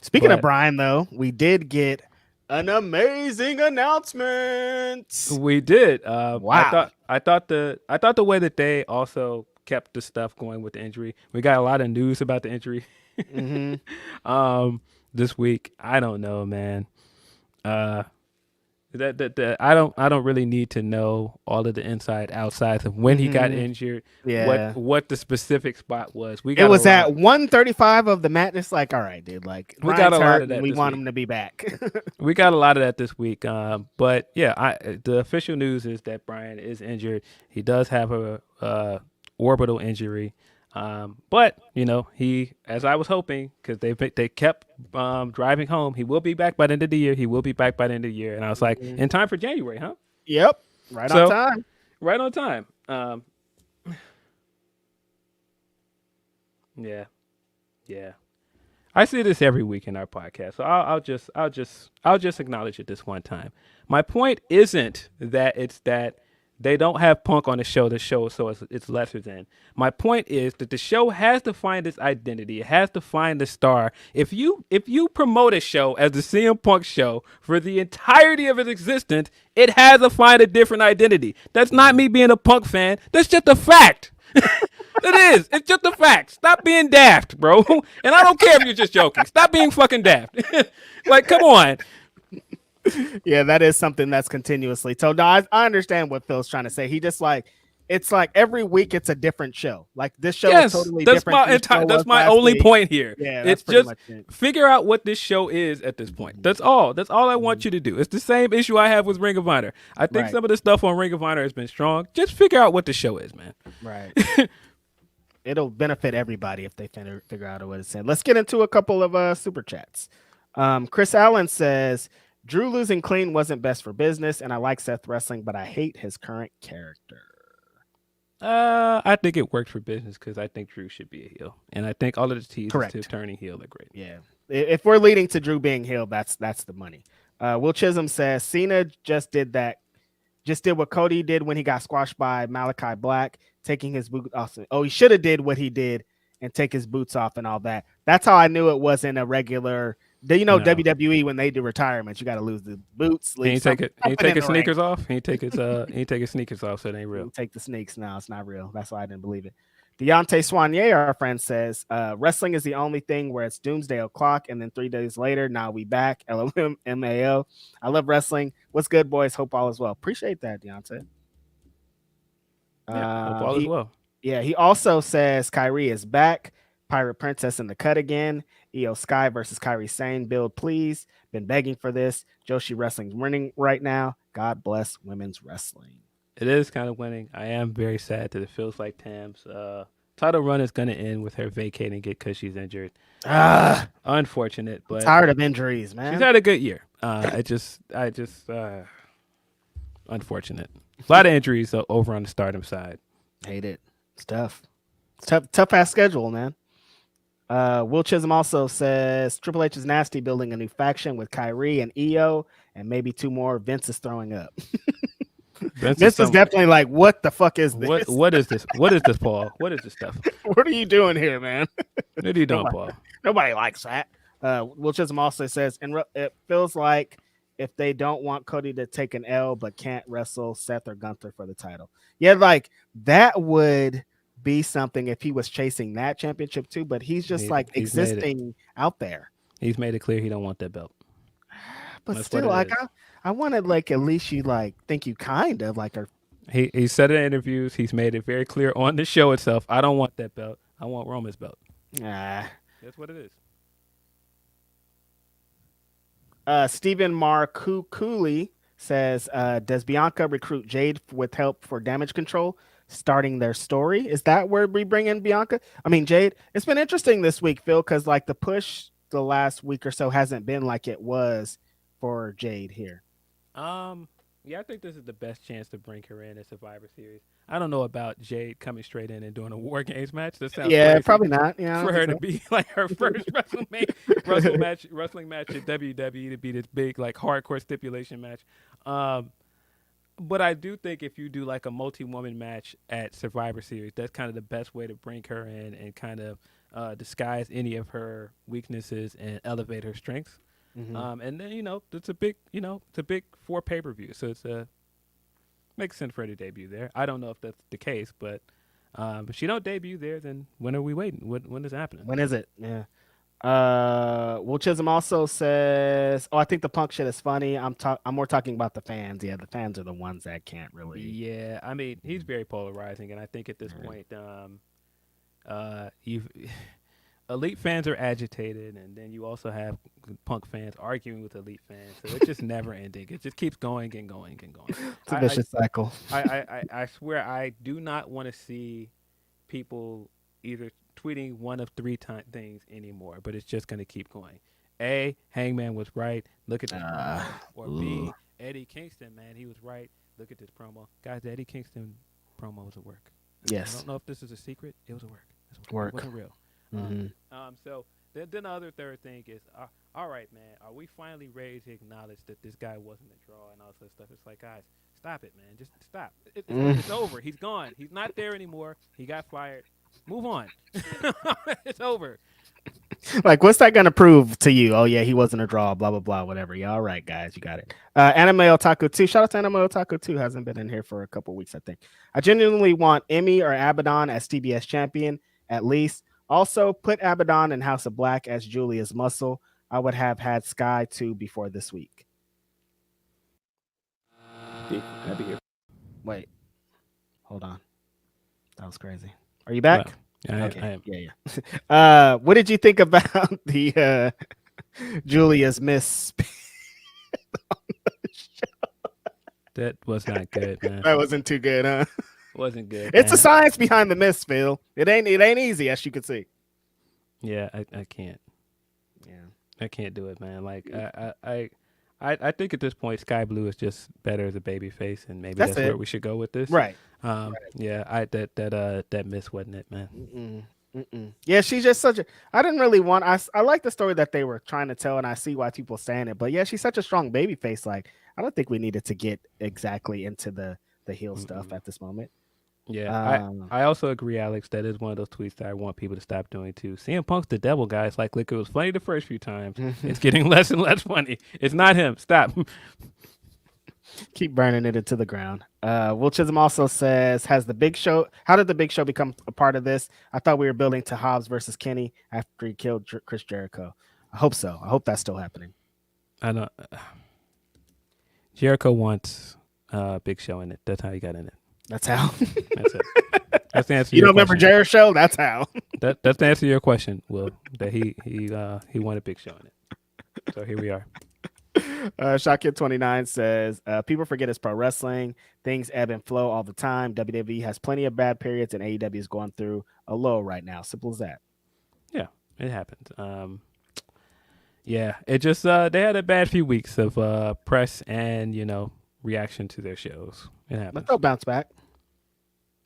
Speaking of Brian, though, we did get an amazing announcement. We did. Wow. I thought the way that they also kept the stuff going with the injury. We got a lot of news about the injury this week. I don't know, man. I don't really need to know all of the inside outsides of when he got injured. Yeah. What the specific spot was. It was at 135 of the match. It's like, all right, dude. Like we got a lot of that. We want him to be back. We got a lot of that this week. But yeah, the official news is that Brian is injured. He does have a orbital injury. But he, as I was hoping, because they kept driving home, he will be back by the end of the year. And I was like, in time for January, huh? Yep, on time. Right on time. Yeah. I see this every week in our podcast, so I'll just acknowledge it this one time. My point isn't that it's that they don't have Punk on the show, so it's lesser than. My point is that the show has to find its identity. It has to find the star. If you promote a show as the CM Punk show for the entirety of its existence, it has to find a different identity. That's not me being a Punk fan. That's just a fact. It is. It's just a fact. Stop being daft, bro. And I don't care if you're just joking. Stop being fucking daft. Like, come on. Yeah, that is something that's continuously told. No, I understand what Phil's trying to say. He just like, it's like every week it's a different show. Like this show is totally different. That's my only point here. Yeah, it's just figure out what this show is at this point. That's all. That's all I want you to do. It's the same issue I have with Ring of Honor. I think some of the stuff on Ring of Honor has been strong. Just figure out what the show is, man. Right. It'll benefit everybody if they figure out what it's saying. Let's get into a couple of super chats. Chris Allen says, Drew losing clean wasn't best for business, and I like Seth wrestling, but I hate his current character. I think it worked for business because I think Drew should be a heel, and I think all of the teases to turning heel are great. Yeah, if we're leading to Drew being heel, that's the money. Will Chisholm says Cena just did what Cody did when he got squashed by Malachi Black, taking his boot off. Oh, he should have did what he did and take his boots off and all that. That's how I knew it wasn't a regular Do you know No. WWE when they do retirements, you got to lose the boots. He ain't take it. He ain't take his sneakers off. He ain't take his. He ain't take his sneakers off. So it ain't real. Take the sneaks. No, it's not real. That's why I didn't believe it. Deontay Soignier, our friend, says wrestling is the only thing where it's doomsday o'clock, and then 3 days later, now we back. LMAO. I love wrestling. What's good, boys? Hope all is well. Appreciate that, Deontay. Yeah, hope all is well. Yeah, he also says Kyrie is back. Pirate Princess in the cut again. Io Sky versus Kairi Sane. Build, please. Been begging for this. Joshi Wrestling's winning right now. God bless women's wrestling. It is kind of winning. I am very sad that it feels like Tam's title run is going to end with her vacating it because she's injured. Unfortunate, but I'm tired of injuries, man. She's had a good year. Unfortunate. A lot of injuries over on the Stardom side. Hate it. It's tough. It's tough ass schedule, man. Will Chisholm also says Triple H is nasty, building a new faction with Kyrie and Io, and maybe 2 more. Vince is throwing up. Vince is definitely like, what the fuck is this? What is this? What is this, Paul? What is this stuff? What are you doing here, man? What are you doing, Paul? Nobody likes that. Will Chisholm also says, and it feels like if they don't want Cody to take an L but can't wrestle Seth or Gunther for the title. Yeah, like that would be something if he was chasing that championship too, but he's just existing out there. He's made it clear he don't want that belt. But that's still, like I wanted like at least you like think you kind of like are. He said it in interviews. He's made it very clear on the show itself. I don't want that belt. I want Roman's belt. That's what it is. Stephen Marcooley says, does Bianca recruit Jade with help for damage control? Starting their story. Is that where we bring in Bianca? I mean, Jade. It's been interesting this week, Phil, because like the push the last week or so hasn't been like it was for Jade here. Yeah, I think this is the best chance to bring her in at Survivor Series. I don't know about Jade coming straight in and doing a War Games match. That sounds crazy probably not. Yeah, for her to be like her first wrestling match at WWE, to be this big like hardcore stipulation match. But I do think if you do like a multi-woman match at Survivor Series, that's kind of the best way to bring her in and kind of disguise any of her weaknesses and elevate her strengths. Mm-hmm. And then it's a big 4 pay-per-view, so makes sense for her to debut there. I don't know if that's the case, but if she don't debut there, then when are we waiting? When is it happening? When is it? Yeah. Will Chisholm also says, I think the Punk shit is funny. I'm more talking about the fans. Yeah, the fans are the ones that can't really. Yeah, I mean, he's very polarizing, and I think at this point, elite fans are agitated, and then you also have Punk fans arguing with elite fans. So it's just never ending. It just keeps going and going and going. It's a vicious cycle. I swear I do not want to see people either tweeting one of 3 things anymore, but it's just going to keep going. A, Hangman was right. Look at this promo. Or B, Eddie Kingston, man, he was right. Look at this promo. Guys, the Eddie Kingston promo was a work. Yes. I don't know if this is a secret. It was a work. Work. It wasn't real. Mm-hmm. So then the other third thing is, all right, man, are we finally ready to acknowledge that this guy wasn't a draw and all this stuff? It's like, guys, stop it, man. Just stop. It's over. He's gone. He's not there anymore. He got fired. Move on. It's over. Like, what's that gonna prove to you? Oh yeah, he wasn't a draw. Blah blah blah. Whatever. Yeah, all right, guys, you got it. Anime Otaku 2. Shout out to Anime Otaku 2. Hasn't been in here for a couple weeks, I think. I genuinely want Emmy or Abaddon as TBS champion at least. Also, put Abaddon and House of Black as Julia's muscle. I would have had Sky 2 before this week. Wait, hold on. That was crazy. Are you back? Well, okay. I am. Yeah. What did you think about the Julia's miss? That was not good, man. That wasn't too good, huh? Wasn't good. It's a science behind the miss, Phil. It ain't easy, as you can see. Yeah, I can't. Yeah, I can't do it, man. Like I think at this point, Sky Blue is just better as a baby face, and maybe that's where we should go with this. Right. Yeah. That miss wasn't it, man. Yeah, she's just such a. I didn't really want. I like the story that they were trying to tell, and I see why people saying it. But yeah, she's such a strong baby face. Like I don't think we needed to get exactly into the heel stuff at this moment. Yeah, I also agree, Alex. That is one of those tweets that I want people to stop doing too. CM Punk's the devil, guys. Like, look, it was funny the first few times. It's getting less and less funny. It's not him. Stop. Keep burning it into the ground. Will Chisholm also says, how did the Big Show become a part of this? I thought we were building to Hobbs versus Kenny after he killed Chris Jericho. I hope so. I hope that's still happening. I know. Jericho wants Big Show in it. That's how he got in it. That's how. That's it. That's the answer. You don't remember Jericho show? That's how. That's the answer to your question, Will. That he wanted Big Show in it. So here we are. Shotkin29 says, people forget it's pro wrestling. Things ebb and flow all the time. WWE has plenty of bad periods, and AEW is going through a low right now. Simple as that. Yeah, it happens. Yeah, it just they had a bad few weeks of press and reaction to their shows. It happens. But they'll bounce back.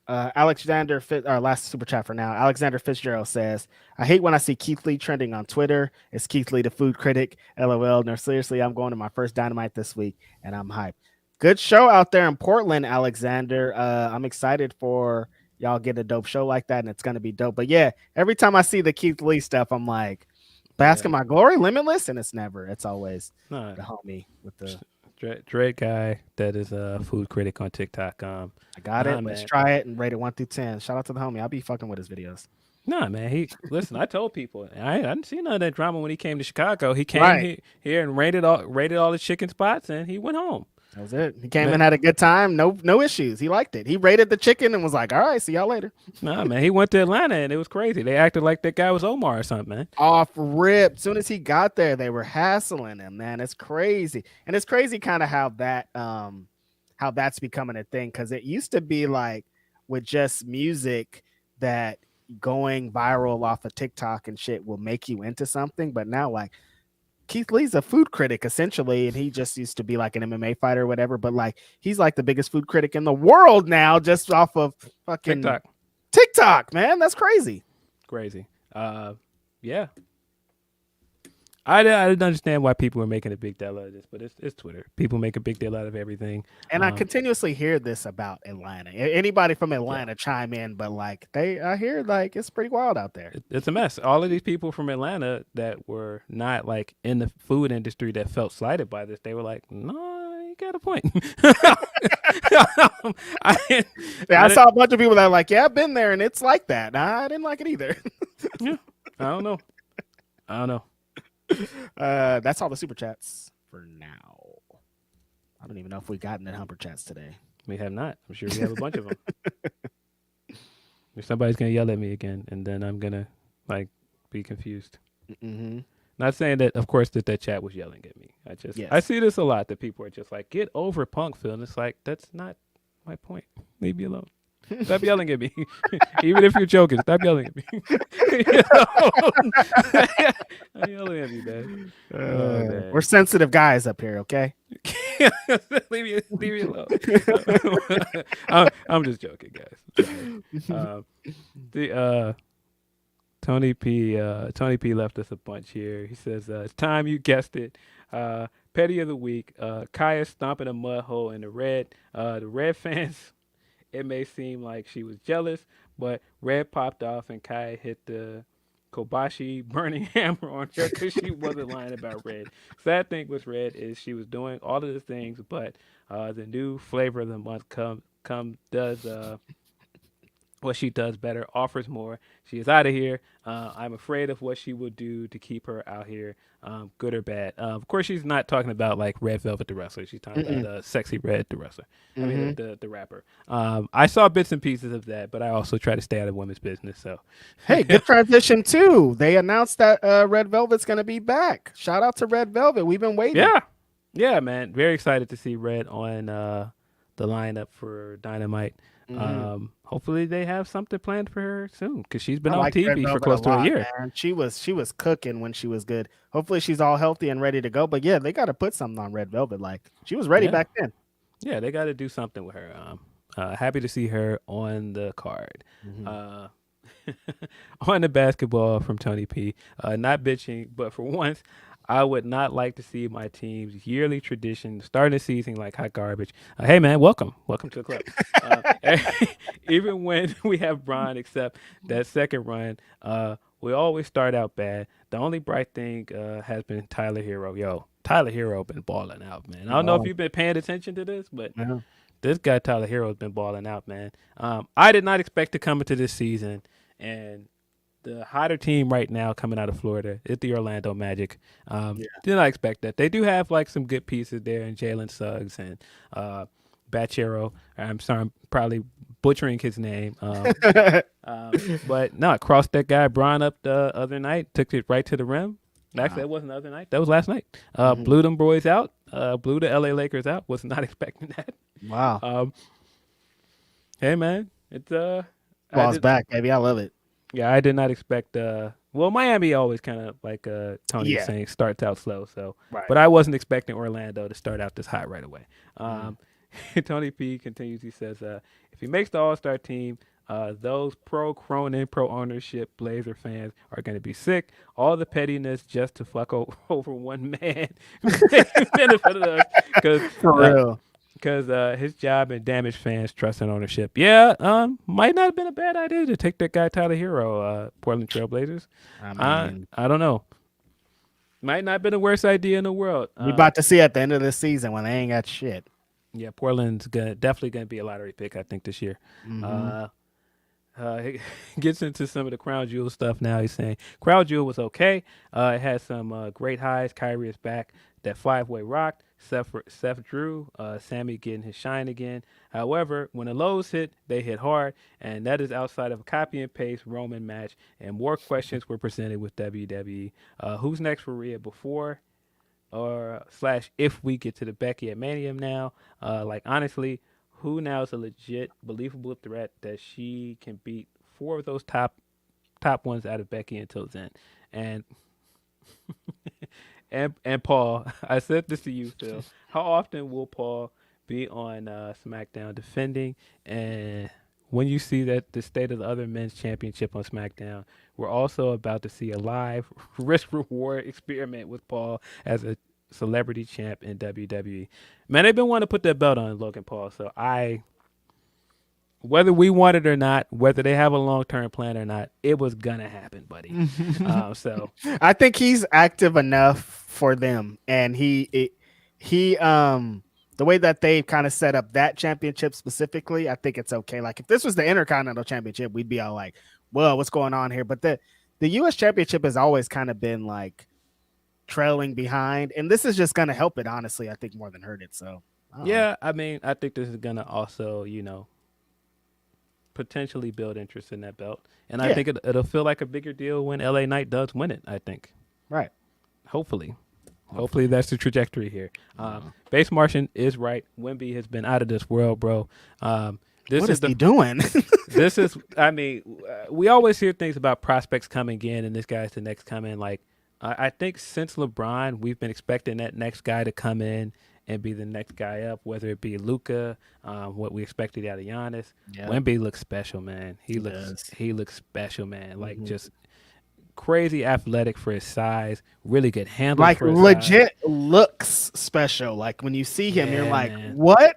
Our last super chat for now. Alexander Fitzgerald says, I hate when I see Keith Lee trending on Twitter. It's Keith Lee, the food critic. LOL. No, seriously, I'm going to my first Dynamite this week, and I'm hyped. Good show out there in Portland, Alexander. I'm excited for y'all get a dope show like that, and it's going to be dope. But yeah, every time I see the Keith Lee stuff, I'm like, Bask in My Glory, Limitless, and it's always the homie with the Dread guy that is a food critic on TikTok. I got it. Let's try it and rate it 1 through 10. Shout out to the homie. I'll be fucking with his videos. Nah, man. Listen. I told people I didn't see none of that drama when he came to Chicago. He came here and rated all the chicken spots, and he went home. That was it. He came and had a good time. No issues. He liked it. He rated the chicken and was like, all right, see y'all later. Nah, man. He went to Atlanta and it was crazy. They acted like that guy was Omar or something, man. Off rip. As soon as he got there, they were hassling him, man. It's crazy. And it's crazy kind of how that's becoming a thing. Cause it used to be like with just music that going viral off of TikTok and shit will make you into something. But now like Keith Lee's a food critic essentially, and he just used to be like an MMA fighter or whatever, but like he's like the biggest food critic in the world now just off of fucking TikTok, man. That's crazy. Yeah. I didn't understand why people were making a big deal out of this, but it's Twitter. People make a big deal out of everything. And I continuously hear this about Atlanta. Anybody from Atlanta chime in, but like I hear like it's pretty wild out there. It's a mess. All of these people from Atlanta that were not like in the food industry that felt slighted by this, they were like, no, you got a point. I saw a bunch of people that are like, yeah, I've been there and it's like that. Nah, I didn't like it either. Yeah, I don't know. That's all the super chats for now. I don't even know if we got into HumperChats today. We have not. I'm sure we have a bunch of them. If somebody's gonna yell at me again, and then I'm gonna like be confused. Mm-hmm. Not saying that, of course, that chat was yelling at me. I see this a lot. That people are just like, get over Punk, Phil. And it's like, that's not my point. Leave me alone. Stop yelling at me. Even if you're joking, stop yelling at me. I'm yelling at you, man. Man. We're sensitive guys up here, okay? leave me alone. I'm just joking, guys. Tony P left us a bunch here. He says, it's time, you guessed it. Petty of the week. Kaya stomping a mud hole in the red fans. It may seem like she was jealous, but Red popped off and Kai hit the Kobashi burning hammer on her because she wasn't lying about Red. Sad thing with Red is she was doing all of the things, but the new flavor of the month does what she does better, offers more. She is out of here. I'm afraid of what she will do to keep her out here, good or bad. Of course, she's not talking about like Red Velvet the wrestler. She's talking about Sexy Red the wrestler. I mean, the rapper. I saw bits and pieces of that, but I also try to stay out of women's business. So, hey, good transition too. They announced that Red Velvet's going to be back. Shout out to Red Velvet. We've been waiting. Yeah, man. Very excited to see Red on the lineup for Dynamite. Hopefully they have something planned for her soon because she's been on TV for close to a year. Man. She was cooking when she was good. Hopefully she's all healthy and ready to go. But yeah, they got to put something on Red Velvet. Like she was ready back then. Yeah, they got to do something with her. Happy to see her on the card. On the basketball from Tony P. Not bitching, but for once, I would not like to see my team's yearly tradition starting the season like hot garbage. Hey man, welcome to the club. Even when we have Braun, except that second run, we always start out bad. The only bright thing has been Tyler Hero. Yo, Tyler Hero been balling out, man. I don't know if you've been paying attention to this, but this guy Tyler Hero has been balling out, man. I did not expect to come into this season and the hotter team right now coming out of Florida is the Orlando Magic. Did not expect that. They do have like some good pieces there in Jalen Suggs and Bachero. I'm sorry, I'm probably butchering his name. But no, crossed that guy Braun up the other night, took it right to the rim. Actually, that wasn't the other night. That was last night. Blew them boys out. Blew the LA Lakers out. Was not expecting that. Wow. Hey man, it's ball's back, baby. I love it. Yeah, I did not expect. Well, Miami always kind of like Tony was saying starts out slow. So, but I wasn't expecting Orlando to start out this hot right away. Tony P continues. He says, if he makes the All-Star team, those pro Cronin, pro ownership Blazer fans are going to be sick. All the pettiness just to fuck over one man benefited us because his job and damaged fans trust in ownership. Yeah, might not have been a bad idea to take that guy Tyler Hero, Portland Trailblazers. I don't know. Might not have been the worst idea in the world. We about to see at the end of this season when they ain't got shit. Yeah, Portland's definitely gonna be a lottery pick, I think, this year. He gets into some of the Crown Jewel stuff now. He's saying Crown Jewel was okay. It had some great highs. Kyrie is back. That 5-way rocked. Seth Drew, Sammy getting his shine again. However, when the lows hit, they hit hard, and that is outside of a copy and paste Roman match. And more questions were presented with WWE. Who's next for Rhea before or / if we get to the Becky at Mania now? Like honestly, who now is a legit, believable threat that she can beat 4 of those top ones out of Becky until then? And and Paul, I said this to you, Phil. How often will Paul be on SmackDown defending? And when you see that the state of the other men's championship on SmackDown, we're also about to see a live risk-reward experiment with Paul as a celebrity champ in WWE. Man, they've been wanting to put that belt on Logan Paul. So whether we want it or not, whether they have a long-term plan or not, it was gonna happen, buddy. So I think he's active enough for them, and he the way that they've kind of set up that championship specifically, I think it's okay. Like if this was the Intercontinental Championship, we'd be all like, "Well, what's going on here?" But the U.S. Championship has always kind of been like trailing behind, and this is just gonna help it. Honestly, I think more than hurt it. So yeah, I mean, I think this is gonna also, potentially build interest in that belt, and I think it'll feel like a bigger deal when LA Knight does win it. I think, right? Hopefully that's the trajectory here. Base Martian is right. Wemby has been out of this world, bro. What is he doing? This is, I mean, we always hear things about prospects coming in, and this guy's the next coming. Like, I think since LeBron, we've been expecting that next guy to come in and be the next guy up, whether it be Luka, what we expected out of Giannis. Yeah. Wemby looks special, man. He looks special, man. Like just crazy athletic for his size, really good handle. Like for his legit size. Looks special. Like when you see him, you're like, man. What?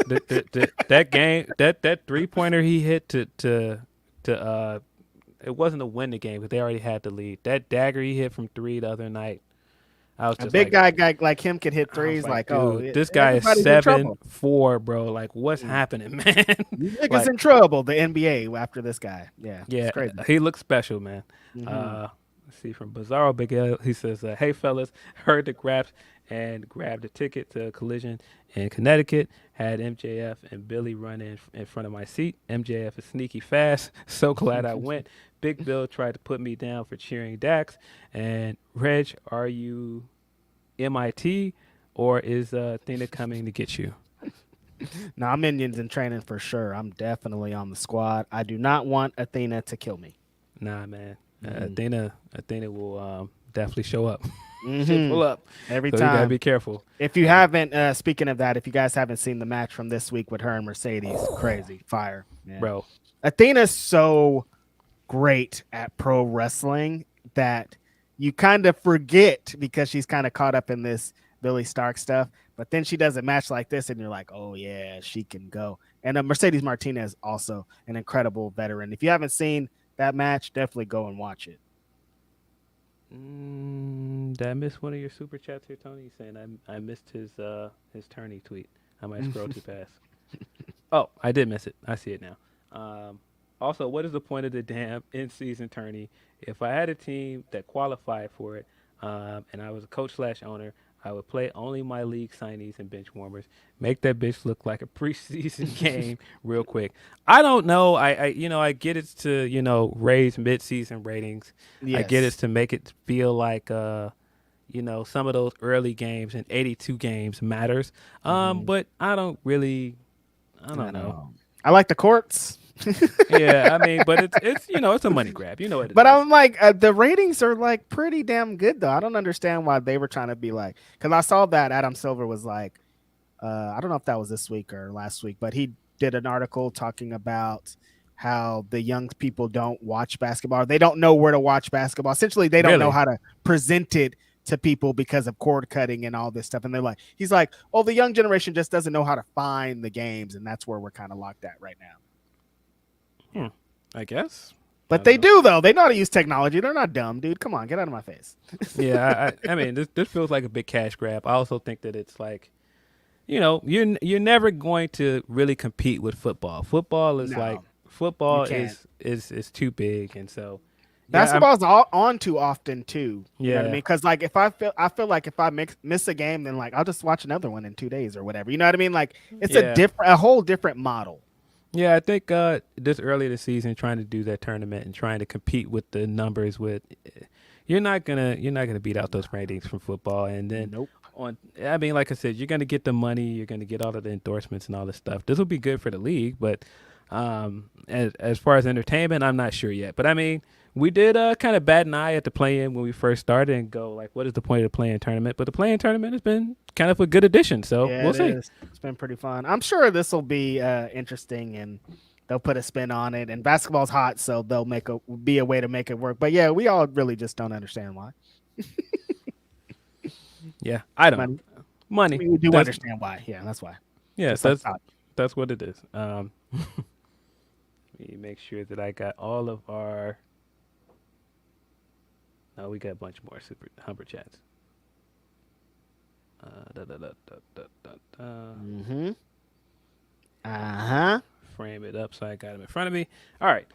That game, that 3-pointer he hit to it wasn't to win the game because they already had the lead. That dagger he hit from 3 the other night. I was just a big guy like him can hit threes. Like, this guy is 7'4", bro. Like, what's happening, man? Niggas in trouble. The NBA after this guy. Yeah, it's crazy. He looks special, man. Let's see, from Bizarro Big L, he says, "Hey fellas, heard the Graps and grabbed a ticket to a collision in Connecticut. Had MJF and Billy run in front of my seat. MJF is sneaky fast. So glad I went. Big Bill tried to put me down for cheering Dax. And Reg, are you MIT or is Athena coming to get you?" No, I'm Indians in training for sure. I'm definitely on the squad. I do not want Athena to kill me. Nah, man. Athena will definitely show up. Pull up every time. You gotta be careful. If you haven't, speaking of that, if you guys haven't seen the match from this week with her and Mercedes, crazy fire, man. Bro. Athena's so great at pro wrestling that you kind of forget because she's kind of caught up in this Billy Stark stuff. But then she does a match like this, and you're like, oh yeah, she can go. And Mercedes Martinez also an incredible veteran. If you haven't seen that match, definitely go and watch it. Did I miss one of your super chats here, Tony? Saying I missed his tourney tweet. I might scroll too fast. Oh, I did miss it. I see it now. Also, what is the point of the damn in-season tourney? If I had a team that qualified for it, and I was a coach/owner, I would play only my league signees and bench warmers. Make that bitch look like a preseason game real quick. I don't know. I get it's to raise mid-season ratings. Yes. I get it's to make it feel like some of those early games and 82 games matters. But I don't know. I like the courts. Yeah, I mean, but it's it's a money grab. You know what it but is. I'm like, the ratings are like pretty damn good though. I don't understand why they were trying to be like, because I saw that Adam Silver was like, I don't know if that was this week or last week, but he did an article talking about how the young people don't watch basketball. They don't know where to watch basketball. Essentially, they don't know how to present it to people because of cord cutting and all this stuff. And he's like, oh, the young generation just doesn't know how to find the games. And that's where we're kind of locked at right now. I guess. But they do, though. They know how to use technology. They're not dumb, dude. Come on, get out of my face. Yeah, I mean, this feels like a big cash grab. I also think that it's like, you're never going to really compete with football. Football is is too big, and so basketball's on too often too. You know what I mean? Because like I feel like if I miss a game, then like I'll just watch another one in 2 days or whatever. You know what I mean? Like it's a whole different model. Yeah, I think this early this season, trying to do that tournament and trying to compete with the numbers, you're not gonna beat out those ratings from football. And then like I said, you're gonna get the money, you're gonna get all of the endorsements and all this stuff. This will be good for the league, but as far as entertainment, I'm not sure yet. But I mean, we did kind of bat an eye at the play-in when we first started and go like, what is the point of the play-in tournament? But the play-in tournament has been kind of a good addition, so we'll see. It's been pretty fun. I'm sure this will be interesting, and they'll put a spin on it. And basketball's hot, so they'll be a way to make it work. But yeah, we all really just don't understand why. Yeah, I don't. Money. We do understand why. Yeah, that's why. Yeah, that's what it is. Let me make sure that I got all of our. No, we got a bunch more super HumperChats. Frame it up so I got them in front of me. All right.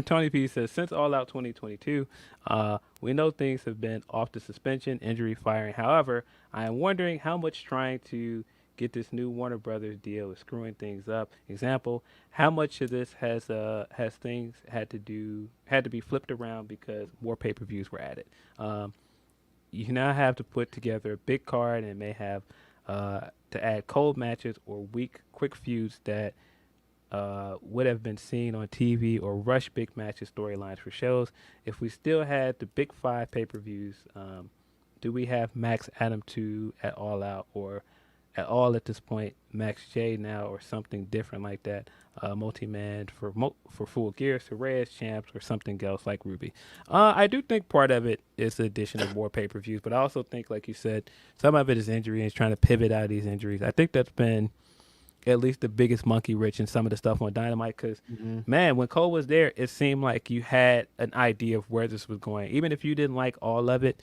Tony P says, since All Out 2022, we know things have been off the suspension, injury, firing. However, I am wondering how much trying to get this new Warner Brothers deal is screwing things up. Example, how much of this has things had to be flipped around because more pay-per-views were added. You now have to put together a big card and may have to add cold matches or weak, quick feuds that would have been seen on TV, or rush big matches, storylines for shows. If we still had the big 5 pay-per-views, do we have Max Adam 2 at All Out, or at all at this point, Max J now, or something different like that, multi-man for Full Gear, Reyes champs, or something else like Ruby. I do think part of it is the addition of more pay-per-views, but I also think, like you said, some of it is injury and is trying to pivot out of these injuries. I think that's been at least the biggest monkey wrench in some of the stuff on Dynamite, because man, when Cole was there, it seemed like you had an idea of where this was going. Even if you didn't like all of it,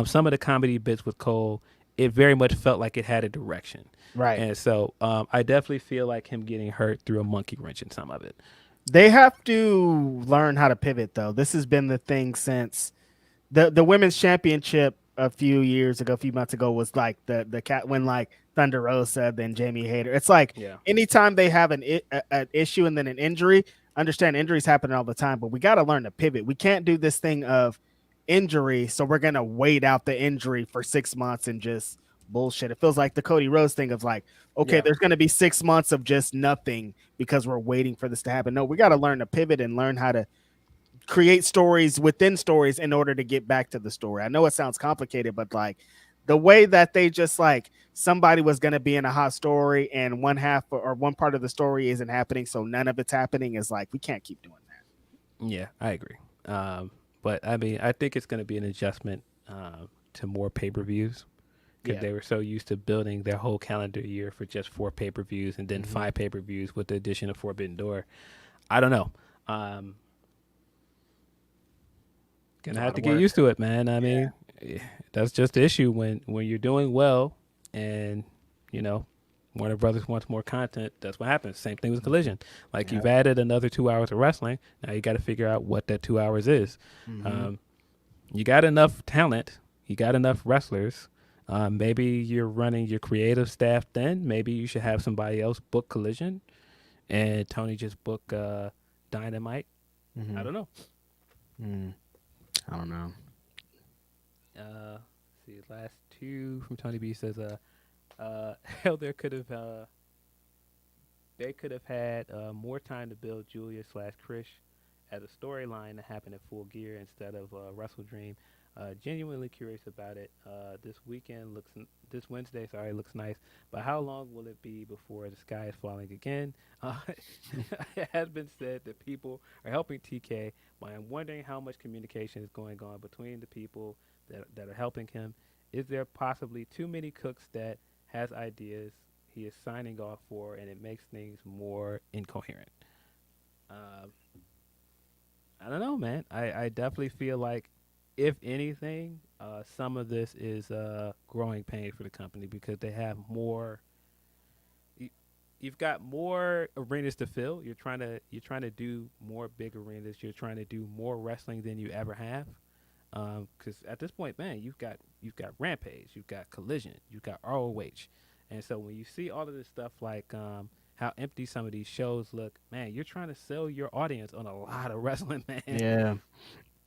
some of the comedy bits with Cole, it very much felt like it had a direction. Right. And so I definitely feel like him getting hurt threw a monkey wrench in some of it. They have to learn how to pivot, though. This has been the thing since the women's championship a few months ago was like the cat when like Thunder Rosa, then Jamie Hayter. It's like anytime they have an issue and then an injury, understand injuries happen all the time, but we got to learn to pivot. We can't do this thing of injury, so we're gonna wait out the injury for 6 months and just bullshit. It feels like the Cody Rhodes thing of like, okay, there's gonna be 6 months of just nothing because we're waiting for this to happen. No, we got to learn to pivot and learn how to create stories within stories in order to get back to the story. I know it sounds complicated, but like the way that they just like somebody was going to be in a hot story and one half or one part of the story isn't happening, so none of it's happening, is like, we can't keep doing that. Yeah, I agree. But I mean, I think it's going to be an adjustment to more pay-per-views because they were so used to building their whole calendar year for just 4 pay-per-views and then 5 pay-per-views with the addition of Forbidden Door. I don't know. Gonna have to get used to it, man. I mean, that's just the issue when you're doing well, and you know, Warner Brothers wants more content. That's what happens. Same thing with Collision. Like you've added another 2 hours of wrestling. Now you got to figure out what that 2 hours is. You got enough talent. You got enough wrestlers. Maybe you're running your creative staff. Then maybe you should have somebody else book Collision, and Tony just book Dynamite. I don't know. I don't know. See, last 2 from Tony B says, hell, they could have had more time to build Julia/Krish as a storyline to happen at Full Gear instead of Wrestle Dream. Genuinely curious about it. This Wednesday looks nice, but how long will it be before the sky is falling again? It has been said that people are helping TK, but I'm wondering how much communication is going on between the people that are helping him. Is there possibly too many cooks that has ideas he is signing off for, and it makes things more incoherent? I don't know, man. I definitely feel like, if anything, some of this is growing pain for the company because they have more. You've got more arenas to fill. You're trying to do more big arenas. You're trying to do more wrestling than you ever have. Because at this point, man, you've got Rampage, you've got Collision, you've got ROH, and so when you see all of this stuff like how empty some of these shows look, man, you're trying to sell your audience on a lot of wrestling, man. Yeah.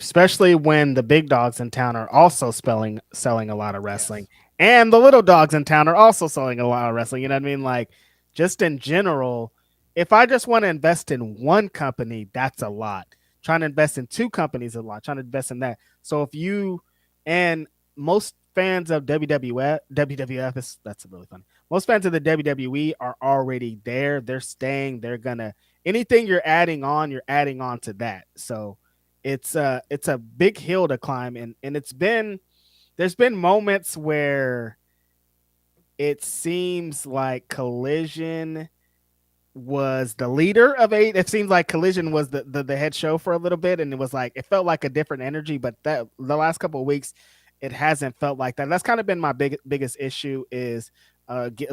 Especially when the big dogs in town are also selling a lot of wrestling, and the little dogs in town are also selling a lot of wrestling. You know what I mean? Like, just in general, if I just want to invest in one company, that's a lot. Trying to invest in 2 companies is a lot. Trying to invest in that. So if you, and most fans of WWF, that's really funny. Most fans of the WWE are already there. They're staying. They're gonna, anything you're adding on to that. So it's a big hill to climb, and there's been moments where it seems like Collision was the leader of it seems like Collision was the head show for a little bit, and it felt like a different energy, but that the last couple of weeks it hasn't felt like that. That's kind of been my biggest issue is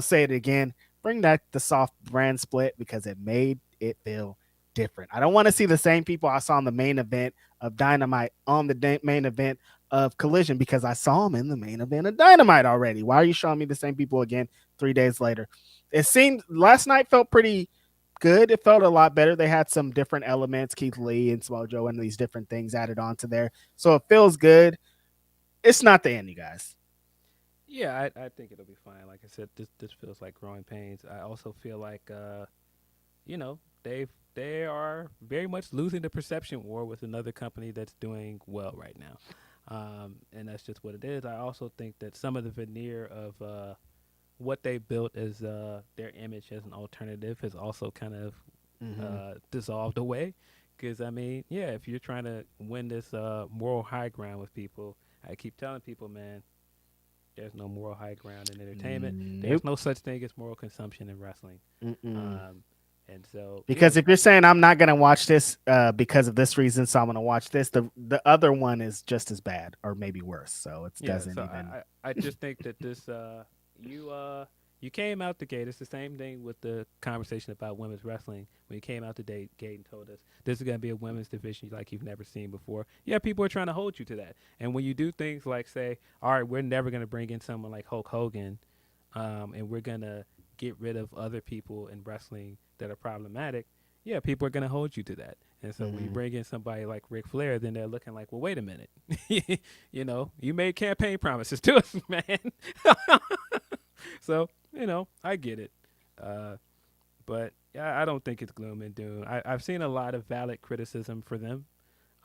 say it again, bring back the soft brand split because it made it feel different. I don't want to see the same people I saw in the main event of Dynamite on the main event of Collision because I saw them in the main event of Dynamite already. Why are you showing me the same people again 3 days later? It seemed last night felt pretty good. It felt a lot better. They had some different elements, Keith Lee and Smojo and these different things added onto there. So it feels good. It's not the end, you guys. Yeah, I think it'll be fine. Like I said, this feels like growing pains. I also feel like they are very much losing the perception war with another company that's doing well right now. And that's just what it is. I also think that some of the veneer of what they built as their image as an alternative has also kind of dissolved away. Because, I mean, yeah, if you're trying to win this moral high ground with people, I keep telling people, man, there's no moral high ground in entertainment. Nope. There's no such thing as moral consumption in wrestling. And so, because if you're saying I'm not going to watch this because of this reason, so I'm going to watch this, the other one is just as bad or maybe worse. So it doesn't even. I just think that this you came out the gate. It's the same thing with the conversation about women's wrestling. When you came out the gate and told us this is going to be a women's division like you've never seen before. Yeah, people are trying to hold you to that. And when you do things like say, all right, we're never going to bring in someone like Hulk Hogan, and we're going to get rid of other people in wrestling that are problematic, yeah, people are going to hold you to that. And so when you bring in somebody like Ric Flair, then they're looking like, well, wait a minute. You made campaign promises to us, man. So, I get it. But I don't think it's gloom and doom. I've seen a lot of valid criticism for them.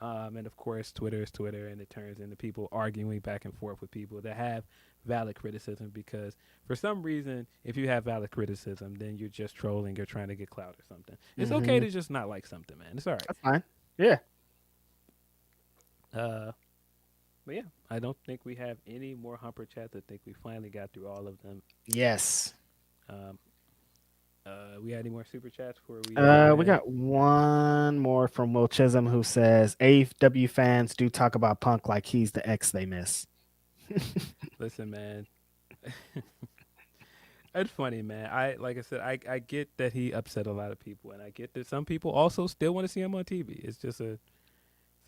And, of course, Twitter is Twitter, and it turns into people arguing back and forth with people that have valid criticism because for some reason, if you have valid criticism, then you're just trolling or trying to get clout or something. It's okay to just not like something, man. It's all right. That's fine. Yeah. But yeah, I don't think we have any more Humper Chats. I think we finally got through all of them. Yes. Um, we had any more super chats before we? We got one more from Will Chisholm who says AEW fans do talk about Punk like he's the ex they miss. Listen, man. It's funny, man. Like I said, I get that he upset a lot of people, and I get that some people also still want to see him on TV. It's just it's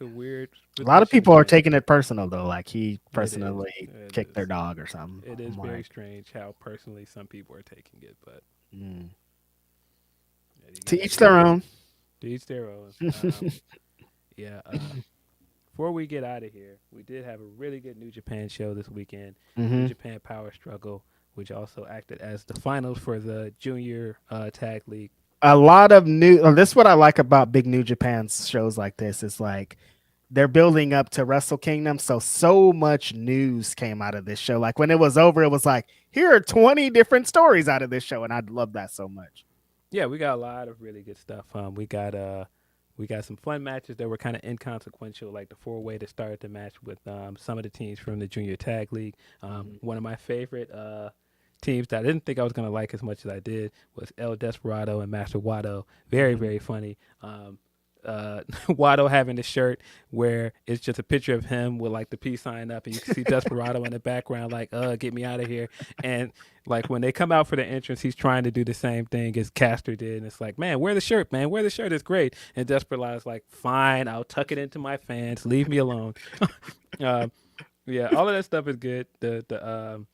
a weird. A lot of people are thing. taking it personal though, like he personally It kicked is. their dog or something. It is I'm very like, strange how personally some people are taking it, but to each their own. To each their own. Yeah. Before we get out of here, we did have a really good New Japan show this weekend. New Japan Power Struggle, which also acted as the finals for the Junior Tag League. A lot of new. This is what I like about big New Japan shows like this. Is like they're building up to Wrestle Kingdom, so much news came out of this show. Like when it was over, it was like here are 20 different stories out of this show, and I love that so much. Yeah, we got a lot of really good stuff. We got some fun matches that were kind of inconsequential, like the 4-way that started the match with some of the teams from the Junior Tag League. One of my favorite teams that I didn't think I was going to like as much as I did was El Desperado and Master Wado. Very, very funny. Wado having the shirt where it's just a picture of him with like the peace sign up, and you can see Desperado in the background like, get me out of here. And like when they come out for the entrance, he's trying to do the same thing as Caster did, and it's like, man, wear the shirt, man, wear the shirt, it's great. And Desperado's like, fine, I'll tuck it into my fans, leave me alone. Yeah, all of that stuff is good. The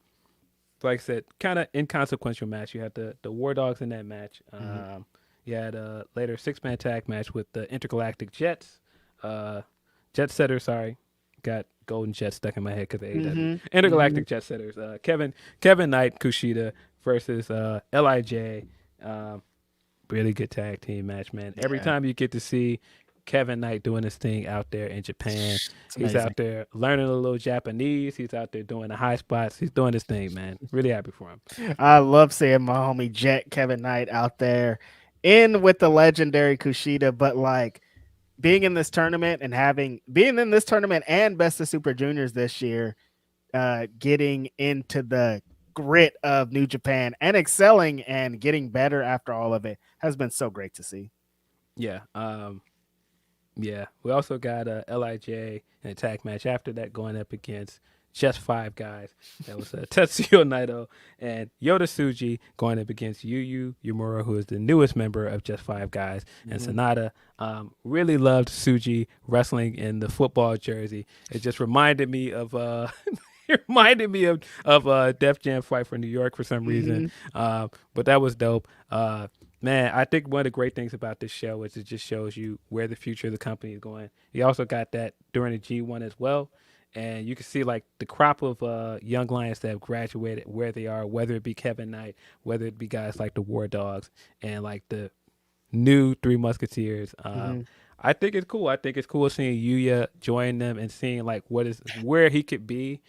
like I said, kind of inconsequential match. You had the War Dogs in that match. You had a later 6-man tag match with the Intergalactic Jets. Jet Setters, sorry. Got Golden Jet stuck in my head because of AEW. Intergalactic Jet Setters. Kevin Knight, Kushida versus LIJ. Really good tag team match, man. Yeah. Every time you get to see Kevin Knight doing his thing out there in Japan. He's out there learning a little Japanese. He's out there doing the high spots. He's doing his thing, man. Really happy for him. I love seeing my homie Jet Kevin Knight out there in with the legendary Kushida, but like being in this tournament and Best of Super Juniors this year, getting into the grit of New Japan and excelling and getting better after all of it has been so great to see. Yeah. Yeah, we also got LIJ in a tag match after that going up against just 5 guys. That was Tetsuya Naito and Yota Tsuji going up against Yu Yamura, who is the newest member of Just 5 Guys. And Sonata really loved Tsuji wrestling in the football jersey. It just reminded me of Def Jam Fight for New York for some reason. But that was dope. Man, I think one of the great things about this show is it just shows you where the future of the company is going. You also got that during the G1 as well. And you can see like the crop of young lions that have graduated where they are, whether it be Kevin Knight, whether it be guys like the War Dogs and like the new 3 Musketeers. I think it's cool. I think it's cool seeing Yuya join them and seeing like where he could be.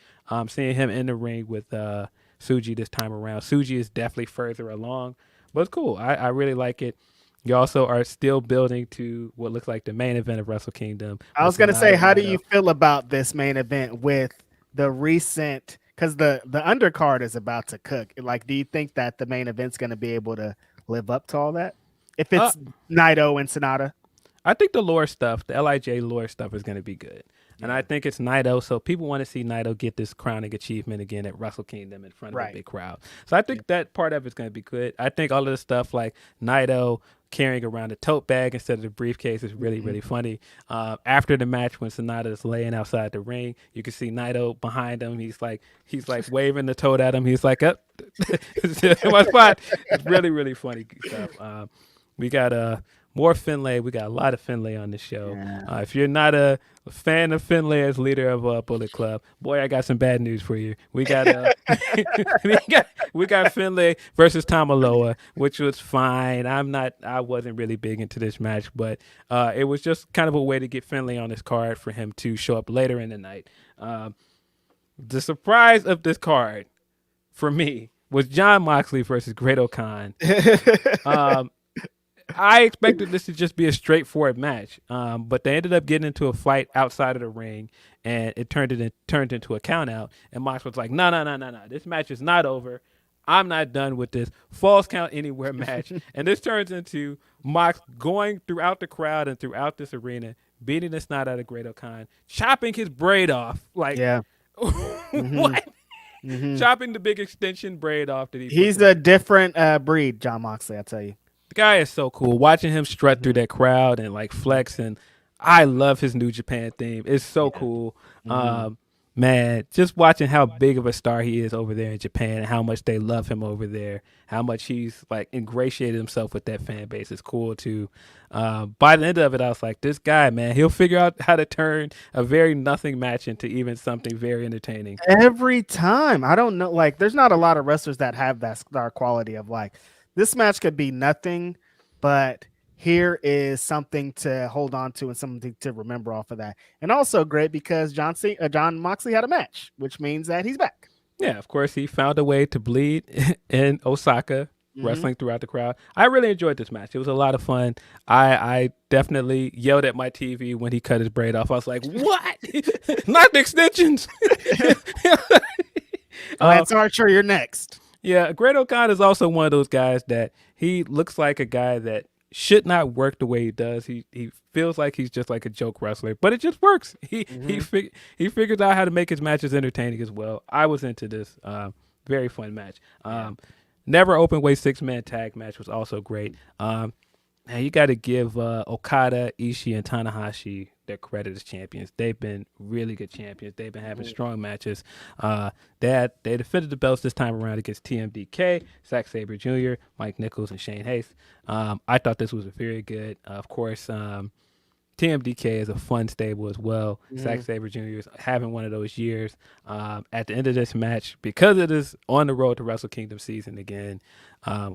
Seeing him in the ring with Tsuji this time around. Tsuji is definitely further along. But it's cool. I really like it. You also are still building to what looks like the main event of Wrestle Kingdom. I was going to say, how do you feel about this main event with the recent, because the undercard is about to cook. Like, do you think that the main event's going to be able to live up to all that? If it's Naito and Sonata? I think the lore stuff, the LIJ lore stuff is going to be good. And I think it's Naito, so people want to see Naito get this crowning achievement again at Wrestle Kingdom in front of a big crowd. So I think that part of it's going to be good. I think all of the stuff like Naito carrying around a tote bag instead of the briefcase is really, really funny. After the match, when Sonata is laying outside the ring, you can see Naito behind him. He's like waving the tote at him. He's like, up, my spot. It's really, really funny stuff. We got more Finlay. We got a lot of Finlay on the show. Yeah. If you're not a fan of Finlay as leader of Bullet Club, boy, I got some bad news for you. We got we got Finlay versus Tamaloa, which was fine. I wasn't really big into this match, but it was just kind of a way to get Finlay on this card for him to show up later in the night. The surprise of this card for me was Jon Moxley versus Great O'Khan. I expected this to just be a straightforward match, but they ended up getting into a fight outside of the ring, and it turned into a count out. And Mox was like, "No, no, no, no, no! This match is not over. I'm not done with this false count anywhere match." And this turns into Mox going throughout the crowd and throughout this arena, beating the snot out of Great Khan, chopping his braid off. Like, Yeah. what? Chopping the big extension braid off that He's a different breed, John Moxley, I tell you. The guy is so cool. Watching him strut through that crowd and like flex, and I love his New Japan theme. It's so cool. Man, just watching how big of a star he is over there in Japan and how much they love him over there, how much he's like ingratiated himself with that fan base is cool too. By the end of it, I was like, this guy, man, he'll figure out how to turn a very nothing match into even something very entertaining. Every time. I don't know. Like, there's not a lot of wrestlers that have that star quality of like, this match could be nothing, but here is something to hold on to and something to remember off of that. And also great because John Moxley had a match, which means that he's back. Yeah, of course, he found a way to bleed in Osaka, wrestling throughout the crowd. I really enjoyed this match. It was a lot of fun. I definitely yelled at my TV when he cut his braid off. I was like, what? Not the extensions. Lance Archer, you're next. Yeah, Great Khan is also one of those guys that he looks like a guy that should not work the way he does. He feels like he's just like a joke wrestler, but it just works. He figures out how to make his matches entertaining as well. I was into this. Very fun match. Never open weight 6-man tag match was also great. Now you got to give Okada, Ishii, and Tanahashi their credit as champions. They've been really good champions. They've been having strong matches. They defended the belts this time around against TMDK, Zack Sabre Jr., Mike Nichols, and Shane Haste. I thought this was very good. Of course, TMDK is a fun stable as well. Zack Sabre Jr. is having one of those years. At the end of this match, because it is on the road to Wrestle Kingdom season again,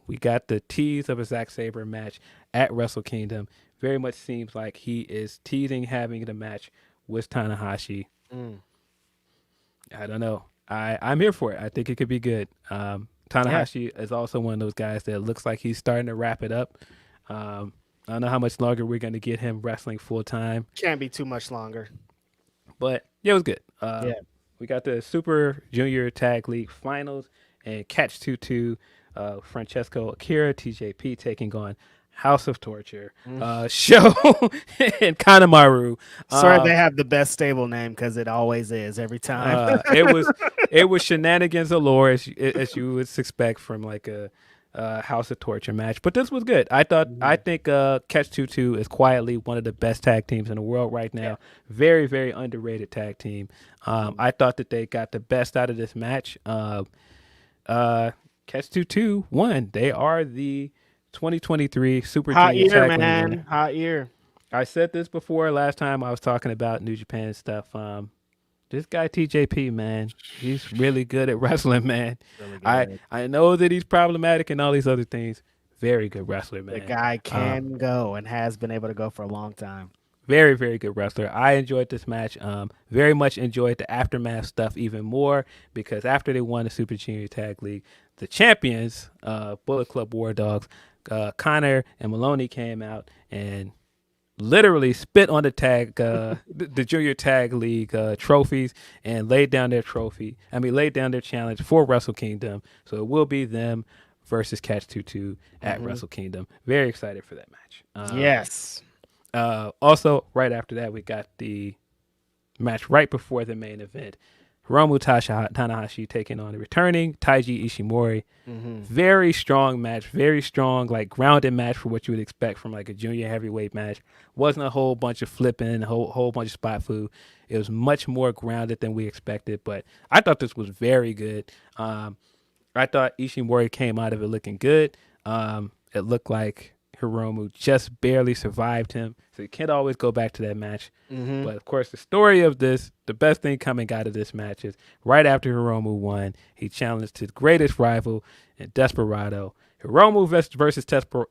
we got the tease of a Zack Sabre match at Wrestle Kingdom. Very much seems like he is teasing having the match with Tanahashi. I don't know. I'm here for it. I think it could be good. Tanahashi is also one of those guys that looks like he's starting to wrap it up. I don't know how much longer we're going to get him wrestling full time. Can't be too much longer. But yeah, it was good. We got the Super Junior Tag League Finals and Catch 2-2. Francesco Akira, TJP taking on House of Torture, Show, and Kanemaru. Sorry, they have the best stable name because it always is every time. It was shenanigans galore as you would expect from like a House of Torture match, but this was good. I think Catch 2-2 is quietly one of the best tag teams in the world right now. Yeah. Very, very underrated tag team. I thought that they got the best out of this match. Catch 2-2 won. They are the 2023 Super Junior Tag League winner. Hot year. I said this before last time I was talking about New Japan stuff. This guy TJP, man, he's really good at wrestling, man. Really I know that he's problematic and all these other things. Very good wrestler, man. The guy can go and has been able to go for a long time. Very, very good wrestler. I enjoyed this match. Very much enjoyed the aftermath stuff even more because after they won the Super Junior Tag League, the champions, Bullet Club War Dogs, Connor and Maloney came out and literally spit on the tag, the Junior Tag League trophies and laid down their challenge for Wrestle Kingdom. So it will be them versus Catch 2-2 at Wrestle Kingdom. Very excited for that match. Yes. Also, right after that, we got the match right before the main event. Hiromu Tanahashi taking on the returning Taiji Ishimori. Very strong match, very strong, like grounded match for what you would expect from like a junior heavyweight match. Wasn't a whole bunch of flipping, a whole bunch of spot food. It was much more grounded than we expected, but I thought this was very good. I thought Ishimori came out of it looking good. It looked like Hiromu just barely survived him, so you can't always go back to that match. But of course, the story of this, the best thing coming out of this match is right after Hiromu won, he challenged his greatest rival in Desperado. Hiromu versus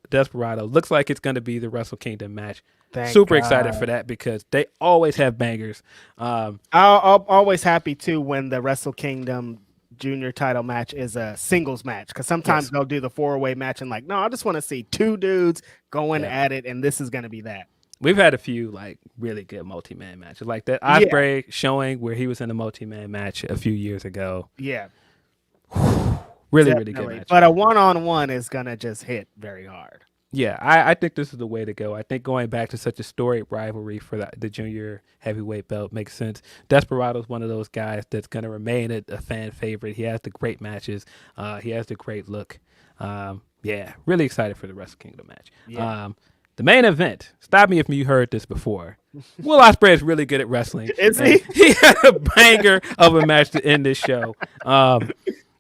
Desperado looks like it's going to be the Wrestle Kingdom match. Super excited for that because they always have bangers. I'm always happy too when the Wrestle Kingdom junior title match is a singles match, because sometimes they'll do the 4-way match and like, no, I just want to see two dudes going at it, and this is going to be that. We've had a few like really good multi-man matches like that. Ospreay showing where he was in a multi-man match a few years ago. Yeah. Really, really good match. But a one-on-one is going to just hit very hard. Yeah, I think this is the way to go. I think going back to such a storied rivalry for the junior heavyweight belt makes sense. Desperado's one of those guys that's going to remain a fan favorite. He has the great matches. He has the great look. Yeah, really excited for the Wrestle Kingdom match. Yeah. The main event, stop me if you heard this before. Will Ospreay is really good at wrestling. Is he? He had a banger of a match to end this show.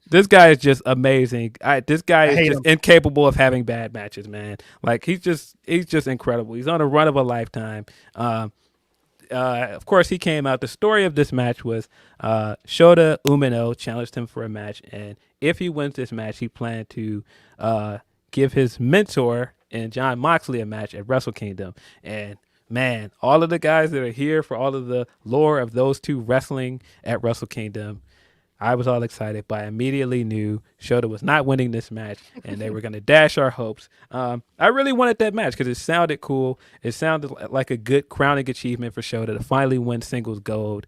This guy is just amazing. This guy is just incapable of having bad matches, man. Like he's just incredible. He's on a run of a lifetime. Of course, he came out. The story of this match was Shota Umino challenged him for a match, and if he wins this match, he planned to give his mentor and Jon Moxley a match at Wrestle Kingdom. And man, all of the guys that are here for all of the lore of those two wrestling at Wrestle Kingdom, I was all excited, but I immediately knew Shota was not winning this match, and they were going to dash our hopes. I really wanted that match because it sounded cool. It sounded like a good crowning achievement for Shota to finally win singles gold.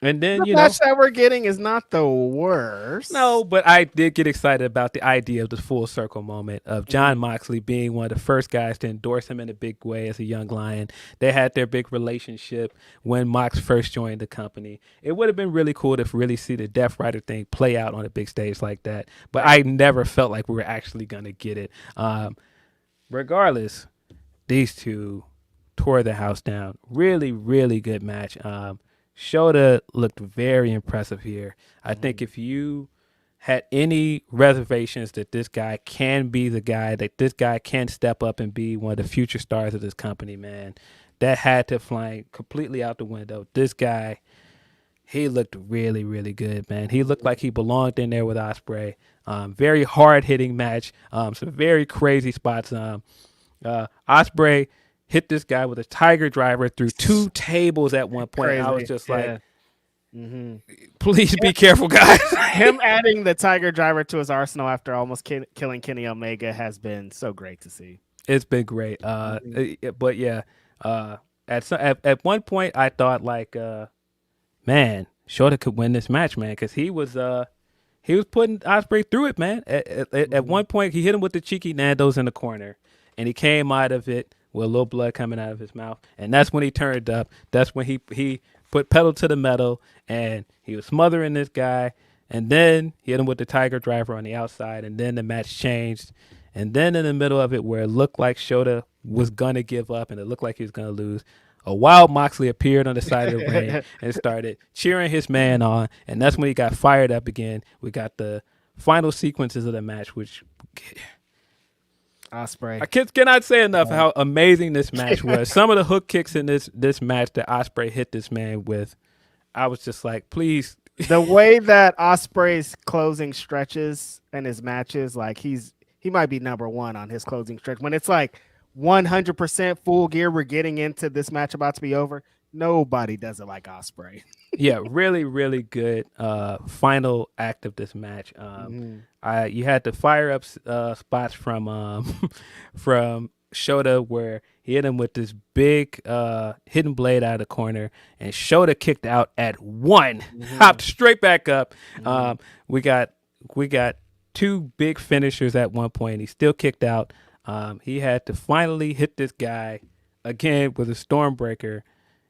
And then, the match that we're getting is not the worst. No, but I did get excited about the idea of the full circle moment of Jon Moxley being one of the first guys to endorse him in a big way as a young lion. They had their big relationship when Mox first joined the company. It would have been really cool to really see the Death Rider thing play out on a big stage like that, but I never felt like we were actually going to get it. Regardless, these two tore the house down. Really, really good match. Shota looked very impressive here. I think if you had any reservations that this guy can be the guy, that this guy can step up and be one of the future stars of this company, man, that had to fly completely out the window. This guy, he looked really, really good, man. He looked like he belonged in there with Ospreay. Very hard-hitting match. Some very crazy spots. Ospreay hit this guy with a tiger driver through 2 tables at one point. Crazy. I was just like, please be careful, guys. Him adding the tiger driver to his arsenal after almost killing Kenny Omega has been so great to see. It's been great. But yeah, at one point I thought like, man, Shota could win this match, man, because he was putting Ospreay through it, man. At one point he hit him with the cheeky Nando's in the corner, and he came out of it with a little blood coming out of his mouth. And that's when he turned up. That's when he put pedal to the metal, and he was smothering this guy. And then he hit him with the tiger driver on the outside, and then the match changed. And then in the middle of it, where it looked like Shota was going to give up and it looked like he was going to lose, a wild Moxley appeared on the side of the ring and started cheering his man on. And that's when he got fired up again. We got the final sequences of the match, which... Ospreay. I cannot say enough how amazing this match was. Some of the hook kicks in this match that Ospreay hit this man with, I was just like, please. The way that Ospreay's closing stretches and his matches, like he might be number 1 on his closing stretch. When it's like 100% full gear, we're getting into this match about to be over. Nobody does it like Ospreay. Yeah, really, really good final act of this match. You had to fire up spots from Shota where he hit him with this big hidden blade out of the corner, and Shota kicked out at 1, hopped straight back up. We got 2 big finishers at one point. He still kicked out. He had to finally hit this guy again with a Stormbreaker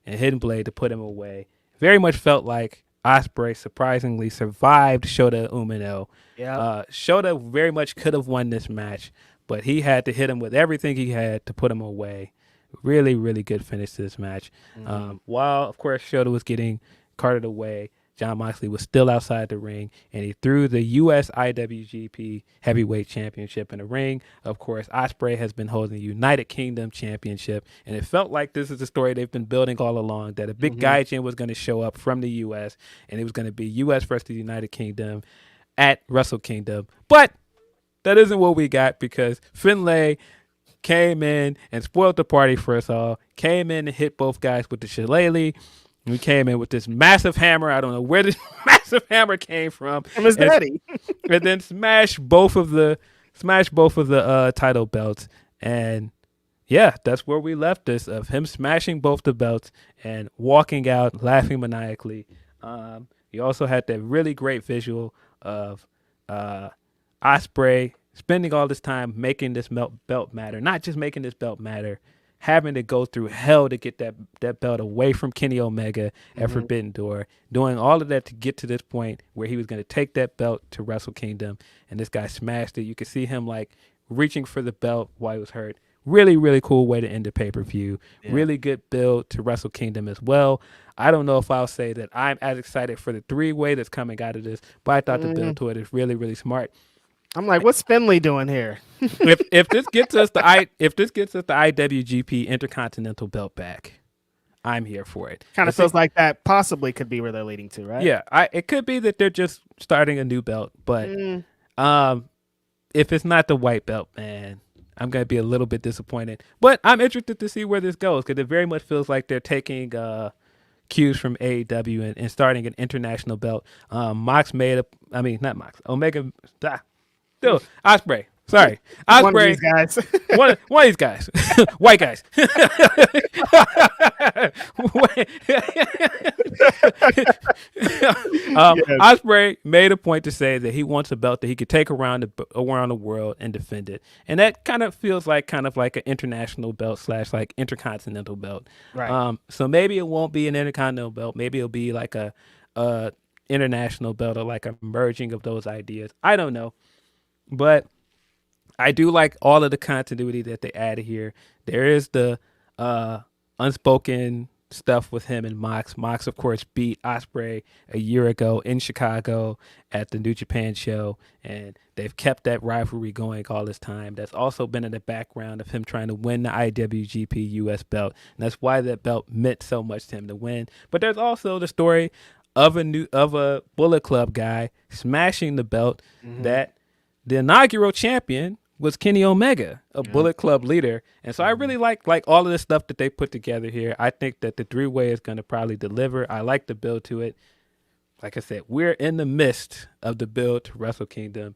and hidden blade to put him away. Very much felt like Ospreay surprisingly survived Shota Umino. Yeah. Shota very much could have won this match, but he had to hit him with everything he had to put him away. Really, really good finish to this match. While, of course, Shota was getting carted away, Jon Moxley was still outside the ring, and he threw the U.S. IWGP Heavyweight Championship in the ring. Of course, Ospreay has been holding the United Kingdom Championship, and it felt like this is the story they've been building all along, that a big gaijin was going to show up from the U.S., and it was going to be U.S. versus the United Kingdom at Wrestle Kingdom. But that isn't what we got, because Finlay came in and spoiled the party for us all, came in and hit both guys with the shillelagh, We came in with this massive hammer. I don't know where this massive hammer came from. From his daddy. And then smash both of the title belts. And yeah, that's where we left this, of him smashing both the belts and walking out laughing maniacally. You also had that really great visual of Ospreay spending all this time making this belt matter, not just making this belt matter, having to go through hell to get that belt away from Kenny Omega at Forbidden Door, doing all of that to get to this point where he was going to take that belt to Wrestle Kingdom, and this guy smashed it. You could see him like reaching for the belt while he was hurt. Really, really cool way to end the pay-per-view. Yeah. Really good build to Wrestle Kingdom as well. I don't know if I'll say that I'm as excited for the three-way that's coming out of this, but I thought the build to it is really, really smart. I'm like, what's Finley doing here? if this gets us the IWGP Intercontinental belt back, I'm here for it. Kind of feels like that possibly could be where they're leading to, right? Yeah, it could be that they're just starting a new belt, but if it's not the white belt, man, I'm going to be a little bit disappointed. But I'm interested to see where this goes, because it very much feels like they're taking cues from AEW and starting an international belt. Omega. Ospreay. Sorry. Ospreay. One of these guys. one of these guys. White guys. Ospreay made a point to say that he wants a belt that he could take around the world and defend it. And that kind of feels like an international belt / like intercontinental belt. Right. So maybe it won't be an intercontinental belt. Maybe it'll be like a international belt, or like a merging of those ideas. I don't know. But I do like all of the continuity that they added here. There is the unspoken stuff with him and Mox. Mox, of course, beat Ospreay a year ago in Chicago at the New Japan show, and they've kept that rivalry going all this time. That's also been in the background of him trying to win the IWGP US belt, and that's why that belt meant so much to him to win. But there's also the story of a Bullet Club guy smashing the belt that the inaugural champion was Kenny Omega, a Bullet Club leader. And so I really like all of the stuff that they put together here. I think that the three-way is going to probably deliver. I like the build to it. Like I said, we're in the midst of the build to Wrestle Kingdom.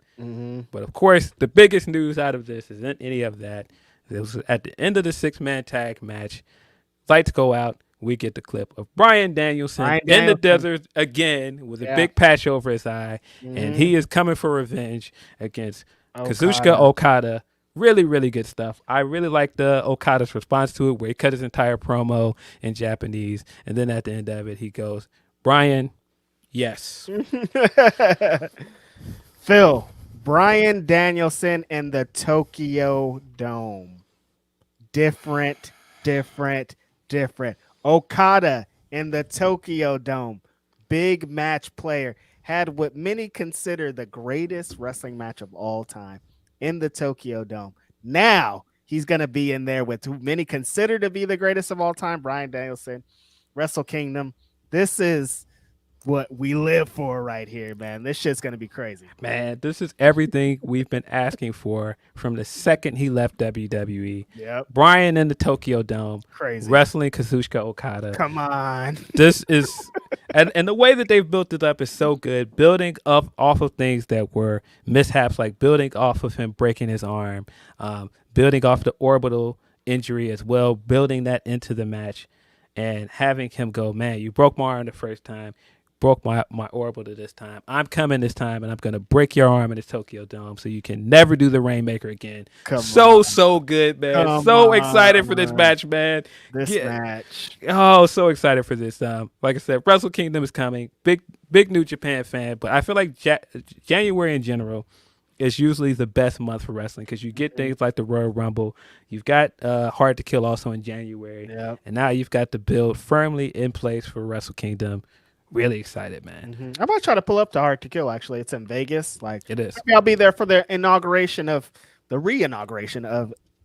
But of course, the biggest news out of this isn't any of that. It was at the end of the 6-man tag match. Lights go out. We get the clip of Bryan Danielson in the desert again with a big patch over his eye. And he is coming for revenge against Kazuchika Okada. Really, really good stuff. I really like the Okada's response to it, where he cut his entire promo in Japanese. And then at the end of it, he goes, Bryan, yes. Phil, Bryan Danielson in the Tokyo Dome. Different. Okada in the Tokyo Dome, big match player, had what many consider the greatest wrestling match of all time in the Tokyo Dome. Now he's going to be in there with who many consider to be the greatest of all time, Bryan Danielson, Wrestle Kingdom. This is what we live for right here, man. This shit's going to be crazy. Man, this is everything we've been asking for from the second he left WWE. Yep. Bryan in the Tokyo Dome. Crazy. Wrestling Kazuchika Okada. Come on. This is, and the way that they've built it up is so good. Building up off of things that were mishaps, like building off of him breaking his arm, building off the orbital injury as well, building that into the match, and having him go, man, you broke my arm the first time. Broke my orbital this time. I'm coming this time, and I'm going to break your arm in the Tokyo Dome so you can never do the Rainmaker again. So good, man. Excited for this match, man. Match. Oh, so excited for this. Like I said, Wrestle Kingdom is coming. Big New Japan fan, but I feel like January in general is usually the best month for wrestling, because you get things like the Royal Rumble. You've got Hard to Kill also in January. Yep. And now you've got the build firmly in place for Wrestle Kingdom. Really excited, man. I might try to pull up to Hard to Kill, actually. It's in Vegas. It is. Maybe I'll be there for the re-inauguration of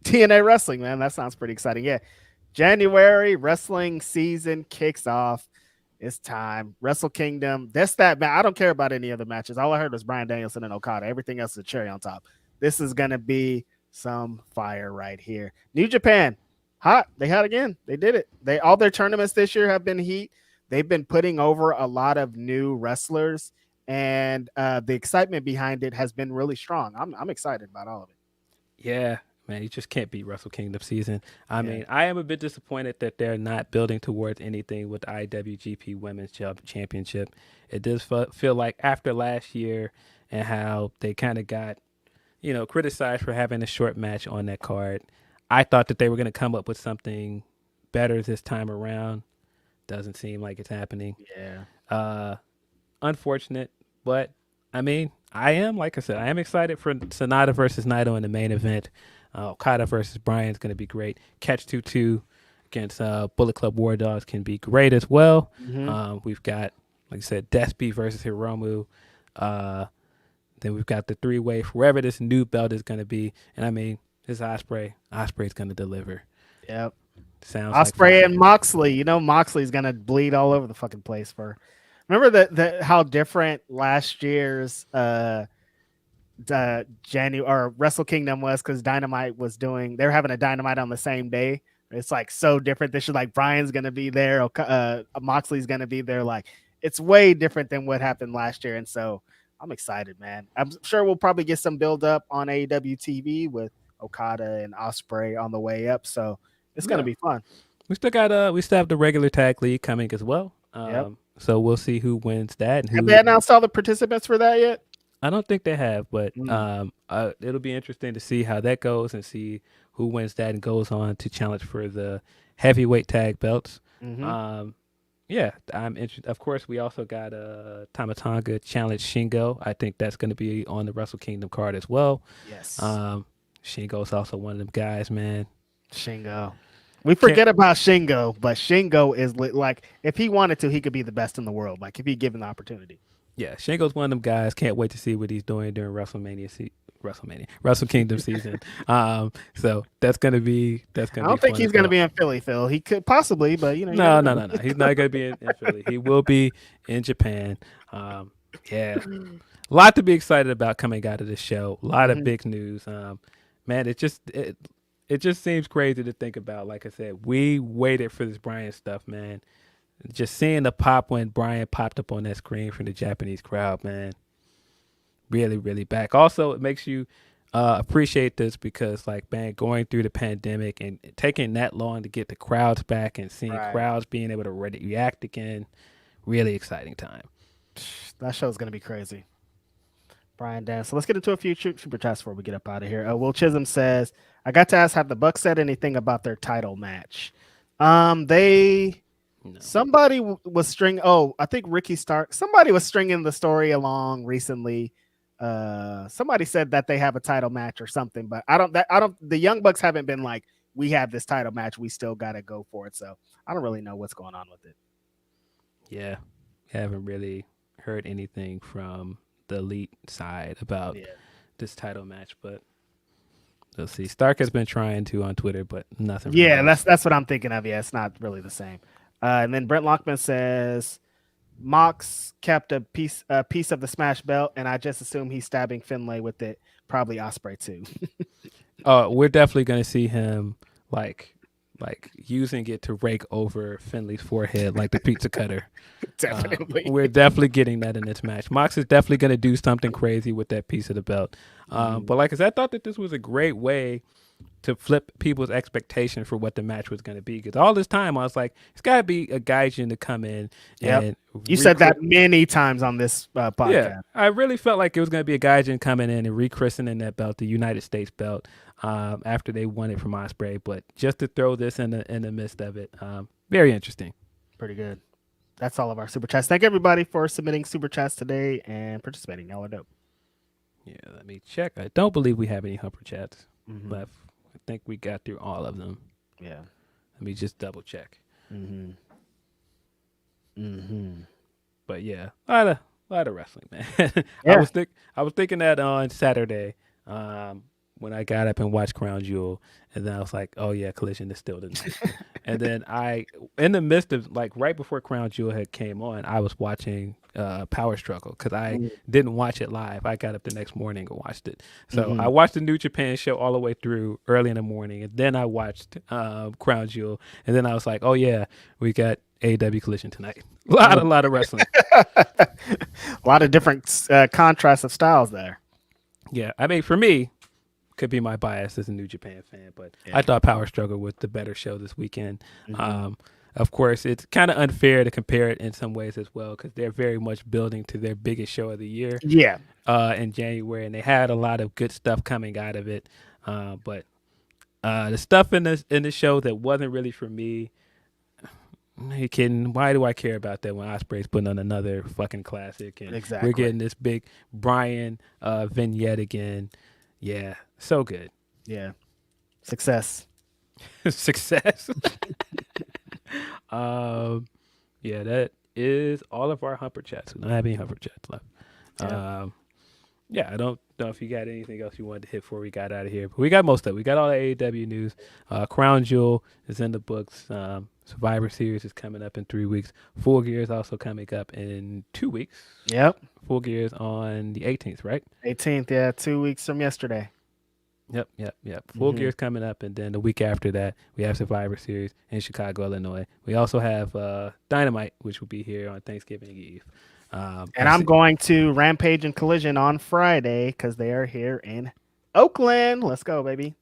TNA Wrestling, man. That sounds pretty exciting. Yeah. January wrestling season kicks off. It's time. Wrestle Kingdom. That's that, man. I don't care about any other matches. All I heard was Bryan Danielson and Okada. Everything else is a cherry on top. This is going to be some fire right here. New Japan. Hot. They hot again. They did it. All their tournaments this year have been heat. they've been putting over a lot of new wrestlers, and the excitement behind it has been really strong. I'm excited about all of it. Yeah, man, you just can't beat Wrestle Kingdom season. I Yeah. mean, I am a bit disappointed that they're not building towards anything with the IWGP Women's Championship. It does feel like after last year and how they kind of got, criticized for having a short match on that card. I thought that they were going to come up with something better this time around. Doesn't seem like it's happening. Yeah. Unfortunate, but I mean, like I said, I am excited for Sonata versus Naito in the main event. Okada versus Bryan is going to be great. Catch 2-2 against Bullet Club War Dogs can be great as well. Mm-hmm. We've got, like I said, Despy versus Hiromu. Then we've got the three-way, wherever this new belt is going to be. And I mean, this Ospreay. Ospreay's going to deliver. Yep. Sounds Ospreay like and Moxley. Moxley's going to bleed all over the fucking place for. Remember how different last year's January or Wrestle Kingdom was, because Dynamite was they're having a Dynamite on the same day. It's like so different. This is like Brian's gonna be there, Moxley's gonna be there. Like it's way different than what happened last year, and so I'm excited, man. I'm sure we'll probably get some build up on AEW TV with Okada and Ospreay on the way up. So it's gonna be fun. We still have the regular tag league coming as well. Yep. So we'll see who wins that. And Have they announced all the participants for that yet? I don't think they have, but it'll be interesting to see how that goes and see who wins that and goes on to challenge for the heavyweight tag belts. Mm-hmm. Yeah, I'm interested. Of course, we also got Tamatanga challenge Shingo. I think that's going to be on the Wrestle Kingdom card as well. Yes. Shingo's also one of them guys, man. Shingo. We forget about Shingo, but Shingo is like, if he wanted to, he could be the best in the world. Like if he given the opportunity. Yeah, Shingo's one of them guys. Can't wait to see what he's doing during Wrestle Kingdom season. So that's gonna be. I don't think he's gonna be in Philly, Phil. He could possibly, but No. He's not gonna be in Philly. He will be in Japan. Yeah, a lot to be excited about coming out of this show. A lot of big news. Man, it just seems crazy to think about. Like I said, we waited for this Bryan stuff, man. Just seeing the pop when Bryan popped up on that screen from the Japanese crowd, man. Really, really back. Also, it makes you appreciate this because, like, man, going through the pandemic and taking that long to get the crowds back and seeing crowds being able to react again, really exciting time. That show's going to be crazy. Bryan Dance. So let's get into a few super chats before we get up out of here. Will Chisholm says, I got to ask, have the Bucks said anything about their title match? Somebody was I think Ricky Stark. Somebody was stringing the story along recently. Somebody said that they have a title match or something, but the Young Bucks haven't been like, we have this title match, we still got to go for it. So I don't really know what's going on with it. Yeah. Haven't really heard anything from the elite side about this title match, but we'll see. Stark has been trying to on Twitter, but nothing. Yeah, really. That's what I'm thinking of. Yeah, it's not really the same. And then Brent Lockman says, Mox kept a piece of the Smash belt, and I just assume he's stabbing Finlay with it. Probably Ospreay too. We're definitely gonna see him like using it to rake over Finlay's forehead like the pizza cutter. Definitely. We're definitely getting that in this match. Mox is definitely gonna do something crazy with that piece of the belt. But like I said, I thought that this was a great way to flip people's expectation for what the match was going to be. Because all this time I was like, it's got to be a gaijin to come in. And you said that many times on this podcast. Yeah, I really felt like it was going to be a gaijin coming in and rechristening that belt, the United States belt, after they won it from Ospreay. But just to throw this in the midst of it, very interesting. Pretty good. That's all of our super chats. Thank everybody for submitting super chats today and participating. Y'all are dope. Yeah, let me check. I don't believe we have any humper chats left. I think we got through all of them. Yeah. Let me just double check. But yeah, a lot of wrestling, man. Yeah. I was thinking that on Saturday, when I got up and watched Crown Jewel, and then I was like, oh yeah, Collision is still tonight. And then in the midst of like right before Crown Jewel had came on, I was watching Power Struggle because I didn't watch it live. I got up the next morning and watched it. So I watched the New Japan show all the way through early in the morning, and then I watched Crown Jewel, and then I was like, oh yeah, we got AEW Collision tonight. A lot of wrestling. A lot of different contrasts of styles there. Yeah, I mean, for me, could be my bias as a New Japan fan, but I thought Power Struggle was the better show this weekend. Of course, it's kind of unfair to compare it in some ways as well because they're very much building to their biggest show of the year. Yeah, in January, and they had a lot of good stuff coming out of it. But the stuff in the show that wasn't really for me. Are you kidding? Why do I care about that when Ospreay's putting on another fucking classic and we're getting this big Bryan vignette again? Yeah, so good. Yeah, success. Success. Yeah, that is all of our Humper Chats. We don't have any Humper Chats left. I don't know if you got anything else you wanted to hit before we got out of here, but we got most of it. We got all the AEW news. Crown Jewel is in the books. Survivor Series is coming up in 3 weeks. Full Gear is also coming up in 2 weeks. Yep. Full Gear is on the 18th, right? 18th, yeah, 2 weeks from yesterday. Yep. Full Gear is coming up, and then the week after that, we have Survivor Series in Chicago, Illinois. We also have Dynamite, which will be here on Thanksgiving Eve. And I'm going to Rampage and Collision on Friday because they are here in Oakland. Let's go, baby.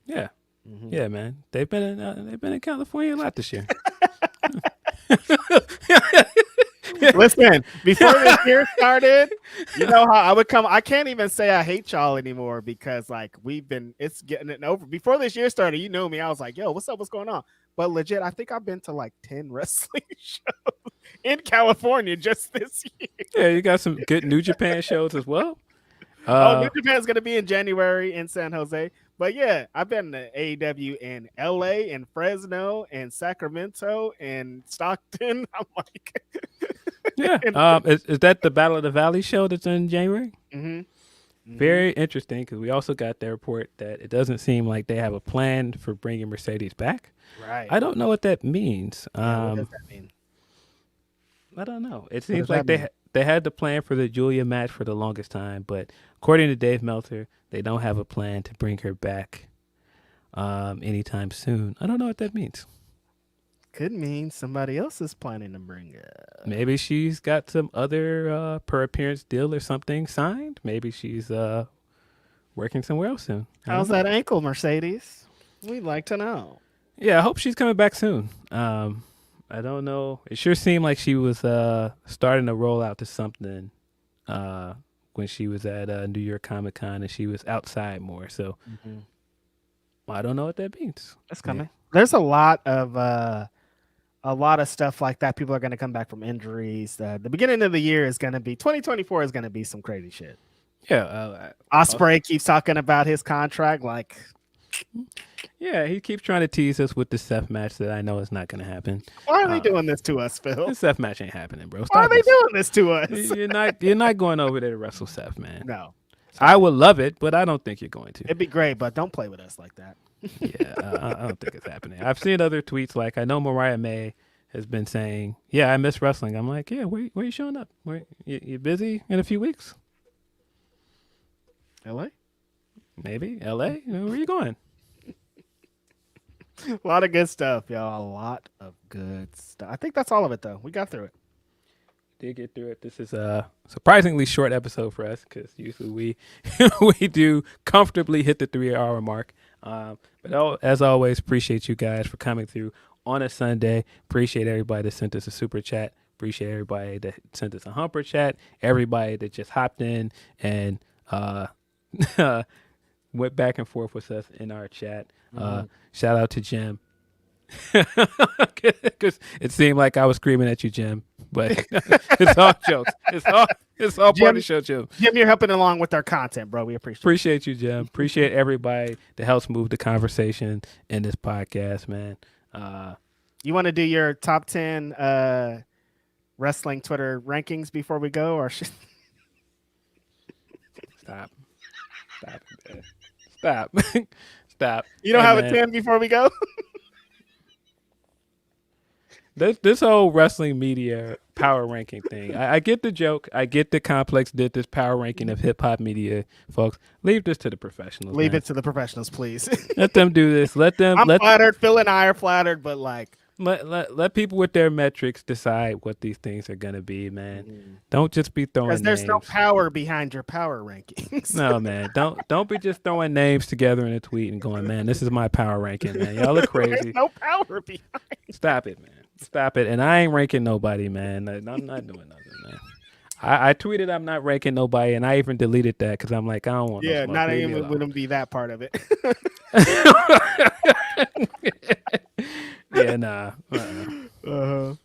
Yeah. Yeah, man. They've been in California a lot this year. Listen, before this year started, you know how I would come. I can't even say I hate y'all anymore because like it's getting it over. Before this year started, you knew me. I was like, yo, what's up? What's going on? But legit, I think I've been to like 10 wrestling shows in California just this year. Yeah, you got some good New Japan shows as well. New Japan's going to be in January in San Jose. But yeah, I've been to AEW in LA and Fresno and Sacramento and Stockton. I'm like, yeah. Is that the Battle of the Valley show that's in January? Very interesting because we also got the report that it doesn't seem like they have a plan for bringing Mercedes back. Right. I don't know what that means. What does that mean? I don't know. It seems like they had the plan for the Julia match for the longest time, but according to Dave Meltzer, they don't have a plan to bring her back anytime soon. I don't know what that means. Could mean somebody else is planning to bring her. Maybe she's got some other per appearance deal or something signed. Maybe she's working somewhere else soon. How's that ankle, Mercedes? We'd like to know. Yeah, I hope she's coming back soon. I don't know. It sure seemed like she was starting to roll out to something when she was at New York Comic Con and she was outside more. So I don't know what that means. That's coming. Yeah. There's a lot of stuff like that. People are going to come back from injuries. The beginning of the year is going to be 2024 is going to be some crazy shit. Yeah. Ospreay keeps talking about his contract like. Yeah, he keeps trying to tease us with the Seth match that I know is not going to happen. Why are they doing this to us, Phil? The Seth match ain't happening, bro. Why are they doing this to us? You're not going over there to wrestle Seth, man. No. I would love it, but I don't think you're going to. It'd be great, but don't play with us like that. Yeah, I don't think it's happening. I've seen other tweets like I know Mariah May has been saying, "Yeah, I miss wrestling." I'm like, "Yeah, where you showing up? You busy in a few weeks?" LA? Maybe LA. Where you going? A lot of good stuff, y'all. A lot of good stuff. I think that's all of it, though. We got through it. Did get through it. This is a surprisingly short episode for us because usually we do comfortably hit the 3-hour mark. But as always, appreciate you guys for coming through on a Sunday. Appreciate everybody that sent us a super chat. Appreciate everybody that sent us a humper chat. Everybody that just hopped in and went back and forth with us in our chat. Shout out to Jim. Because it seemed like I was screaming at you, Jim. But it's all jokes. It's all part of the show, Jim. Jim, you're helping along with our content, bro. We appreciate you, Jim. Appreciate everybody that helps move the conversation in this podcast, man. You want to do your top 10 wrestling Twitter rankings before we go, or Stop it, man. Stop. Stop. You don't Hey, have man. a 10 before we go? This whole wrestling media power ranking thing. I get the joke. I get the Complex did this power ranking of hip hop media, folks. Leave this to the professionals. Leave man. it to the professionals, please. Let them do this. Let them. I'm let flattered. Phil and I are flattered, but like, let people with their metrics decide what these things are gonna be, man. Don't just be throwing because names. there's no power behind your power rankings. No, man. Don't be just throwing names together in a tweet and going, man, this is my power ranking, man. Y'all are crazy. There's no power behind. Stop it, man. Stop it. And I ain't ranking nobody, man. I'm not doing nothing, man. I tweeted I'm not ranking nobody, and I even deleted that because I'm like, I don't want no Yeah, smoke. not Leave me even alone. wouldn't be that part of it. Yeah, nah. Uh-huh.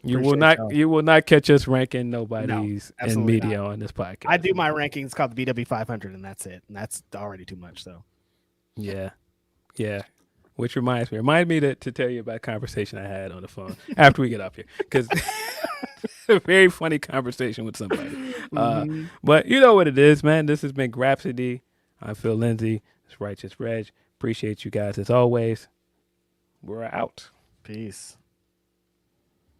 You Appreciate will not catch us ranking nobody's in absolutely media on this podcast. I do my rankings called the BW 500, and that's it. And that's already too much. So Yeah. Yeah. Which reminds me to tell you about a conversation I had on the phone after we get off here. Because a very funny conversation with somebody. But you know what it is, man. This has been Grapsody. I feel Lindsey. It's Righteous Reg. Appreciate you guys as always. We're out. peace.